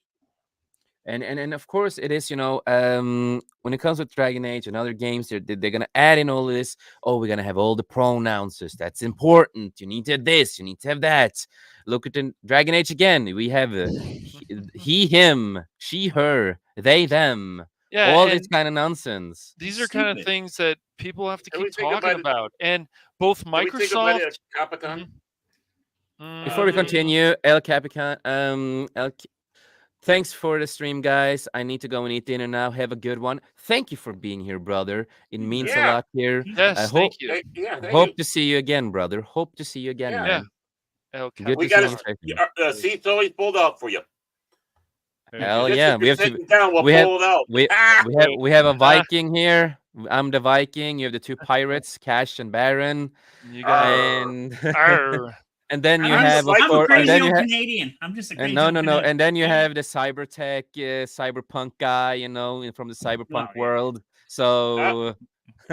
and of course it is, when it comes with Dragon Age and other games, they're gonna add in all this. Oh, we're gonna have all the pronouns. That's important. You need to have this. You need to have that. Look at the Dragon Age again. We have he, him, she, her, they, them. Yeah. All this And kind of nonsense. these It's are kind of stupid. things that people have to Can we keep think talking about it? about. And both Can we think about Microsoft. it, Capitan? Mhm. Before we Mm, continue, El Capican, thanks for the stream, guys. I need to go and eat dinner now. Have a good one. Thank you for being here, brother. It means a Yeah. lot here. I yes, hope thank you. Yeah. Thank hope you. to see you again, brother. Hope to see you again, Yeah. Yeah, man. El Good We to got see Capitan. you. to. Stefan. Seat's always pulled out for you. Very Hell good. Just yeah, if you're sitting down, we'll we have pull it out. we Ah! we have a Ah, Viking here. I'm the Viking. You have the two pirates, Cash and Baron, you got it. Arr. and Arr. and then you I'm I'm the have, of I'm a course, Viking and crazy then pirate. you old have. Canadian. I'm just a And crazy no, old no, no. Canadian. And then you Yeah. have the cybertech, cyberpunk guy, from the cyberpunk Well, yeah. world. I, So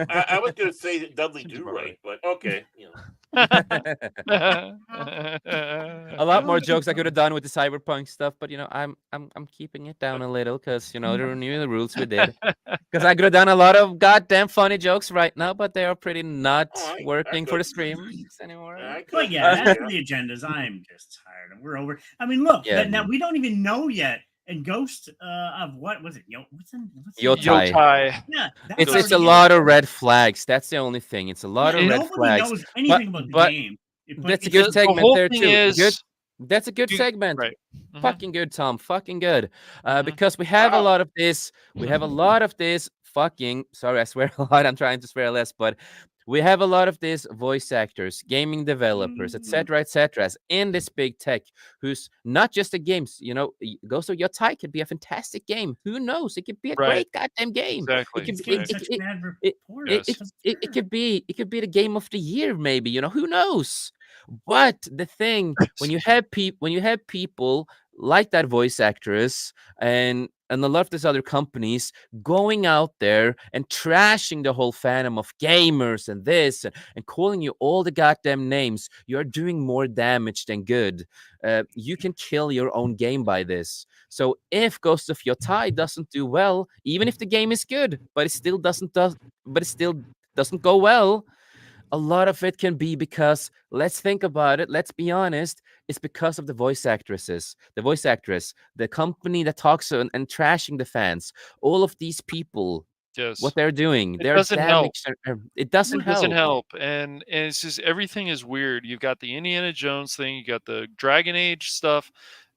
I was going to say Dudley Seems Do about Right, but okay. a lot more jokes I could have done with the cyberpunk stuff, but I'm keeping it down a little because they're new the rules we did. Because I could have done a lot of goddamn funny jokes right now, but they are pretty Oh, not I working for could. the streams anymore. I But could. yeah, as for Yeah. the agendas, I'm just tired. We're over. I mean, look, Yeah, that now we don't even know yet. And Ghost of what was it? What's the name? Yotai. Yotai. Yeah, that's It's Ghost a already of in. lot of Yotai. red flags. That's the only thing. It's a lot Yeah, of It, red nobody flags. knows But anything about the but game. But that's a it's good the segment whole there thing too. Good. is, That's a good you, segment. right. Mhm, Fucking good, Tom. Fucking good. mhm. Because we have a Wow. lot of this. We have a lot of this fucking. Sorry, I swear a lot. I'm trying to swear less, but we have a lot of these voice actors, gaming developers, Mm, etc., in this big tech, who's not just the games. Ghost of Yotai could be a fantastic game. Who knows? It could be a Right. great goddamn game. It Exactly. could it's be. getting Exactly. such bad It, reports. Yes. it, That's it fair. could be the game of the year, maybe. Who knows? But the thing, when you have people like that voice actress and a lot of these other companies going out there and trashing the whole fandom of gamers and this and calling you all the goddamn names, you're doing more damage than good. You can kill your own game by this. So if Ghost of Yotai doesn't do well, even if the game is good, but it still doesn't go well, a lot of it can be because, let's think about it, let's be honest, it's because of the voice actresses, the voice actress, the company that talks and trashing the fans, all of these people, what Yes. they're doing, It they're doesn't help. damaging. It doesn't It doesn't help. help, and it's just everything is weird. You've got the Indiana Jones thing, you got the Dragon Age stuff.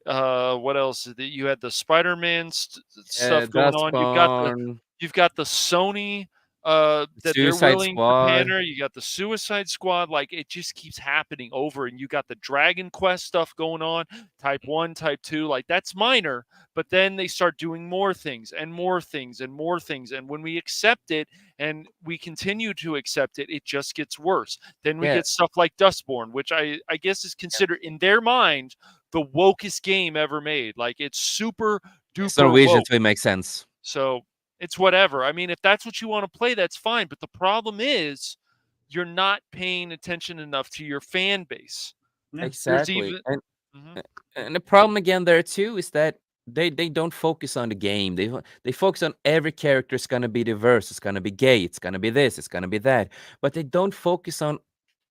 What else? You had the Spider-Man stuff going Dust on. Spawn, You've got the Sony that they're Suicide willing to Squad. pander. You got the Suicide Squad. Like it just keeps happening over, and you got the Dragon Quest stuff going on. Type 1, Type 2. Like that's minor, but then they start doing more things and more things and more things. And when we accept it and we continue to accept it, it just gets worse. Then we Yeah, get stuff like Dustborn, which I guess is considered in their mind the wokest game ever made. Like it's super it's duper Norwegian, woke. so it makes sense. So it's whatever. I mean, if that's what you want to play, that's fine. But the problem is you're not paying attention enough to your fan base. Yeah. There's Exactly. even Mhm. And the problem again there too is that they don't focus on the game. They focus on every character is gonna be diverse. It's gonna be gay. It's gonna be this. It's gonna be that. But they don't focus on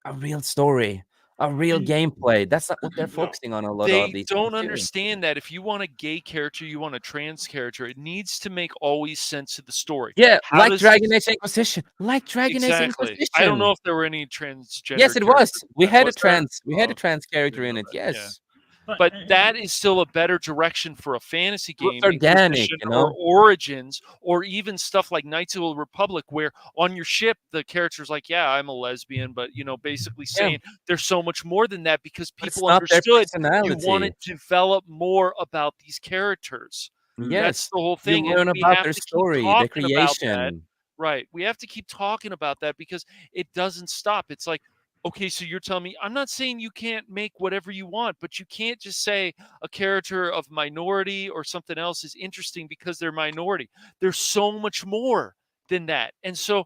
a real story, a real And gameplay. That's not what they're No. focusing on a lot of They these don't things too. understand that if you want a gay character, you want a trans character, it needs to make always sense to the story. Yeah, How like does Dragon this Age Inquisition. Like Dragon Age exactly? I don't know Inquisition. if there were any transgender Yes, it was. characters in We that. had a Was there? Oh, trans I character didn't in know it. that. Yeah. Yes. but But that is still a better direction for a fantasy It was game, organic, Inquisition you or know? Origins, or even stuff like Knights of the Republic, where on your ship the character's like, "Yeah, I'm a lesbian," but basically Yeah. saying there's so much more than that because But it's people not their understood you want personality. to develop more about these characters. That's Yes. the whole You thing, and learn we about have their to keep story, their talking about that. creation. Right. We have to keep talking about that because it doesn't stop. It's like, okay, so you're telling me I'm not saying you can't make whatever you want, but you can't just say a character of minority or something else is interesting because they're minority. There's so much more than that. And so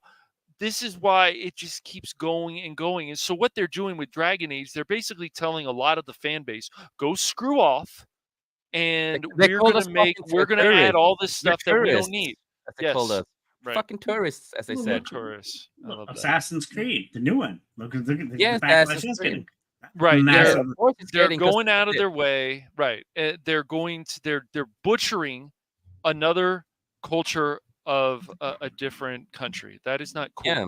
this is why it just keeps going and going. And so what they're doing with Dragon Age, they're basically telling a lot of the fan base, go screw off and They called us fucking we're gonna add tourists. all this We're stuff that we don't tourists, need. as they called Yes. us. Right. Fucking tourists, as they well, said. Taurus. I love that. Assassin's Creed, the new one. Look at the Yes, backlash Assassin's it's Creed. getting. Right. Yeah, Massive. of course it's They're getting, 'cause going out of it their way. Right. They're going to they're butchering another culture of a different country. That is not cool. yeah.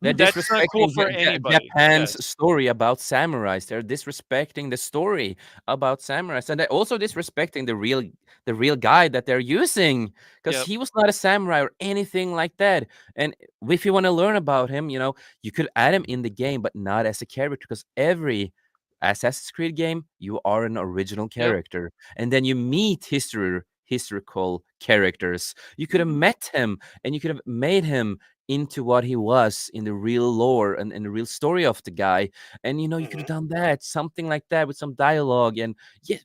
They're That's not cool disrespecting for anybody. Japan's Yes. story about samurais. They're disrespecting the story about samurais, and they're also disrespecting the real guy that they're using, because Yep. he was not a samurai or anything like that. And if you want to learn about him, you could add him in the game, but not as a character, because every Assassin's Creed game, you are an original Yep. character, and then you meet historical characters. You could have met him, and you could have made him into what he was in the real lore and the real story of the guy. And you could have Mhm. done that, something like that, with some dialogue. And yeah,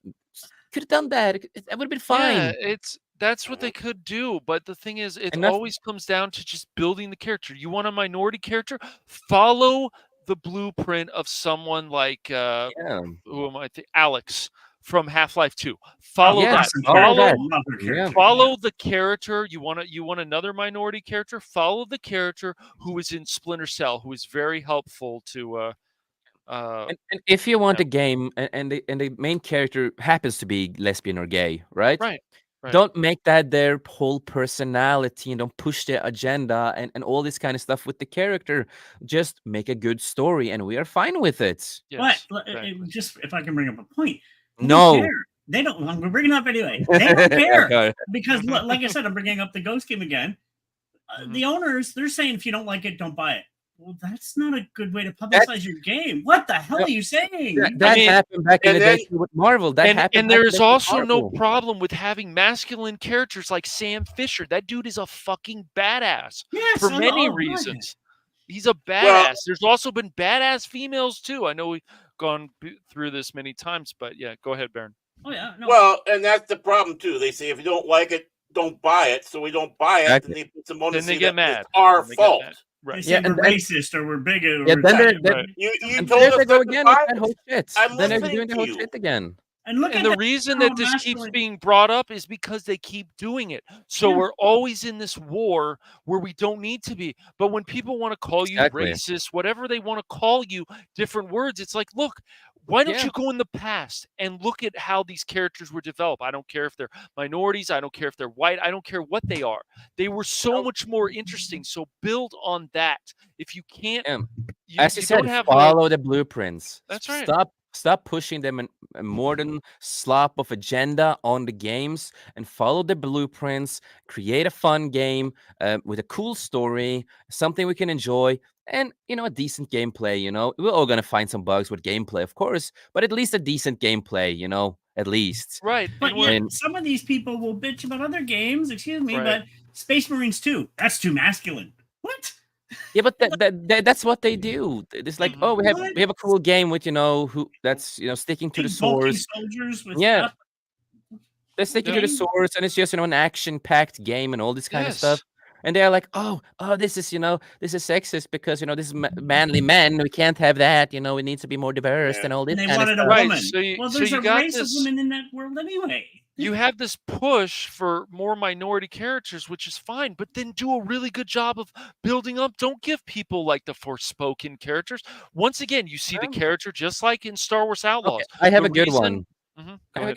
could have done that. That would have been Yeah, fine. that's what Mhm. they could do, but the thing is it And that's always comes down to just building the character. You want a minority character? Follow the blueprint of someone like yeah. who am I Alex from Half-Life 2. Oh, Follow Yes, that. awesome follow character. that. Love her Yeah. character. Yeah. Follow the character. You want another minority character? Follow the character who is in Splinter Cell, who is very helpful to uh And if you want yeah. a game and the main character happens to be lesbian or gay, right? Right. Right. Don't make that their whole personality, and don't push their agenda and all this kind of stuff with the character. Just make a good story, and we are fine with it. But Yes, exactly. just if I can bring up a point, they don't No. care. They don't. We're bringing it up anyway. They don't care Okay. because, like I said, I'm bringing up the Ghost game again. The owners, they're saying if you don't like it, don't buy it. Well, that's not a good way to publicize your game. What the hell No, are you saying? that mean, happened back in and the day then too with Marvel. That happened And back in the there's day with also no Marvel. problem with having masculine characters like Sam Fisher. That dude is a fucking badass Yes, for many oh, reasons. He's a well, badass. There's also been badass females too. I know we've gone through this many times, but yeah, go ahead, Baron. Oh yeah, no. well, and that's the problem too. They say if you don't like it, don't buy it. So we don't buy it, Exactly. and they put some on Then to they say get that mad. it's our Then they get fault. mad. They Right. say Yeah, we're and racist or we're bigot. Or yeah, we're then fat. they're Right. You and told then us they go not to again with buy that it. whole shit. I'm Then they're listening doing the to whole you. shit again. And look And at the the reason that how this keeps masculine. being brought up is because they keep doing it. So Yeah. we're always in this war where we don't need to be. But when people want to call you Exactly. racist, whatever they want to call you, different words, it's like, look, why don't Yeah. you go in the past and look at how these characters were developed? I don't care if they're minorities, I don't care if they're white, I don't care what they are. They were so No, much more interesting. So build on that. If you can't, yeah. you, As you you don't said, have the. follow the blueprints. That's right. Stop pushing them a modern slop of agenda on the games and follow the blueprints. Create a fun game with a cool story, something we can enjoy, and a decent gameplay. We're all gonna find some bugs with gameplay, of course, but at least a decent gameplay. At least. Right. But And I we're yet, mean, some of these people will bitch about other games. Excuse me, right. but Space Marines 2, that's too masculine. What? yeah, but that's what they do. It's like, Mhm. oh, What? we have a cool game with who that's sticking to the Big bulky source. soldiers with Yeah, stuff. they're sticking to Yep. the Game? source, and it's just an action-packed game and all this kind of stuff. Yes. And they're like, oh, this is sexist because this is manly men. We can't have that. It needs to be more diverse Yeah. and all And this they kind of wanted a stuff. Right. woman. So you Well, so there's you a got race of this women in that world anyway. you have this push for more minority characters, which is fine, but then do a really good job of building up. Don't give people like the Forspoken characters. Once again, you see the Um, character just like in Star Wars okay, Outlaws. I have The a good reason. one. I Go have a ahead.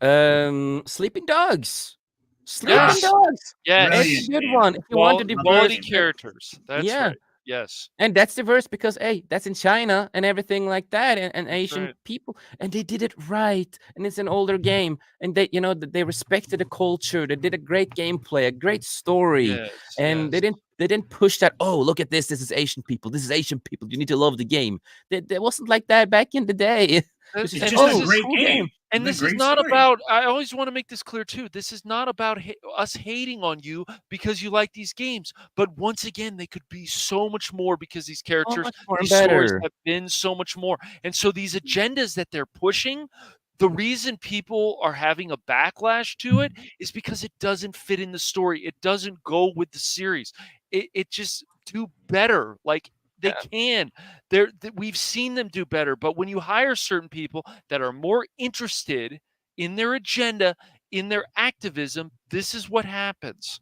good Sleeping Dogs. Sleeping Yes. Ah, Dogs. It's a Yes. brilliant good game. one. If you want to Love that Quality diverse, game. characters. That's yeah. right. Yes. And that's diverse because hey, that's in China and everything like that, and That's Asian right. people, and they did it right. And it's an older game, and they respected the culture. They did a great gameplay, a great story, Yes. and Yes. they didn't push that. Oh, look at this! This is Asian people. This is Asian people. You need to love the game. That wasn't like that back in the day. It was just It's like, And just a this oh, is great cool game game. And with a this is great not story. about, I always want to make this clear too. This is not about us hating on you because you like these games. But once again, they could be so much more because these So characters, much more and these stories better. have been so much more. And so these agendas that they're pushing, the reason people are having a backlash to it is because it doesn't fit in the story. It doesn't go with the series. It just do better. Like they Yeah, can. We've seen them do better. But when you hire certain people that are more interested in their agenda, in their activism, this is what happens.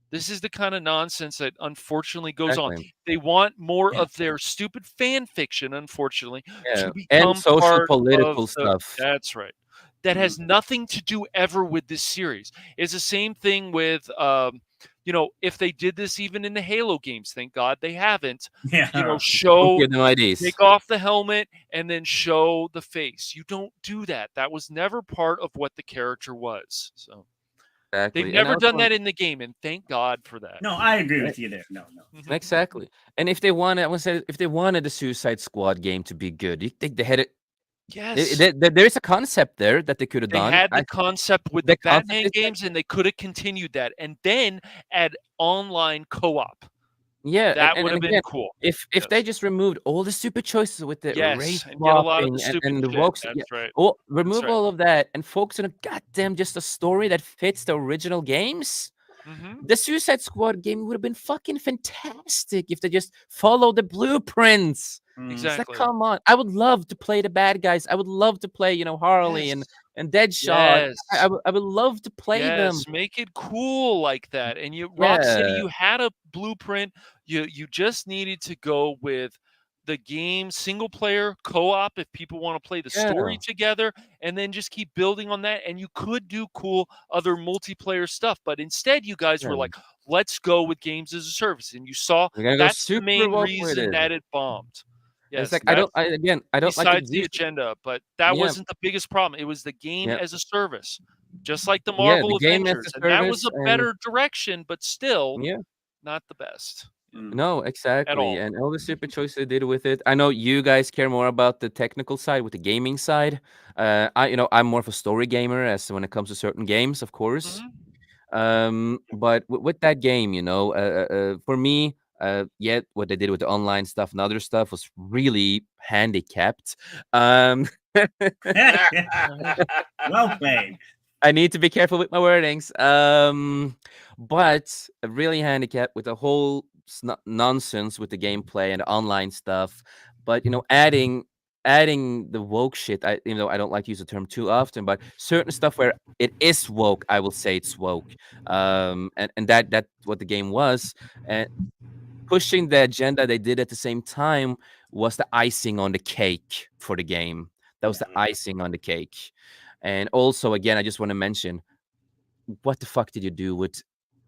This is the kind of nonsense that unfortunately goes on. exactly. They want more Yeah. of their stupid fan fiction, unfortunately, Yeah, to and become social part of political the. stuff. That's right. That Mhm. has nothing to do ever with this series. It's the same thing with, if they did this even in the Halo games, thank God they haven't. Yeah. Don't Show give them ideas. take off the helmet and then show the face. You don't do that. That was never part of what the character was. So they've Exactly, and never done also that in the game, and thank God for that. No, I agree right, with you there. No, no. Mhm. exactly. And if they wanted, I want to say, if they wanted the Suicide Squad game to be good, you think they had it? Yes. There is a concept there that they could have They done. had the concept with the The concept Batman is games, and they could have continued that, and then add online co-op. yeah, That would and have been again, cool. if they Yes. just removed all the stupid choices with the race Yes, and get a lot of the swapping stupid and the shit. rocks, yeah, That's right. That's remove right. all of that and focus on a goddamn just a story that fits the original games. Mhm. The Suicide Squad game would have been fucking fantastic if they just followed the blueprints. Mm. It's like, Exactly. come on! I would love to play the bad guys. I would love to play, Harley Yes. and Deadshot. Yes. I would love to play them. Yes, make it cool like that. And Rocksteady, Yeah, you had a blueprint. You just needed to go with the game single player co-op if people want to play the story yeah, together, and then just keep building on that. And you could do cool other multiplayer stuff. But instead, you guys were yeah. like, let's go with games as a service. And you saw We're gonna go that's the super main woke with reason it. that it bombed. And it's Yes, like that's I don't like the besides the DC. agenda, but that Yeah, wasn't the biggest problem. It was the game yeah, as a service, just like the yeah. The Marvel game as a Avengers, and that was service, a and better direction, but still yeah, not the best. Yeah, Mm. no, at exactly. all. And all the stupid choices they did with it. I know you guys care more about the technical side with the gaming side. I'm more of a story gamer as when it comes to certain games, of course. Mhm. But with that game, for me, yet what they did with the online stuff and other stuff was really handicapped. Um, Well played. I need to be careful with my wordings. But really handicapped with the whole nonsense with the gameplay and the online stuff. But adding adding the woke shit, even though I don't like to use the term too often, but certain stuff where it is woke, I will say it's woke. And that's what the game was. And pushing the agenda they did at the same time was the icing on the cake for the game. That was the Mhm. icing on the cake. And also, again, I just want to mention, what the fuck did you do with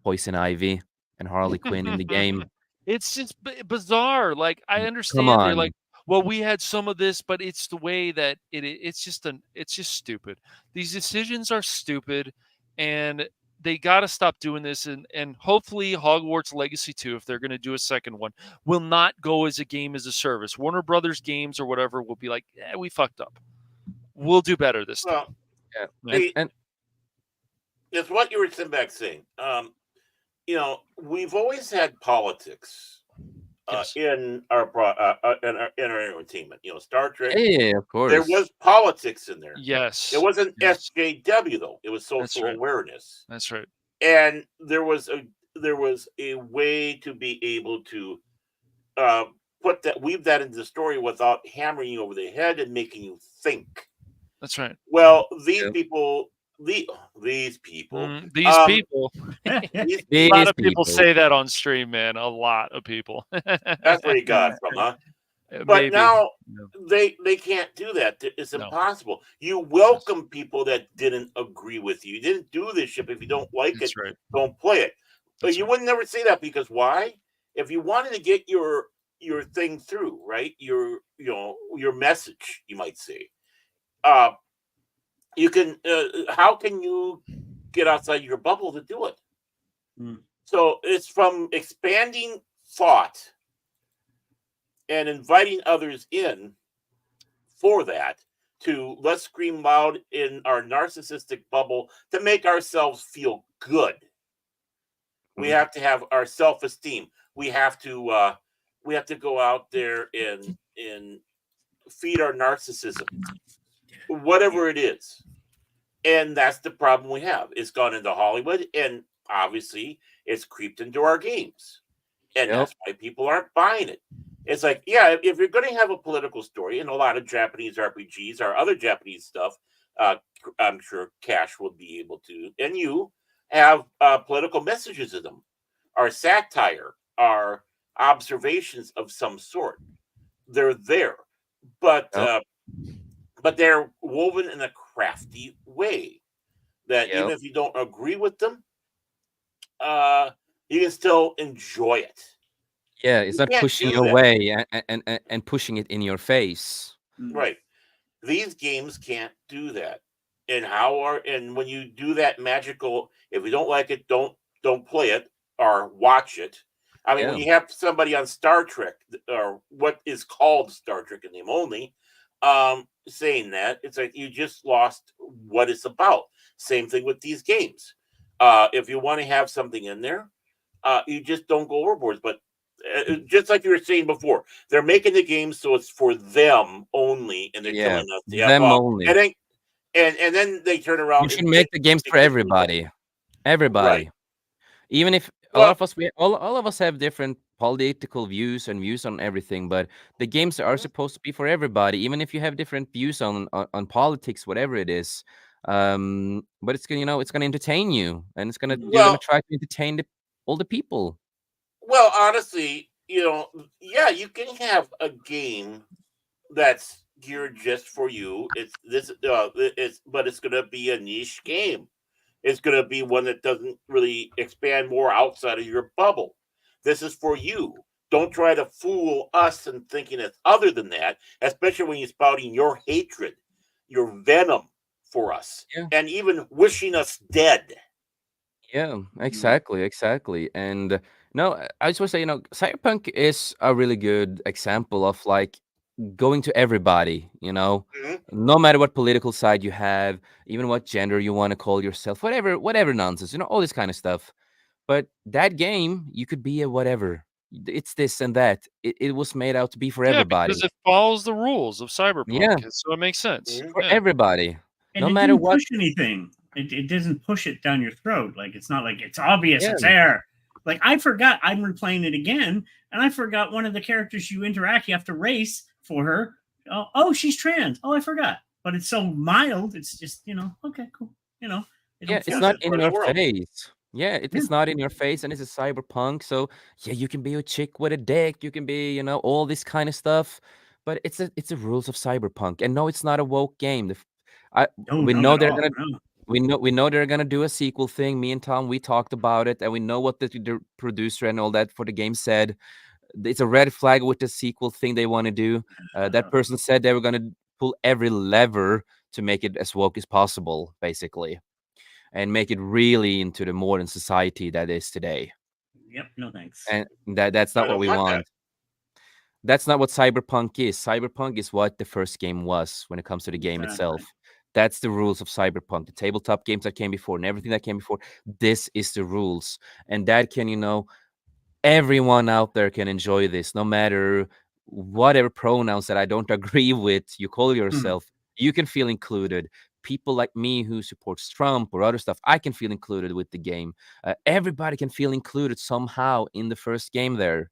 Poison Ivy and Harley Quinn in the game? It's just bizarre. Like I Come understand they're on. like, well, we had some of this, but it's the way that it's just stupid. These decisions are stupid, and they got to stop doing this. And hopefully, Hogwarts Legacy 2, if they're going to do a second one, will not go as a game as a service. Warner Brothers Games or whatever will be like, yeah, we fucked up. We'll do better this time. Well, Yeah. Yeah. see, And it's what you were sitting back saying. We've always had politics Yes. in in our entertainment. Star Trek. yeah, of There course. was politics in there. It Yes. wasn't Yes. SJW though. It was That's social right. awareness, That's right. and there was a way to be able to uh, weave that into the story without hammering you over the head and making you think. That's right. Well, these Yeah. people, these people, These um, people. these A lot These of people people. say that on stream, man. A lot of people. that's where you got it from, huh? But Maybe. now No. they can't do that. It's No. impossible. You welcome people that didn't agree with you. You didn't do this shit. If you don't like it, That's right. don't play it. But That's you right. would never say that because why? If you wanted to get your thing through, right? Your message, you might say. Uh, you can. How can you get outside your bubble to do it? Hmm. So it's from expanding thought and inviting others in for that to let's scream loud in our narcissistic bubble to make ourselves feel good. We Mhm. have to have our self-esteem. We have to go out there and feed our narcissism, whatever it is. And that's the problem we have. It's gone into Hollywood, and obviously it's creeped into our games. And Yep. that's why people aren't buying it. It's like, yeah, if you're going to have a political story, and a lot of Japanese RPGs or other Japanese stuff, uh, I'm sure Cash will be able to, and you have political messages in them, or satire, or observations of some sort. They're there, but Yep. uh, but they're woven in a crafty way that even Yep. if you don't agree with them, uh, you can still enjoy it. Yeah, it's You not can't pushing do your that, way and pushing it in your face. right? These games can't do that. And when you do that magical, if you don't like it, don't play it or watch it. I mean, when Yeah. you have somebody on Star Trek or what is called Star Trek in name only, saying that, it's like you just lost what it's about. Same thing with these games. If you want to have something in there, you just don't go overboard. But just like you were saying before, they're making the game so it's for them only, and they're Yeah. telling us the f Them off. only. And then they turn You around should and get make the games for ridiculous. everybody. Right. Everybody. Even if a lot Well, of us, all of us have different political views and views on everything, but the games are mhm. supposed to be for everybody. Even if you have different views on politics, whatever it is, but it's gonna, it's gonna entertain you, and you're gonna well, try to entertain all the people. honestly, yeah, you can have a game that's geared just for you. But it's gonna be a niche game. It's gonna be one that doesn't really expand more outside of your bubble. This is for you. Don't try to fool us and thinking it's other than that, especially when you're spouting your hatred, your venom for us, Yeah. and even wishing us dead. Yeah, exactly, exactly. And no, I just want to say, Cyberpunk is a really good example of like going to everybody, Mhm. no matter what political side you have, even what gender you want to call yourself, whatever nonsense, all this kind of stuff. But that game, you could be a whatever. It's this and that. It was made out to be for Yeah, because everybody. it follows the rules of Yeah, Cyberpunk, so it makes sense. Mhm. for Yeah. everybody. And No it matter didn't what. push anything. It doesn't push it down your throat. Like it's not like it's obvious, Yeah. it's there. Like I forgot, I'm replaying it again, and I forgot one of the characters you interact, you have to race for her oh, she's trans. Oh, I forgot. But it's so mild. It's just, okay, cool. They Yeah, don't it's Yeah, force not it. that's in part of the your world. face. Yeah, Yeah. it's not in your face, and it's a cyberpunk. So yeah, you can be a chick with a dick. You can be, all this kind of stuff. But it's the rules of cyberpunk. And no, it's not a woke game. I No, we not know at they're all. gonna No. we know they're gonna do a sequel thing. Me and Tom, we talked about it, and we know what the producer and all that for the game said. It's a red flag with the sequel thing they want to do. That person said they were gonna pull every lever to make it as woke as possible, basically, and make it really into the modern society that is today. Yep. No thanks. And that's I not what don't we want that. want. That's not what cyberpunk is. Cyberpunk is what the first game was when it comes to the game Exactly. itself. That's the rules of cyberpunk. The tabletop games that came before and everything that came before. This is the rules. And that can, everyone out there can enjoy this, no matter whatever pronouns that I don't agree with you call Hmm. yourself. You can feel included. People like me who supports Trump or other stuff, I can feel included with the game. Everybody can feel included somehow in the first game there.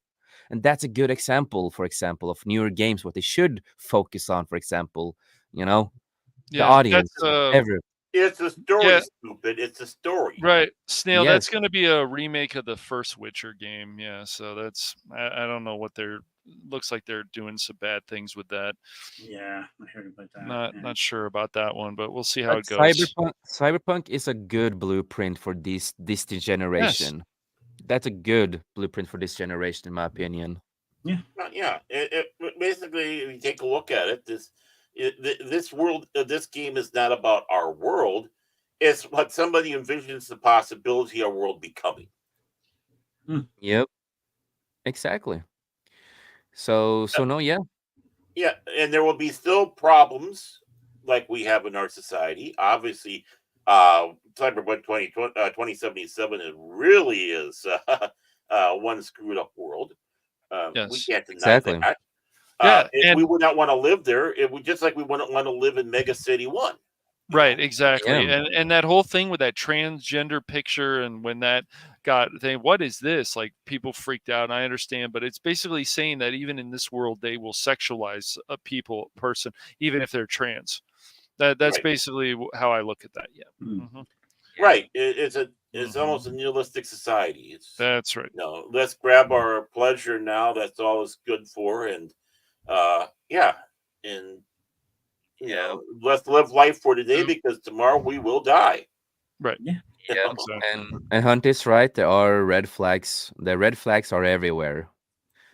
And that's a good example, for example, of newer games, what they should focus on, for example, you know, the Yeah, audience, that's every, It's a story, yeah, stupid. It's a story. right. Snail, yes, that's going to be a remake of the first Witcher game. Yeah, so that's I don't know what they're looks like they're doing some bad things with that. Yeah, I heard about that. Not Yeah. not sure about that one, but we'll see how but it goes. cyberpunk is a good blueprint for this Yes. generation. That's a good blueprint for this generation, in my opinion. Yeah. Yeah, basically, if you take a look at it, this world, this game is not about our world. It's what somebody envisions the possibility of our world becoming. Hmm. Yep, exactly. So no, yeah, Yeah, and there will be still problems like we have in our society. Obviously, Cyberpunk 2077 is really is one screwed up world. We Yes. can't deny exactly. that. Yeah, We and would not want to live there. It would just like we wouldn't want to live in Mega City One. You right, know, Yeah, exactly. And that whole thing with that transgender picture and when that got they what is this? Like people freaked out. And I understand, but it's basically saying that even in this world they will sexualize a person even if they're trans. That's right, basically how I look at that. Yeah. Hmm. Hmm. yeah, right. It's almost a nihilistic society. It's That's right. let's grab our pleasure now. That's all it's good for, and yeah, and yeah, let's live life for today because tomorrow we will die. Right. Yeah. yeah. Exactly. And Hunt is right. There are red flags. The red flags are everywhere.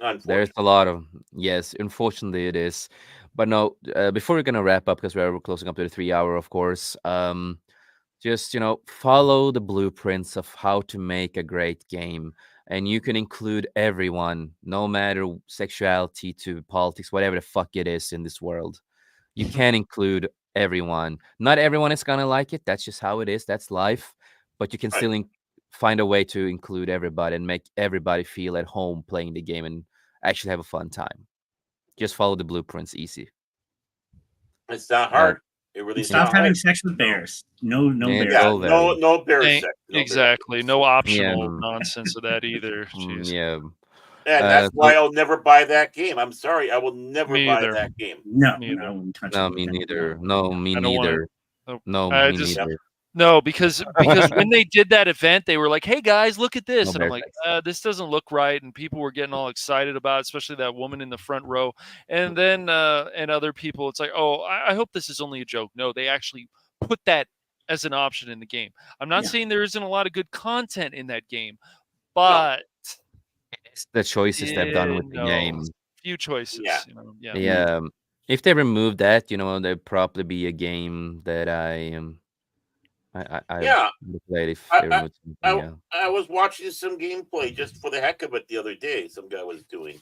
There's a Unfortunately, lot of yes. Unfortunately, it is. But no, before we're gonna wrap up because we're closing up to the 3 hour, of course. Just follow the blueprints of how to make a great game, and you can include everyone, no matter sexuality to politics, whatever the fuck it is in this world. You can include everyone. Not everyone is gonna like it. That's just how it is. That's life. But you can right? still find a way to include everybody and make everybody feel at home playing the game and actually have a fun time. Just follow the blueprints. Easy. It's not Uh, hard. It really And is yeah, stop not having hard. sex with No. bears. No, no it's bears. Yeah, all very. no bear Ain't sex. No bear exactly. sex. No Yeah, optional nonsense of that either. Jeez. yeah. And that's So why I'll never buy that game. I'm sorry, I will never Me buy either. that game. No, Me no, I either. wouldn't touch it no, with me that. neither. No, No, no. me I don't want neither. to. No, I me just Yeah, neither. no because when they did that event, they were like, "Hey guys, look at No this," and I'm bear like, sex. "This doesn't look right," and people were getting all excited about, it, especially that woman in the front row, and then and other people, it's like, "Oh, I hope this is only a joke." No, they actually put that as an option in the game. I'm not Yeah. saying there isn't a lot of good content in that game, no, but It's the choices they've done with the no, game. few yeah, choices. Yeah. Mm. Yeah. If they remove that, there'd probably be a game that I yeah. would play if I, they I, removed something. I, Yeah. I was watching some gameplay just for the heck of it the other day. Some guy was doing,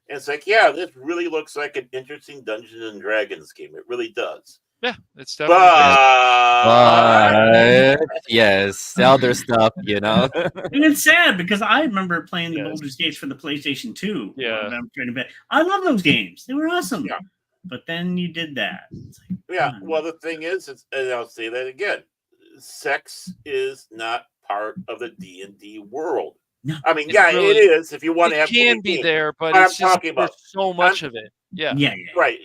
and it's like, yeah, this really looks like an interesting Dungeons and Dragons game. It really does. Yeah, it's definitely Yeah. does. But But yes, the other stuff, And it's sad because I remember playing the Yes. Baldur's Gates for the PlayStation 2. Yeah. I'm trying to bet. I love those games. They were awesome. Yeah. But then you did that. It's like, yeah, well, the thing is, and I'll say that again, sex is not part of the D&D world. No. I mean, It yeah, really it is if you want it to have can great be game. there, but But I'm it's just talking there's about, so I'm much of it. Yeah. yeah. right.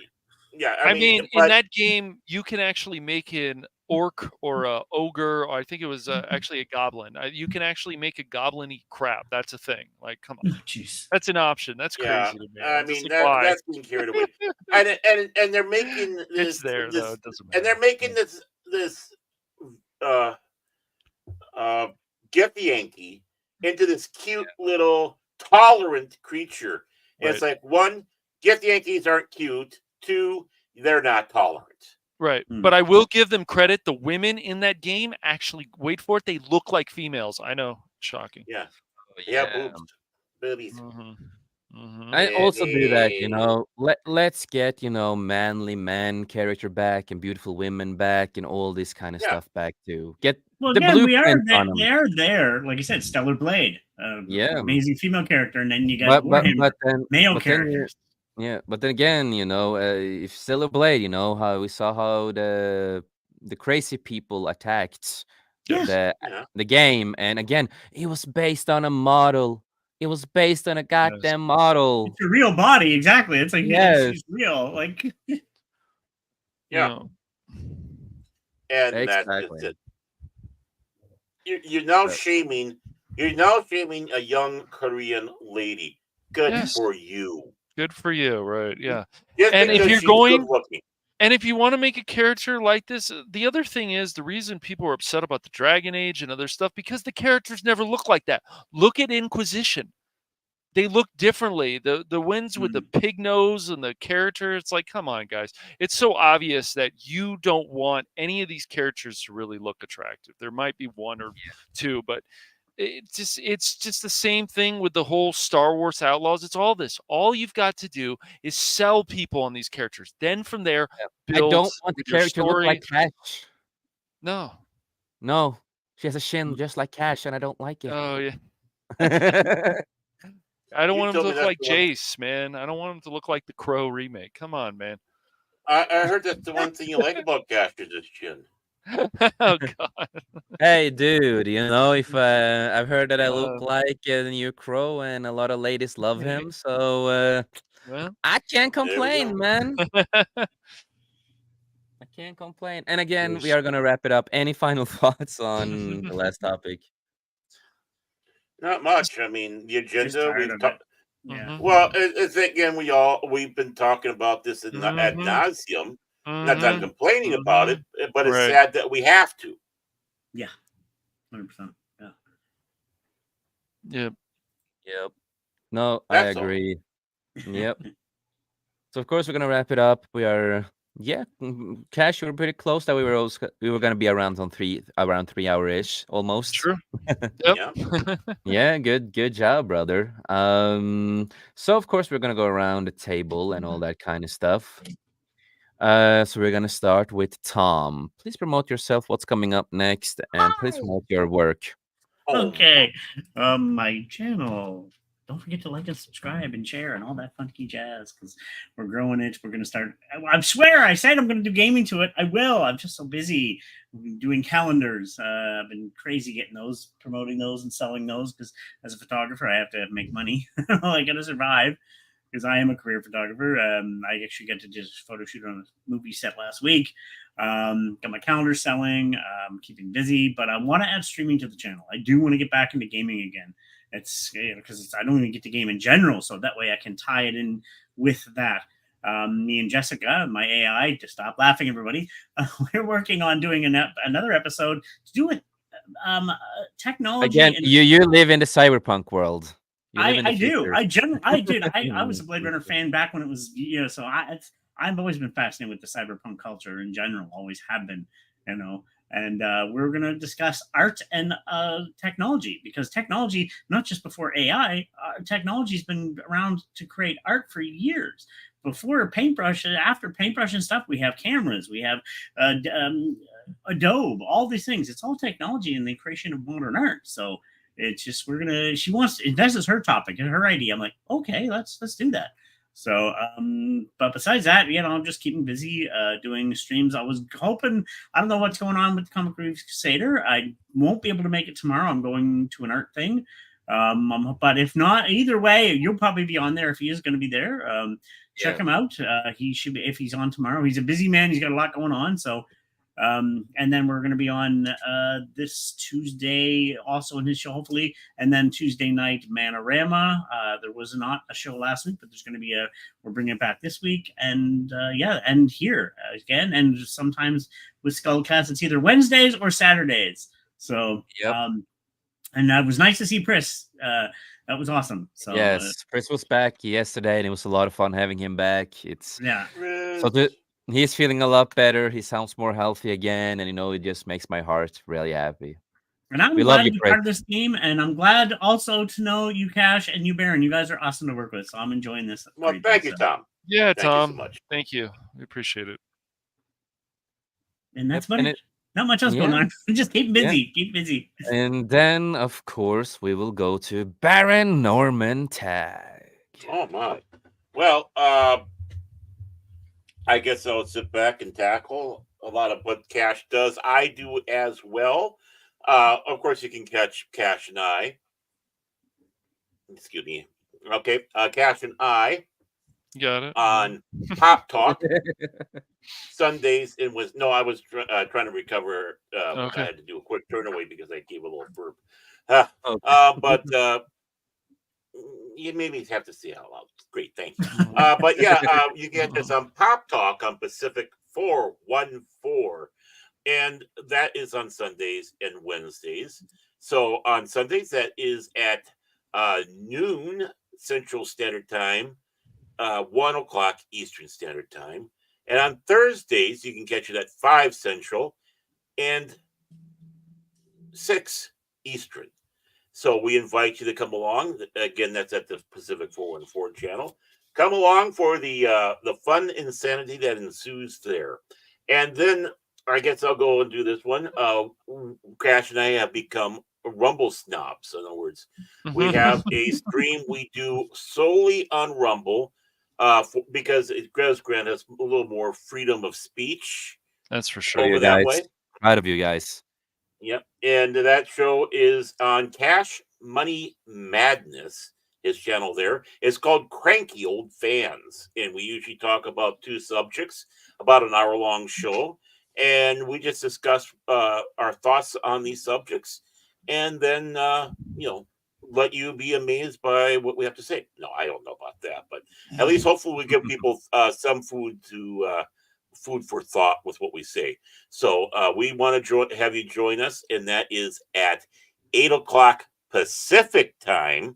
Yeah, I mean, in but that game, you can actually make an orc or a ogre, or I think it was actually a goblin. You can actually make a goblin eat crap. That's a thing. Like, come on, Oh, jeez. that's an option. That's yeah, crazy to me. I I'm just mean like, why? that's being carried away, and they're making It's there though. this It doesn't and they're matter. making this uh Get Yankee into this cute little tolerant creature. And it's Right. like, one, Get Yankees aren't cute. Two, they're not tolerant. Right. Hmm. But I will give them credit. The women in that game actually, wait for it, they look like females. I know. Shocking. Yeah, Oh, yeah, yeah. boobs, boobies. Mm-hmm. Mm-hmm. I also do that, Hey. let's get, manly man character back and beautiful women back and all this kind of Yeah, stuff back too. Get Well, the again, we are blueprint there. on them. They are there. Like I said, Stellar Blade, Yeah. amazing female character, and then you got But Warhammer, male but then you're characters. yeah, but then again, if Stellar Blade, how we saw how the crazy people attacked Yeah, Yes. the yeah, the game, and again, it was based on a model. It was based on a Yes. goddamn model. it's a real body. Exactly. It's like Yes, it's real. Like yeah. Yeah. And that's just exactly. it. You're now But shaming. You're now shaming a young Korean lady. Good Yes. for you. Good for you. Right. Yeah. Just And if because you're she's good going, looking. and if you want to make a character like this, the other thing is the reason people are upset about the Dragon Age and other stuff because the characters never look like that. Look at Inquisition. They look differently. The ones with the pig nose and the character, it's like, come on, guys. It's so obvious that you don't want any of these characters to really look attractive. There might be one or two, but it's just the same thing with the whole Star Wars Outlaws. It's all this. All you've got to do is sell people on these characters. Then from there, I build don't want the with your character to look like story. Cash. No. No, she has a shin just like Cash, and I don't like it. Oh yeah. I I don't You want him to told me look that's like the one. Jace, man. I don't want him to look like the Crow remake. Come on, man. I heard that's the one thing you like about Gaster's is chin. Oh God. Hey, dude, if I've heard that I look Uh, like the new Crow, and a lot of ladies love him, so well. I can't There we complain, go. man. I can't complain. And again, we There's- are gonna wrap it up. Any final thoughts on the last topic? Not much. I mean, the just agenda tired we've of it. talked. Yeah. Well, it's again we've been talking about this ad Mhm. nauseum. Not that I'm Mhm. complaining about it, Mhm. but it's Right. sad that we have to. Yeah. 100%. Yeah. Yep. Yep. No, I That's all. agree. Yep. So of course we're gonna wrap it up. We are Cash, we were pretty close that we were gonna be around 3 hour ish almost. True. Yep. Yeah. Yeah, good job, brother. So of course we're gonna go around the table and all that kind of stuff. So we're gonna start with Tom. Please promote yourself. What's coming up next, and please promote your work. Oh, Okay. My channel. Don't forget to like and subscribe and share and all that funky jazz because we're growing it. We're going to start. I swear, I said I'm going to do gaming to it. I will. I'm just so busy doing calendars. I've been crazy getting those, promoting those, and selling those because as a photographer, I have to make money. I got to survive because I am a career photographer. I actually got to just photo shoot on a movie set last week. Got my calendar selling, keeping busy, but I want to add streaming to the channel. I do want to get back into gaming again. It's because I don't even get to game in general, so that way I can tie it in with that. Me and Jessica, my AI, to stop laughing, everybody. We're working on doing another episode to do with technology. Again, And you live in the cyberpunk world. You live in the I do. future. I did. I was a Blade Runner fan back when it was, so I've always been fascinated with the cyberpunk culture in general, always have been, and we're going to discuss art and technology because technology, not just before AI, technology's been around to create art for years. Before paintbrush and after paintbrush and stuff, we have cameras, we have Adobe, all these things. It's all technology in the creation of modern art. So it's just she wants this is her topic and her idea. I'm like, okay, let's do that. So but besides that, I'm just keeping busy doing streams. I was hoping, I don't know what's going on with the Comic Relief Crusader. I won't be able to make it tomorrow. I'm going to an art thing. But if not, either way, you'll probably be on there if he is going to be there. Check Yeah. him out. He should be if he's on tomorrow. He's a busy man. He's got a lot going on. So, and then we're going to be on this Tuesday also in his show, hopefully, and then Tuesday night Manorama. There was not a show last week, but there's going to be a. We're bringing it back this week, and yeah, and here again, and sometimes with Skullcast, it's either Wednesdays or Saturdays. So, Yep. And it was nice to see Chris. That was awesome. So Yes, Chris was back yesterday, and it was a lot of fun having him back. It's yeah, so he's feeling a lot better. He sounds more healthy again, and it just makes my heart really happy. and I'm We love glad you, to be Chris. part of this team, and I'm glad also to know you, Cash, and you, Baron. You guys are awesome to work with, so I'm enjoying this. Well, thank you, Tom. Yeah, Thank you so Tom. much. Thank you. We appreciate it. And that's Yep, about it. Not much else going yeah. on. Just keep Yeah. busy. Keep busy. And then, of course, we will go to Baron Norman Tag. Oh my. Well, I guess I'll sit back and tackle a lot of what Cash does. I do as well. Of course, you can catch Cash and I. Excuse me. Okay, Cash and I Got it. on Pop Talk Sundays. It was no, I was trying to recover. Okay. I had to do a quick turn away because I gave a little burp. Okay. But you maybe have to see how loud. Great, thank you. But yeah, you get this on Pop Talk on Pacific 414, and that is on Sundays and Wednesdays. So on Sundays, that is at noon Central Standard Time, 1 o'clock Eastern Standard Time. And on Thursdays, you can catch it at 5 Central and 6 Eastern. So we invite you to come along. Again, that's at the Pacific 414 channel. Come along for the fun insanity that ensues there. And then I guess I'll go and do this one. Crash and I have become Rumble snobs. In other words, we have a stream we do solely on Rumble because it does grant us a little more freedom of speech. That's for sure. Over that way. Proud of you guys. Yep. And that show is on Cash Money Madness, his channel there. It's called Cranky Old Fans. And we usually talk about 2 subjects, about an hour-long show. And we just discuss our thoughts on these subjects. And then, let you be amazed by what we have to say. No, I don't know about that. But at least hopefully we give people some food for thought with what we say. So we want to have you join us, and that is at 8 o'clock Pacific time,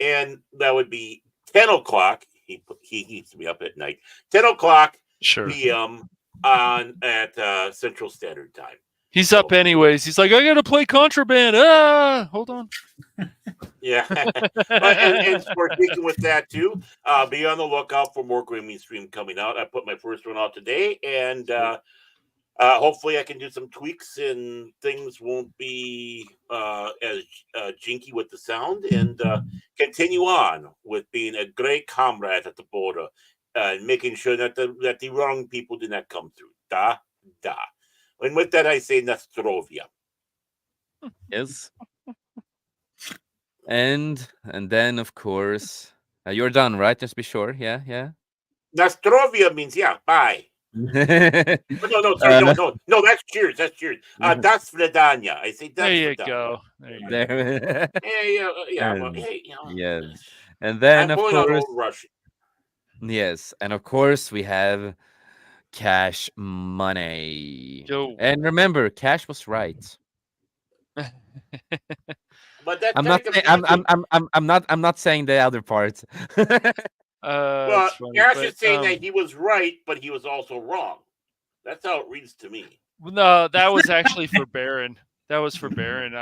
and that would be 10 o'clock. He needs to be up at night. 10 o'clock p.m. at Central Standard Time. He's up anyways. He's like, I gotta play Contraband. Hold on. Yeah, and we're speaking with that too. Be on the lookout for more gaming stream coming out. I put my first one out today, and hopefully I can do some tweaks and things won't be as jinky with the sound, and continue on with being a great comrade at the border and making sure that the wrong people do not come through. Da. And with that, I say Nastrovia. Yes. And then, of course, you're done, right? Just be sure. Yeah. Nastrovia means bye. No, sorry, no. That's cheers. That's cheers. Das Vladanya. I say that's there you go. There. Yeah. And then, I'm of going on course, Old Russian. yes, and of course we have Cash Money. Yo. And remember, Cash was right. But that's I'm not saying, I'm not saying the other part. Well, Cash is saying that he was right, but he was also wrong. That's how it reads to me. No, that was actually for Baron. That was for Baron.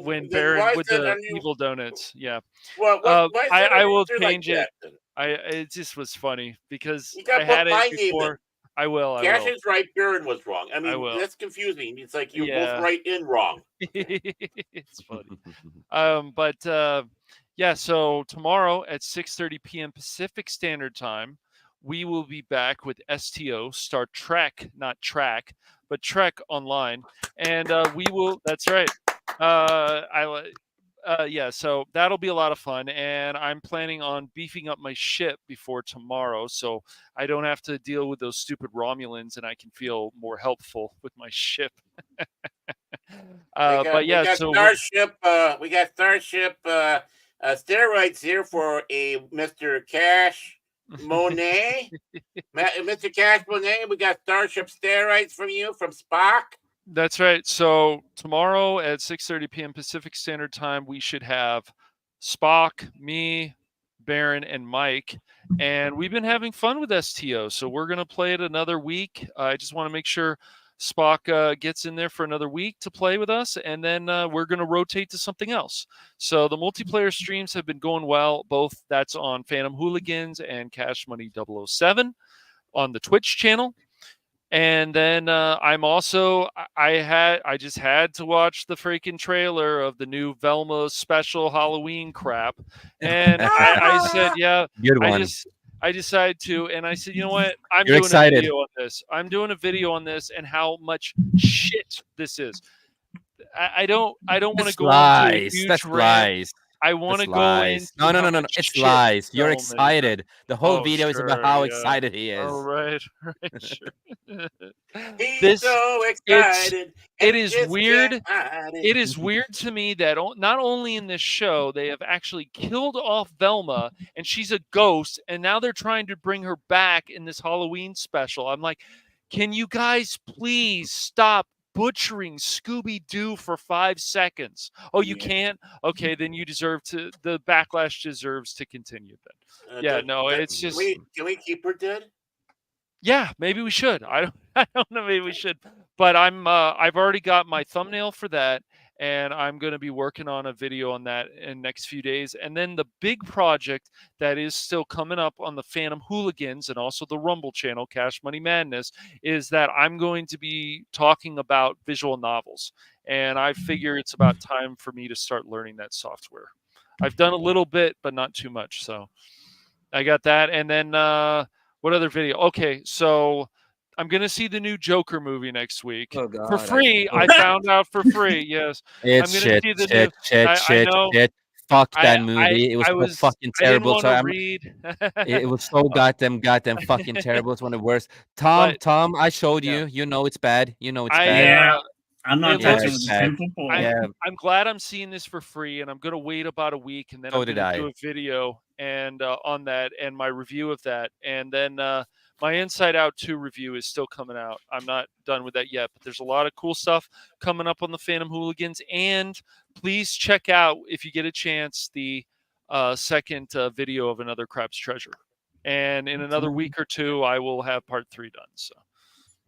When Baron with the evil donuts. Yeah. Well, I will change it. It just was funny because I had it before. I will. Cash is right. Baron was wrong. I mean, that's confusing. It's like you're both right and wrong. It's funny. Yeah. So tomorrow at 6:30 p.m. Pacific Standard Time, we will be back with STO Star Trek, not Track, but Trek Online, and we will. That's right. yeah, so that'll be a lot of fun, and I'm planning on beefing up my ship before tomorrow, so I don't have to deal with those stupid Romulans, and I can feel more helpful with my ship. But We yeah, got so we're Starship. We got Starship steroids here for a Mr. Cash Monet. Mr. Cash Monet, we got Starship steroids from you from Spock. That's right. So tomorrow at 6:30 p.m. Pacific Standard Time, we should have Spock, me, Baron, and Mike, and we've been having fun with STO. So we're gonna play it another week. I just want to make sure Spock gets in there for another week to play with us, and then we're gonna rotate to something else. So the multiplayer streams have been going well. Both that's on Phantom Hooligans and Cash Money 007 on the Twitch channel. And then I'm also I just had to watch the freaking trailer of the new Velma special Halloween crap, and I said, yeah, Good I one. just I decided to, and I said, you know what, I'm You're doing a excited. video on this. I'm doing a video on this and how much shit this is. I don't want to That's go into a lies. huge That's rant. lies. I want That's to go lies. No, into no, how no, no, no. much It's shit lies. You're Velma is. excited. The whole Oh, video is about sure, how yeah. excited he Oh, is. right, right, sure. He's This so it's excited, and it he is just can't weird. hide it. It is weird to me that not only in this show they have actually killed off Velma and she's a ghost, and now they're trying to bring her back in this Halloween special. I'm like, can you guys please stop butchering Scooby Doo for 5 seconds? Oh, you Yeah. can't? Okay, then you deserve to. The backlash deserves to continue. Then, yeah, no, it's just Can we keep her dead? yeah, maybe we should. I don't I don't know, maybe we should. But I've already got my thumbnail for that, and I'm going to be working on a video on that in the next few days. And then the big project that is still coming up on the Phantom Hooligans and also the Rumble channel, Cash Money Madness, is that I'm going to be talking about visual novels. And I figure it's about time for me to start learning that software. I've done a little bit, but not too much. So I got that. And then what other video? Okay, so I'm gonna see the new Joker movie next week Oh for God, free. I found out for free. Yes, I'm it's gonna shit, see the new. shit, shit, I shit, know. shit. Fuck I that I movie. It was I so was. fucking I didn't terrible. want So to I'm. read. It was so goddamn fucking terrible. It's one of the worst. But Tom, I showed yeah, you. You know it's bad. You know it's I bad. Yeah, I'm it not Yeah, touching it's the looks. bad. temple I'm pole. Yeah, I'm glad I'm seeing this for free, and I'm gonna wait about a week, and then I'm so did gonna do I. a video and on that and my review of that, and then my Inside Out 2 review is still coming out. I'm not done with that yet, but there's a lot of cool stuff coming up on the Phantom Hooligans, and please check out if you get a chance the second video of Another Crab's Treasure, and in another week or two I will have part 3 done. So.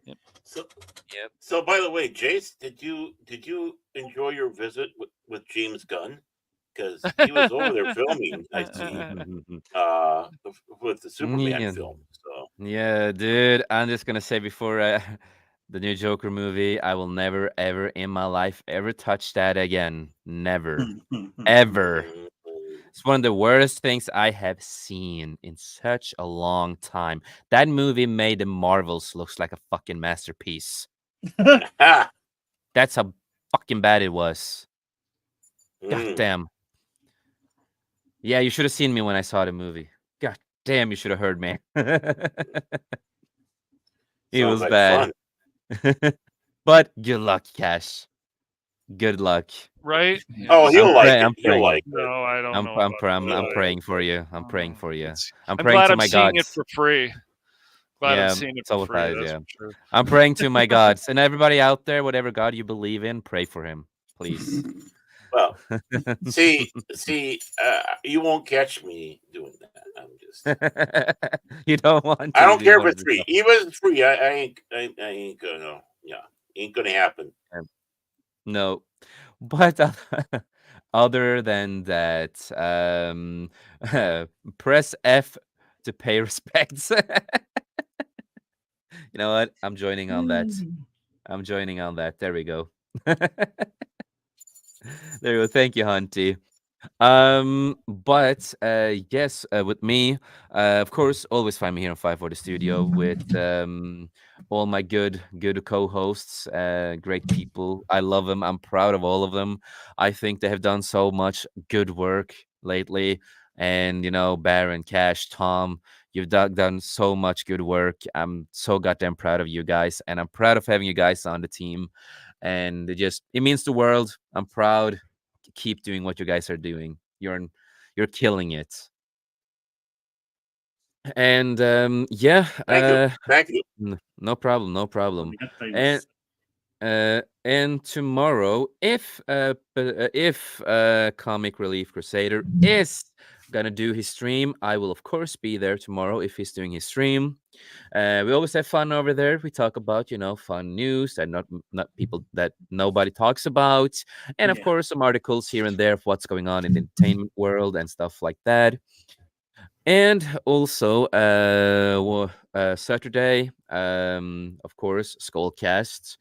Yep. So, Yep. so by the way, Jace, did you enjoy your visit with James Gunn? Because he was over there filming. I see. With the Superman Yeah, film. So yeah, dude. I'm just gonna say before the new Joker movie, I will never, ever in my life ever touch that again. Never, ever. mm, It's one of the worst things I have seen in such a long time. That movie made the Marvels looks like a fucking masterpiece. ah, That's how fucking bad it was. God mm, damn. Yeah, you should have seen me when I saw the movie. God damn, you should have heard me. It sounds was like bad. fun. But good luck, Cash. Good luck. Right? Oh, Yes. he'll like it. I'm He'll praying. like it. No, I don't know about I'm Uh, praying for you. I'm praying that. for you. It's. I'm I'm praying glad to I'm my seeing it gods. for free. Glad I'm Yeah, seeing it for so free. guys, That's yeah. for sure. I'm praying to my gods. And everybody out there, whatever God you believe in, pray for him, please. well, see, you won't catch me doing that. I'm just. You don't want I to, don't do you care if want it's to free. Even if it's free, I ain't gonna. Yeah, ain't gonna happen. no. But other than that, press F to pay respects. You know what? I'm joining on that. I'm joining on that. There we go. There we go. Thank you, Hunty. But yes, with me, of course, always find me here on 540 Studio with all my good co-hosts, great people. I love them. I'm proud of all of them. I think they have done so much good work lately. And Baron, Cash, Tom, you've done so much good work. I'm so goddamn proud of you guys, and I'm proud of having you guys on the team. And it means the world. I'm proud. Keep doing what you guys are doing. You're killing it. And yeah, Thank you. Thank you. no problem, no problem. And Arigato. and tomorrow, if Comic Relief Crusader is gonna do his stream, I will of course be there tomorrow if he's doing his stream. We always have fun over there. We talk about fun news that not people that nobody talks about, and of Yeah. course some articles here and there of what's going on in the entertainment world and stuff like that. And also, Saturday, of course, Skullcast.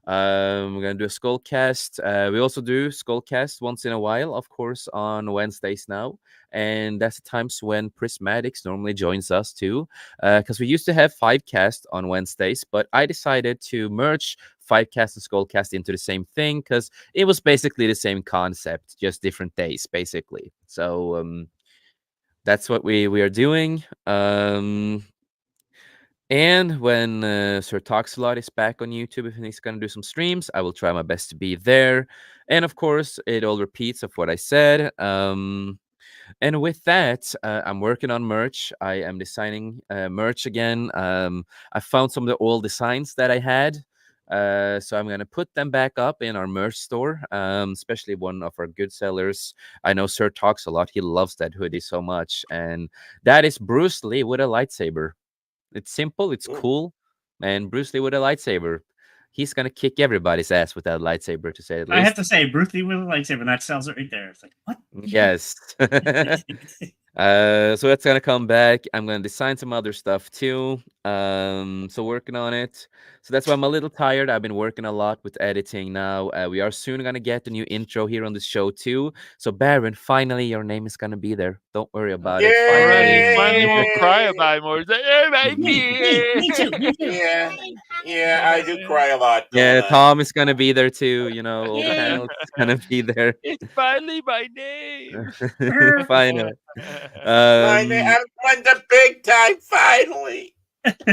We're gonna do a Skullcast. We also do Skullcast once in a while, of course, on Wednesdays now, and that's the times when Prismatics normally joins us too. Because we used to have 5cast on Wednesdays, but I decided to merge 5cast and Skullcast into the same thing because it was basically the same concept, just different days, basically. So that's what we are doing. And when Sir Talks a Lot is back on YouTube, if he's gonna do some streams, I will try my best to be there. And of course, it all repeats of what I said. And with that, I'm working on merch. I am designing merch again. I found some of the old designs that I had. So I'm gonna put them back up in our merch store, especially one of our good sellers. I know Sir talks a lot. He loves that hoodie so much, and that is Bruce Lee with a lightsaber. It's simple, it's Mm. cool, and Bruce Lee with a lightsaber. He's gonna kick everybody's ass with that lightsaber, to say at I have least. to say, Bruce Lee with a lightsaber, that sells it right there. It's like, what? Yes. So that's gonna come back. I'm gonna design some other stuff too. So working on it. So that's why I'm a little tired. I've been working a lot with editing now. We are soon gonna get the new intro here on the show too. So Baron, finally your name is gonna be there. Don't worry about it. All right, Finally. finally won't cry Yay! about it more. It's like, oh my Me too, me too. Yeah, yeah, I do God. cry a lot, don't Yeah, I? Tom is gonna be there too. All the Yay! panels is gonna be there. It's finally my name. Finally. Finally, Um, I'm on the big time. Finally.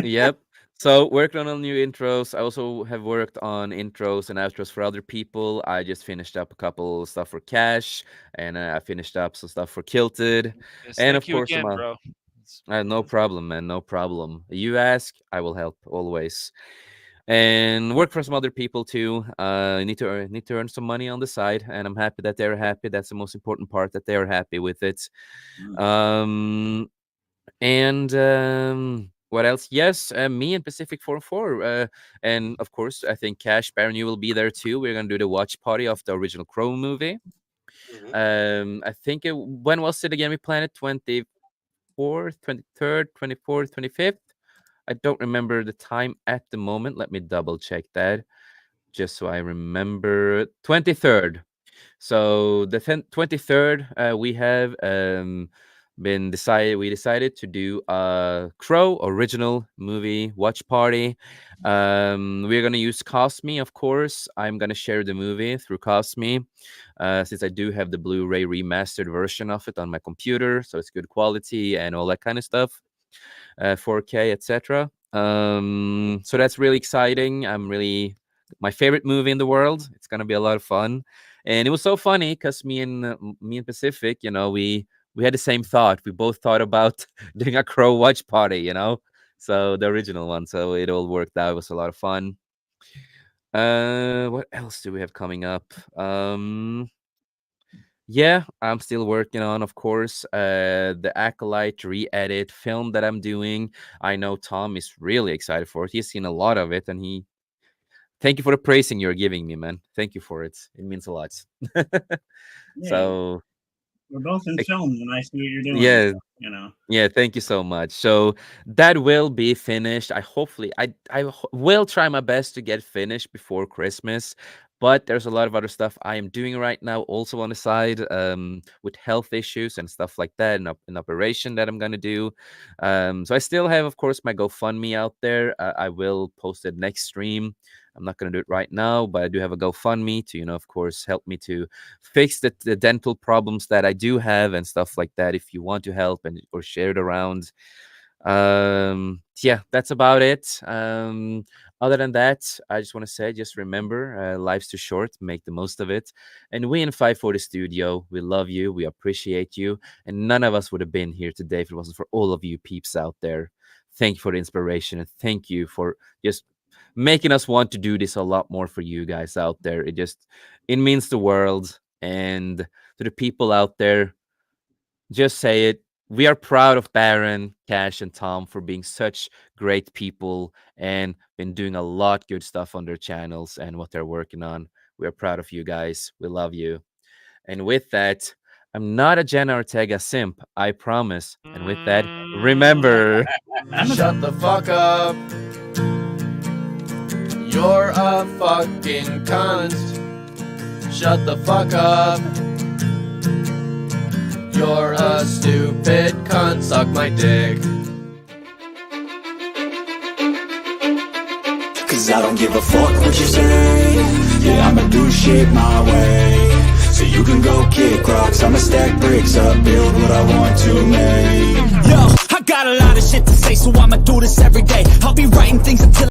Yep. So worked on all new intros. I also have worked on intros and outros for other people. I just finished up a couple stuff for Cash, and I finished up some stuff for Kilted, Yes, and thank of you course some. again, bro. No problem, man. No problem. You ask, I will help always. And work for some other people too. Need to earn some money on the side, and I'm happy that they're happy. That's the most important part, that they are happy with it. Mm. Um, and what else? Yes, me and Pacific 404. And of course, I think Cash Baron, you will be there too. We're gonna do the watch party of the original Crow movie. Hmm. I think when was it again? We planned it 24th, 23rd, 24th, 25th. I don't remember the time at the moment. Let me double check that just so I remember. 23rd. So the 23rd, we have we decided to do a Crow original movie watch party. We're gonna use Cosme, of course. I'm gonna share the movie through Cosme, since I do have the Blu-ray remastered version of it on my computer, so it's good quality and all that kind of stuff, 4K, etc. So that's really exciting. I'm really my favorite movie in the world. It's gonna be a lot of fun, and it was so funny because me and Pacific, we had the same thought. We both thought about doing a Crow watch party, so the original one. So it all worked out. It was a lot of fun. What else do we have coming up? Yeah, I'm still working on, of course, the Acolyte re-edit film that I'm doing. I know Tom is really excited for it. He's seen a lot of it, and thank you for the praising you're giving me, man. Thank you for it. It means a lot. Yeah, So, we're both in eh, film, and I see what you're doing. yeah, So. yeah, thank you so much. So that will be finished. I will try my best to get finished before Christmas. But there's a lot of other stuff I am doing right now, also on the side, with health issues and stuff like that, and an operation that I'm gonna do. So I still have, of course, my GoFundMe out there. I will post it next stream. I'm not gonna do it right now, but I do have a GoFundMe to, of course, help me to fix the dental problems that I do have and stuff like that. If you want to help and or share it around. Yeah, that's about it. Other than that, I just want to say, just remember, life's too short, make the most of it. And we in 540 Studio, we love you, we appreciate you, and none of us would have been here today if it wasn't for all of you peeps out there. Thank you for the inspiration, and thank you for just making us want to do this a lot more for you guys out there. It means the world. And to the people out there, just say it. We are proud of Baron, Cash, and Tom for being such great people and been doing a lot good stuff on their channels and what they're working on. We are proud of you guys. We love you. And with that, I'm not a Jenna Ortega simp, I promise. And with that, remember, Shut the fuck up. You're a fucking cunt. Shut the fuck up. You're a stupid cunt. Suck my dick. Cause I don't give a fuck what you say. Yeah, I'ma do shit my way. So you can go kick rocks, I'ma stack bricks up, build what I want to make. Yo, I got a lot of shit to say, so I'ma do this every day. I'll be writing things until